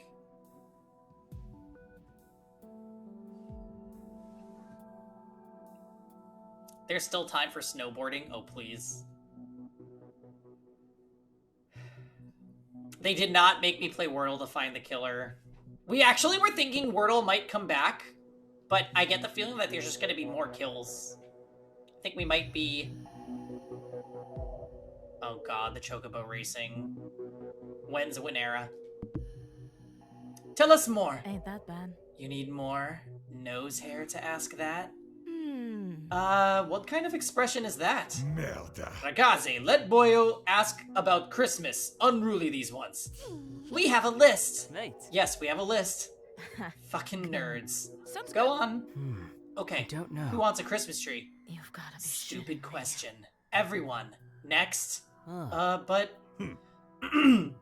There's still time for snowboarding? Oh, please. They did not make me play Wordle to find the killer. We actually were thinking Wordle might come back, but I get the feeling that there's just going to be more kills. I think we might be... Oh god, the Chocobo racing. When's Winera? Tell us more. Ain't that bad. You need more nose hair to ask that? Hmm. What kind of expression is that? Merda. Ragazzi, let Boyo ask about Christmas. Unruly these ones. We have a list. Right. Yes, we have a list. Fucking nerds. Sounds Go good. on. Okay. I don't know. Who wants a Christmas tree? You've gotta be Stupid question. Everyone. Next. Ah. But...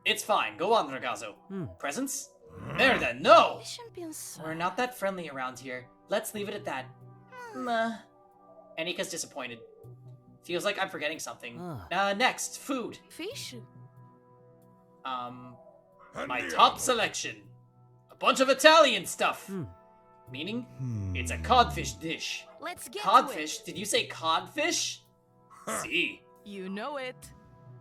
It's fine. Go on, Ragazzo. Presents? Merda, no! We shouldn't be inside. We're not that friendly around here. Let's leave it at that. Anika's disappointed. Feels like I'm forgetting something. Next, food. Fish? My top selection. A bunch of Italian stuff. Meaning, it's a codfish dish. Let's get Codfish? to Did you say codfish? See. it. You know it.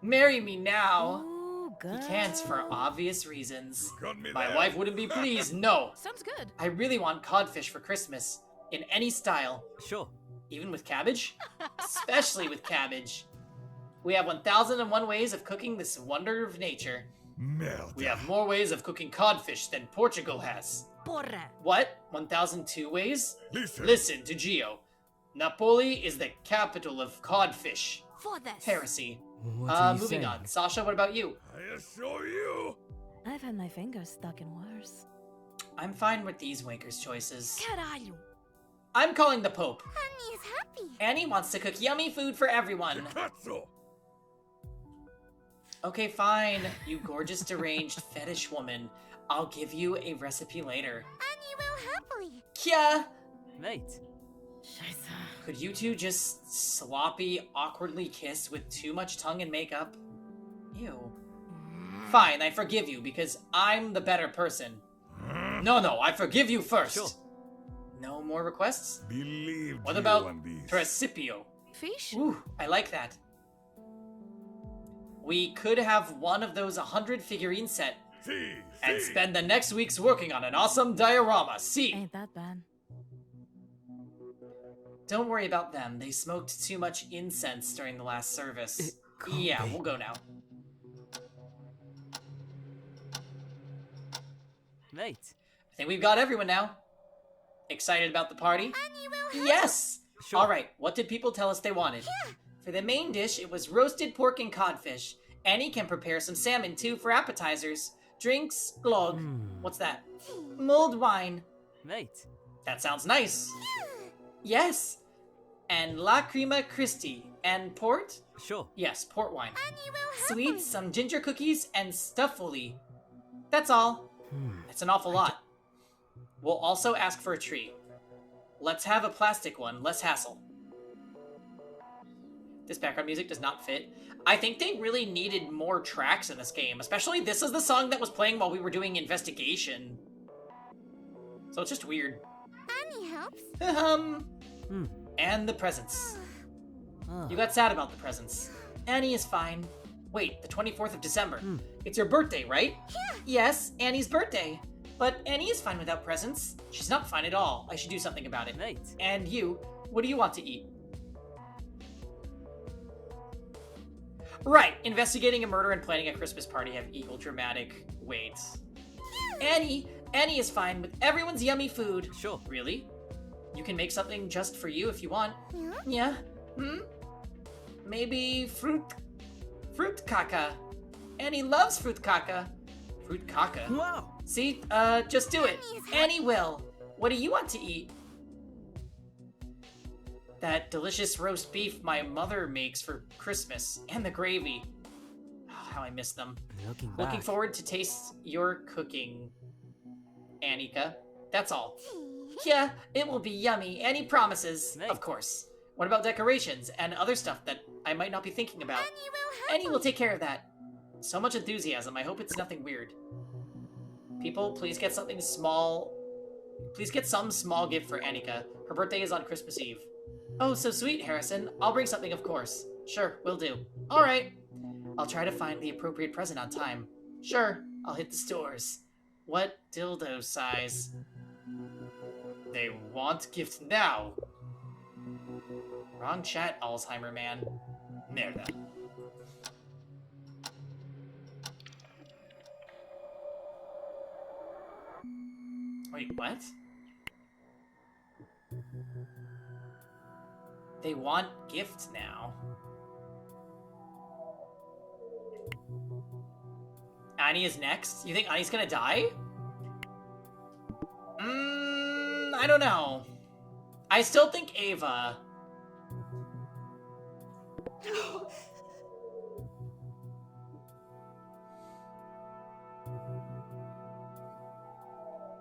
Marry me now. Ooh, good. He can't for obvious reasons. Got me My there. wife wouldn't be pleased, no. Sounds good. I really want codfish for Christmas. In any style. Sure. Even with cabbage? Especially with cabbage. We have 1001 ways of cooking this wonder of nature. Merda. We have more ways of cooking codfish than Portugal has. Porra. What? 1002 ways? Listen. Listen to Gio. Napoli is the capital of codfish. For this. Heresy. What are you Moving saying? on. Sasha, what about you? I assure you. I've had my fingers stuck in worse. I'm fine with these Wanker's choices. Caralho. I'm calling the Pope. Annie is happy. Annie wants to cook yummy food for everyone. Cazzo. Okay, fine. You gorgeous deranged fetish woman. I'll give you a recipe later. Annie will happily. Kya! Right. Scheiße. Could you two just sloppy, awkwardly kiss with too much tongue and makeup? Ew. Fine, I forgive you because I'm the better person. No, I forgive you first. Sure. No more requests? Believe What you about on these. Principio? Fish? Ooh, I like that. We could have one of those 100 figurine set And spend the next weeks working on an awesome diorama. See. Ain't that bad. Don't worry about them. They smoked too much incense during the last service. Yeah, we'll go now. Mate. I think we've got everyone now. Excited about the party? Yes! Sure. Alright, what did people tell us they wanted? For the main dish, it was roasted pork and codfish. Annie can prepare some salmon too for appetizers. Drinks, glog. What's that? Mulled wine. Mate. That sounds nice. Yes. And La Crema Christi. And port? Sure. Yes, port wine. Sweets, some ginger cookies, and stuffuli. That's all. It's an awful lot. We'll also ask for a tree. Let's have a plastic one, less hassle. This background music does not fit. I think they really needed more tracks in this game, especially this is the song that was playing while we were doing investigation. So it's just weird. Annie helps. And the presents. You got sad about the presents. Annie is fine. Wait, the 24th of December. It's your birthday, right? Yes, Annie's birthday. But Annie is fine without presents. She's not fine at all. I should do something about it. Mate. And you, what do you want to eat? Right, investigating a murder and planning a Christmas party have equal dramatic weights. Annie is fine with everyone's yummy food. Sure. Really? You can make something just for you if you want. Yeah? Maybe fruit caca. Annie loves fruit caca. Fruit caca? Wow. See, just do it. Annie will. What do you want to eat? That delicious roast beef my mother makes for Christmas, and the gravy. Oh, how I miss them. Looking forward to taste your cooking, Annika. That's all. Yeah, it will be yummy. Annie promises. Of course. What about decorations and other stuff that I might not be thinking about? Annie will take care of that. So much enthusiasm. I hope it's nothing weird. People, please get something small. Please get some small gift for Annika. Her birthday is on Christmas Eve. Oh, so sweet, Harrison. I'll bring something, of course. Sure, will do. All right. I'll try to find the appropriate present on time. Sure, I'll hit the stores. What dildo size? They want gift now. Wrong chat, Alzheimer man. Merda. Wait, what? They want gifts now. Annie is next? You think Annie's gonna die? I don't know. I still think Ava.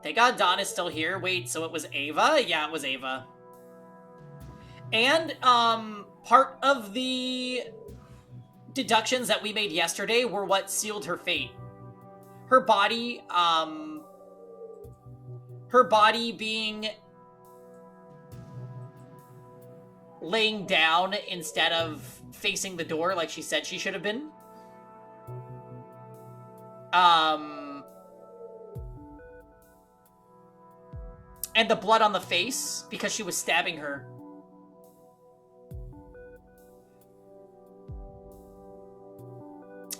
Thank God Dawn is still here. Wait, so it was Ava? Yeah, it was Ava. And, part of the deductions that we made yesterday were what sealed her fate. Her body being laying down instead of facing the door like she said she should have been. And the blood on the face because she was stabbing her.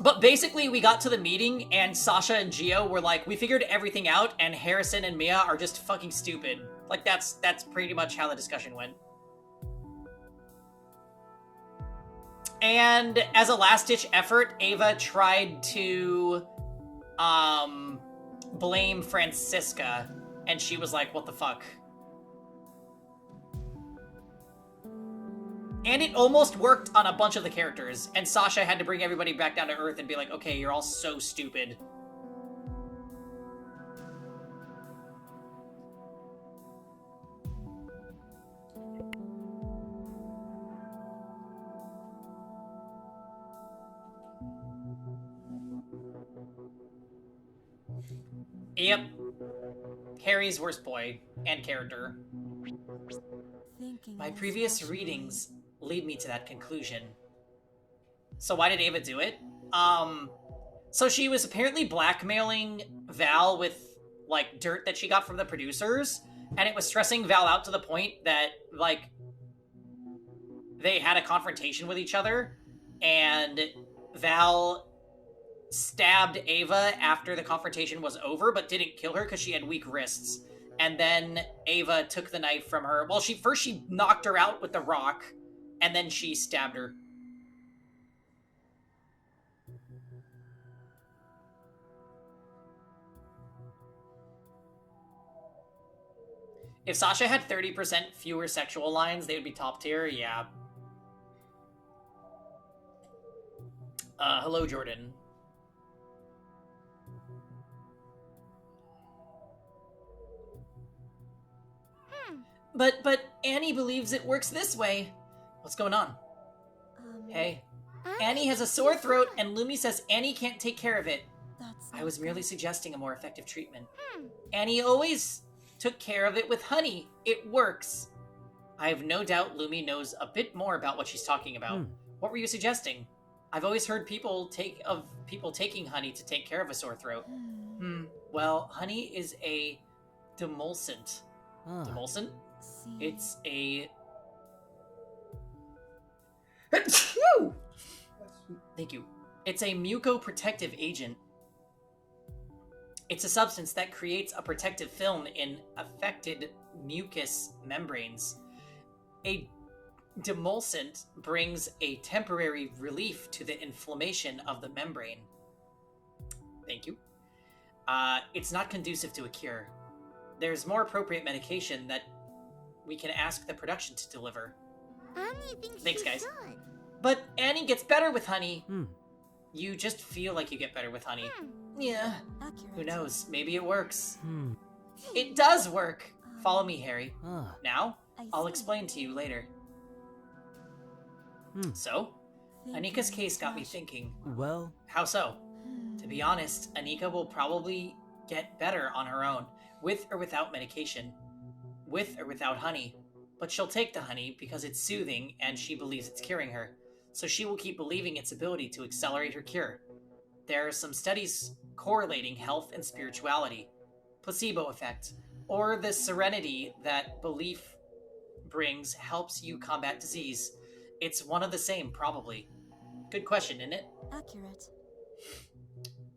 But basically, we got to the meeting, and Sasha and Gio were like, we figured everything out, and Harrison and Mia are just fucking stupid. Like, that's pretty much how the discussion went. And as a last-ditch effort, Ava tried to, blame Francisca, and she was like, what the fuck? And it almost worked on a bunch of the characters, and Sasha had to bring everybody back down to earth and be like, okay, you're all so stupid. Yep. Harry's worst boy and character. My previous readings lead me to that conclusion. So why did Ava do it? So she was apparently blackmailing Val with, like, dirt that she got from the producers, and it was stressing Val out to the point that, like, they had a confrontation with each other, and Val stabbed Ava after the confrontation was over, but didn't kill her because she had weak wrists. And then Ava took the knife from her. Well, she knocked her out with the rock, and then she stabbed her. If Sasha had 30% fewer sexual lines, they would be top tier. Yeah. Hello, Jordan. But Annie believes it works this way. What's going on? Hey. Annie has a sore throat, and Lumi says Annie can't take care of it. I was merely suggesting a more effective treatment. Annie always took care of it with honey. It works. I have no doubt Lumi knows a bit more about what she's talking about. What were you suggesting? I've always heard people taking honey to take care of a sore throat. Well, honey is a demulcent. Demulcent? It's a... Thank you. It's a mucoprotective agent. It's a substance that creates a protective film in affected mucous membranes. A demulcent brings a temporary relief to the inflammation of the membrane. Thank you. It's not conducive to a cure. There's more appropriate medication that we can ask the production to deliver. Annie thinks Thanks, guys. should. But Annie gets better with honey. You just feel like you get better with honey. Yeah. Who knows? Maybe it works. It does work. Follow me, Harry. Now, I'll explain to you later. So, Anika's case got me thinking. Well... How so? To be honest, Anika will probably get better on her own, with or without medication. With or without honey. But she'll take the honey because it's soothing and she believes it's curing her. So she will keep believing its ability to accelerate her cure. There are some studies correlating health and spirituality, placebo effect, or the serenity that belief brings helps you combat disease. It's one of the same, probably. Good question, isn't it? Accurate.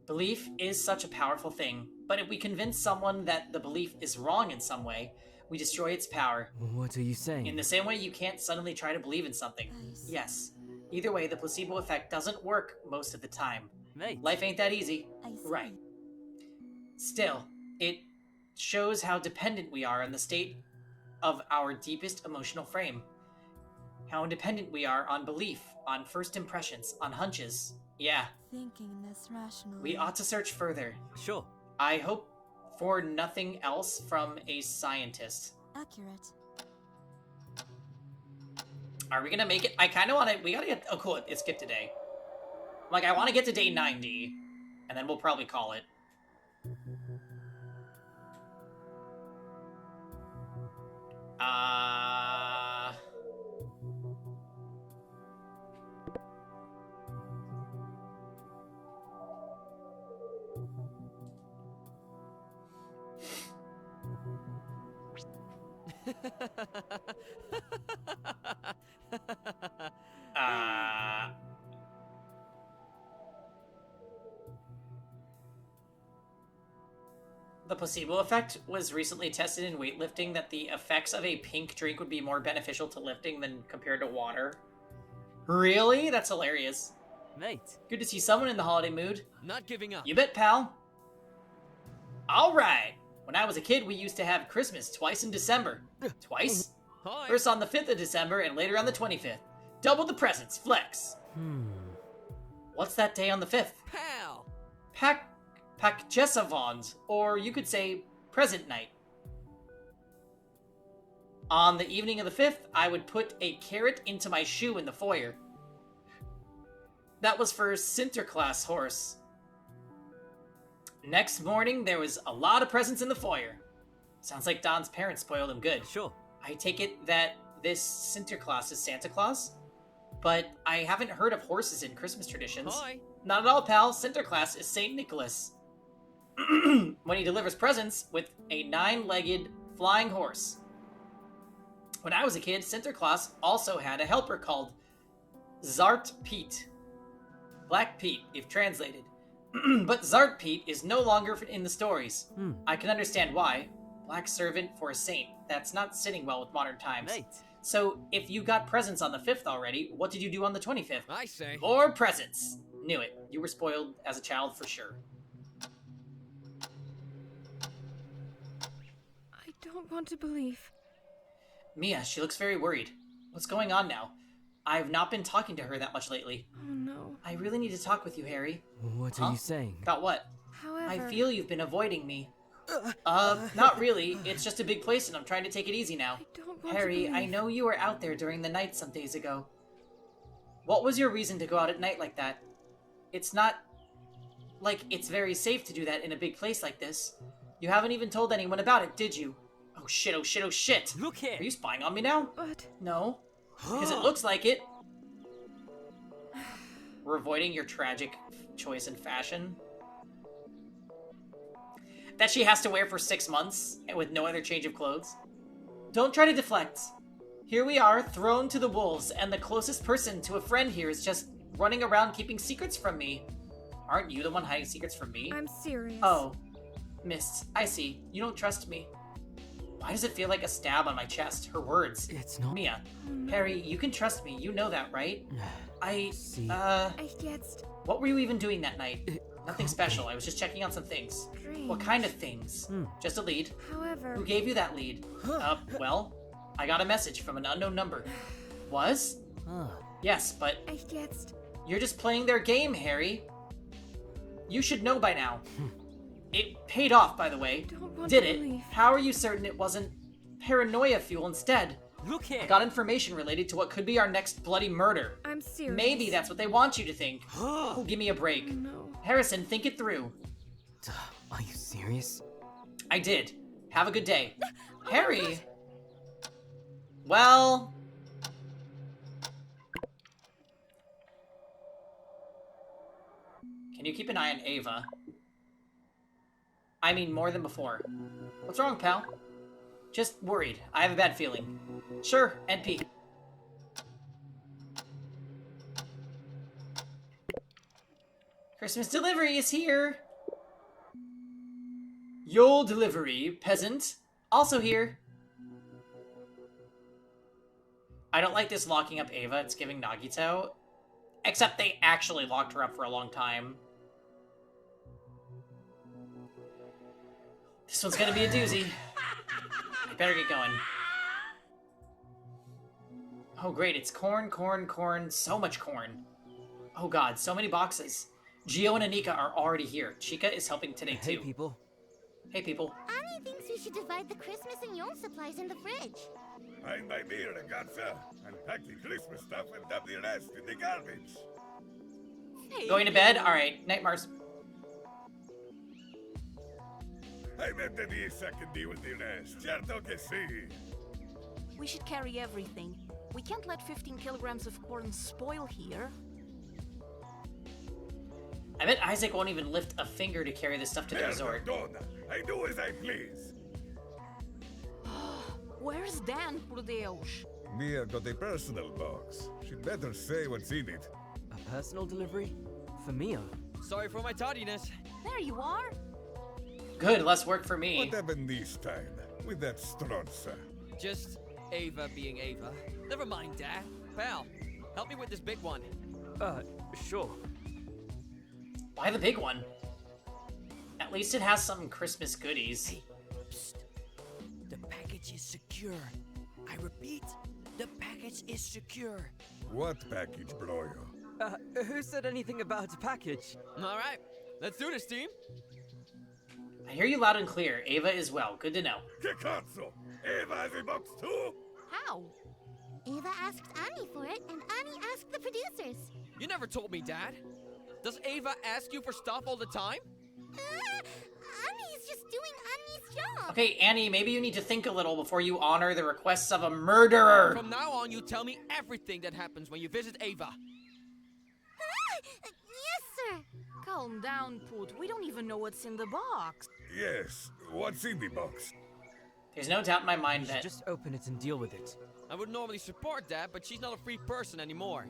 Belief is such a powerful thing, but if we convince someone that the belief is wrong in some way, we destroy its power. What are you saying? In the same way you can't suddenly try to believe in something. Yes. Either way, the placebo effect doesn't work most of the time. Mate. Life ain't that easy. Right. Still, it shows how dependent we are on the state of our deepest emotional frame. How independent we are on belief, on first impressions, on hunches. Yeah. Thinking this rationally. We ought to search further. Sure. I hope for nothing else from a scientist. Accurate. Are we gonna make it? I kind of want to. We gotta get. Oh, cool. It skipped a day. Like, I want to get to day 90, and then we'll probably call it. The placebo effect was recently tested in weightlifting that the effects of a pink drink would be more beneficial to lifting than compared to water. Really? That's hilarious. Mate. Good to see someone in the holiday mood. Not giving up. You bet, pal. All right. When I was a kid, we used to have Christmas twice in December. Twice? Hi. First on the 5th of December and later on the 25th. Double the presents, flex. What's that day on the 5th? Pal. Pakjesavond, or you could say present night. On the evening of the 5th, I would put a carrot into my shoe in the foyer. That was for Sinterklaas horse. Next morning, there was a lot of presents in the foyer. Sounds like Don's parents spoiled him good. Sure. I take it that this Sinterklaas is Santa Claus? But I haven't heard of horses in Christmas traditions. Hi. Not at all, pal. Sinterklaas is St. Nicholas. When he delivers presents with a 9-legged flying horse. When I was a kid, Sinterklaas also had a helper called Zart Pete. Black Pete, if translated. But Zart Pete is no longer in the stories. I can understand why. Black servant for a saint. That's not sitting well with modern times. Right. So, if you got presents on the 5th already, what did you do on the 25th? I say. More presents! Knew it. You were spoiled as a child for sure. I don't want to believe. Mia, she looks very worried. What's going on now? I've not been talking to her that much lately. Oh no. I really need to talk with you, Harry. What are you saying? About what? However... I feel you've been avoiding me. Not really. It's just a big place and I'm trying to take it easy now. I don't want Harry, to believe. I know you were out there during the night some days ago. What was your reason to go out at night like that? It's not... like, it's very safe to do that in a big place like this. You haven't even told anyone about it, did you? Oh shit, oh shit, oh shit! Look here! Are you spying on me now? But... No. Because it looks like it. We're avoiding your tragic choice in fashion. That she has to wear for 6 months with no other change of clothes. Don't try to deflect. Here we are, thrown to the wolves, and the closest person to a friend here is just running around keeping secrets from me. Aren't you the one hiding secrets from me? I'm serious. Oh. Mist, I see. You don't trust me. Why does it feel like a stab on my chest? Her words. It's not... Mia. Harry, you can trust me. You know that, right? See. Echt jetzt. What were you even doing that night? Nothing special. I was just checking on some things. Strange. What kind of things? Just a lead. However... Who gave you that lead? Well, I got a message from an unknown number. Was? Yes, but... Echt jetzt. You're just playing their game, Harry. You should know by now. It paid off, by the way. Don't want Did to it? believe. How are you certain it wasn't paranoia fuel instead? Look here! I got information related to what could be our next bloody murder. I'm serious. Maybe that's what they want you to think. Oh, give me a break. No. Harrison, think it through. Are you serious? I did. Have a good day. Harry! Well... Can you keep an eye on Ava? I mean, more than before. What's wrong, pal? Just worried. I have a bad feeling. Sure, NP. Christmas delivery is here! Yule delivery, peasant. Also here. I don't like this locking up Ava. It's giving Nagito. Except they actually locked her up for a long time. This one's gonna be a doozy. I better get going. Oh great, it's corn, corn, corn, so much corn. Oh god, so many boxes. Gio and Anika are already here. Chica is helping today too. Hey, people. Hey, people. Annie thinks we should divide the Christmas and Yule supplies in the fridge. Find my beer, ragazza, and pack the Christmas stuff and dump the rest in the garbage. Going to bed? Alright, night Mars. I meant to be a second deal with the rest. Certo che sì. We should carry everything. We can't let 15 kilograms of corn spoil here. I bet Isaac won't even lift a finger to carry this stuff to the resort. Donna, I do as I please. Where's Dan, por Deus? Mia got a personal box. She'd better say what's in it. A personal delivery? For Mia? Sorry for my tardiness. There you are. Good, less work for me. What happened this time with that Strozza? Just Ava being Ava. Never mind, Dad. Pal, help me with this big one. Sure. Why the big one? At least it has some Christmas goodies. Hey, psst. The package is secure. I repeat, the package is secure. What package, Broyo? Who said anything about a package? All right, let's do this, team. I hear you loud and clear. Ava is well. Good to know. Che cazzo? Ava has a box too? How? Ava asked Annie for it, and Annie asked the producers. You never told me, Dad. Does Ava ask you for stuff all the time? Annie's just doing Annie's job. Okay, Annie, maybe you need to think a little before you honor the requests of a murderer. From now on, you tell me everything that happens when you visit Ava. Yes, sir. Calm down, Put. We don't even know what's in the box. Yes, what's in the box? There's no doubt in my mind We should that just open it and deal with it. I would normally support that, but she's not a free person anymore.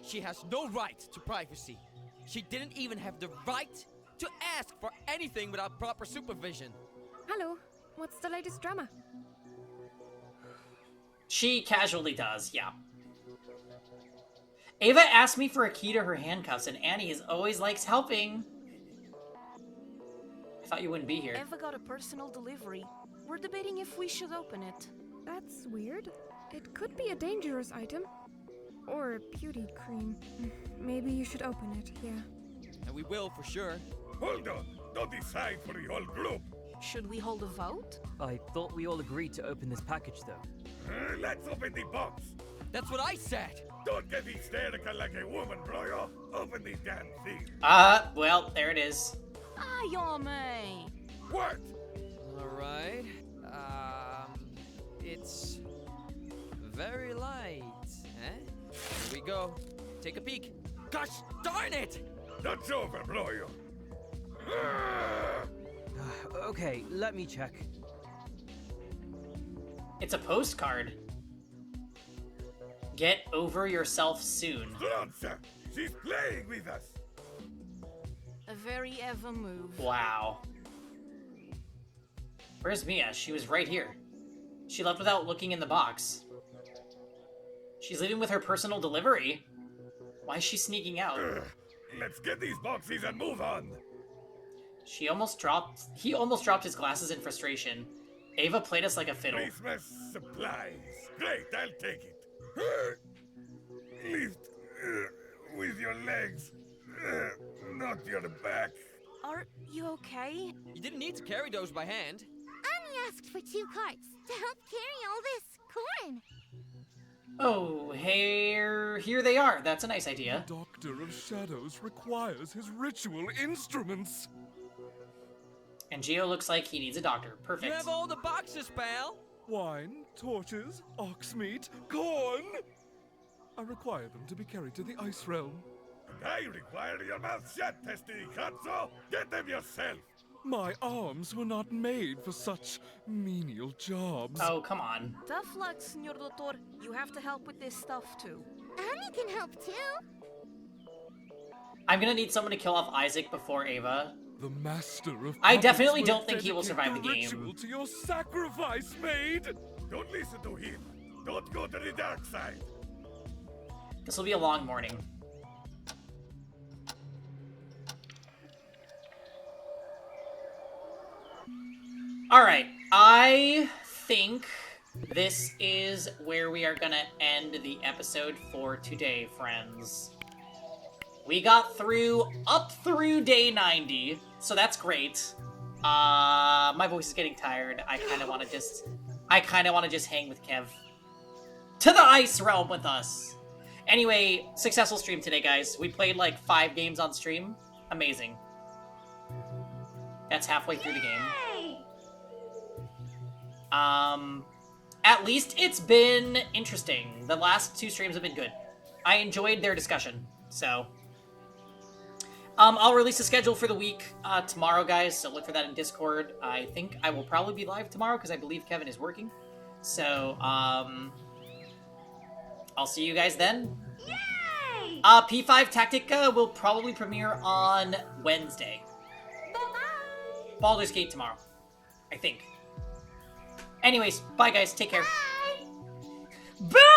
She has no right to privacy. She didn't even have the right to ask for anything without proper supervision. Hello, what's the latest drama? she casually does, yeah. Ava asked me for a key to her handcuffs, and Annie is always likes helping. I thought you wouldn't be here. Eva got a personal delivery. We're debating if we should open it. That's weird. It could be a dangerous item. Or beauty cream. Maybe you should open it, yeah. And we will, for sure. Hold on! Don't decide for the whole group! Should we hold a vote? I thought we all agreed to open this package, though. Let's open the box! That's what I said! Don't get hysterical like a woman, bro. Open the damn thing. Well, there it is. Ayame! What? Alright. It's very light, eh? Here we go. Take a peek. Gosh darn it! That's over, bro. Okay, let me check. It's a postcard. Get over yourself soon. Stronza! She's playing with us! A very Eva move. Wow. Where's Mia? She was right here. She left without looking in the box. She's leaving with her personal delivery. Why is she sneaking out? Let's get these boxes and move on. He almost dropped his glasses in frustration. Ava played us like a fiddle. Christmas supplies. Great, I'll take it. Lift with your legs, not your back. Are you okay? You didn't need to carry those by hand. Annie asked for 2 carts to help carry all this corn. Oh, here they are. That's a nice idea. The Doctor of Shadows requires his ritual instruments. And Geo looks like he needs a doctor. Perfect. You have all the boxes, pal. Wine, torches, ox meat, corn. I require them to be carried to the Ice Realm. And I require your mouth shut, Testicazzo. Get them yourself. My arms were not made for such menial jobs. Oh, come on. Tough luck, Senor Doctor. You have to help with this stuff too. Annie can help too. I'm gonna need someone to kill off Isaac before Ava. The master of I puppets definitely will don't think he will dedicate survive the game. ritual to your sacrifice, maid. Don't listen to him. Don't go to the dark side. This will be a long morning. Alright, I think this is where we are gonna end the episode for today, friends. We got up through day 90, so that's great. My voice is getting tired. I kind of want to just hang with Kev. To the Ice Realm with us! Anyway, successful stream today, guys. We played like 5 games on stream. Amazing. That's halfway through the game. At least it's been interesting. The last 2 streams have been good. I enjoyed their discussion, so... I'll release a schedule for the week tomorrow, guys, so look for that in Discord. I think I will probably be live tomorrow, because I believe Kevin is working. So, I'll see you guys then. Yay! P5 Tactica will probably premiere on Wednesday. Bye-bye! Baldur's Gate tomorrow, I think. Anyways, bye guys, take care. Bye! Bye!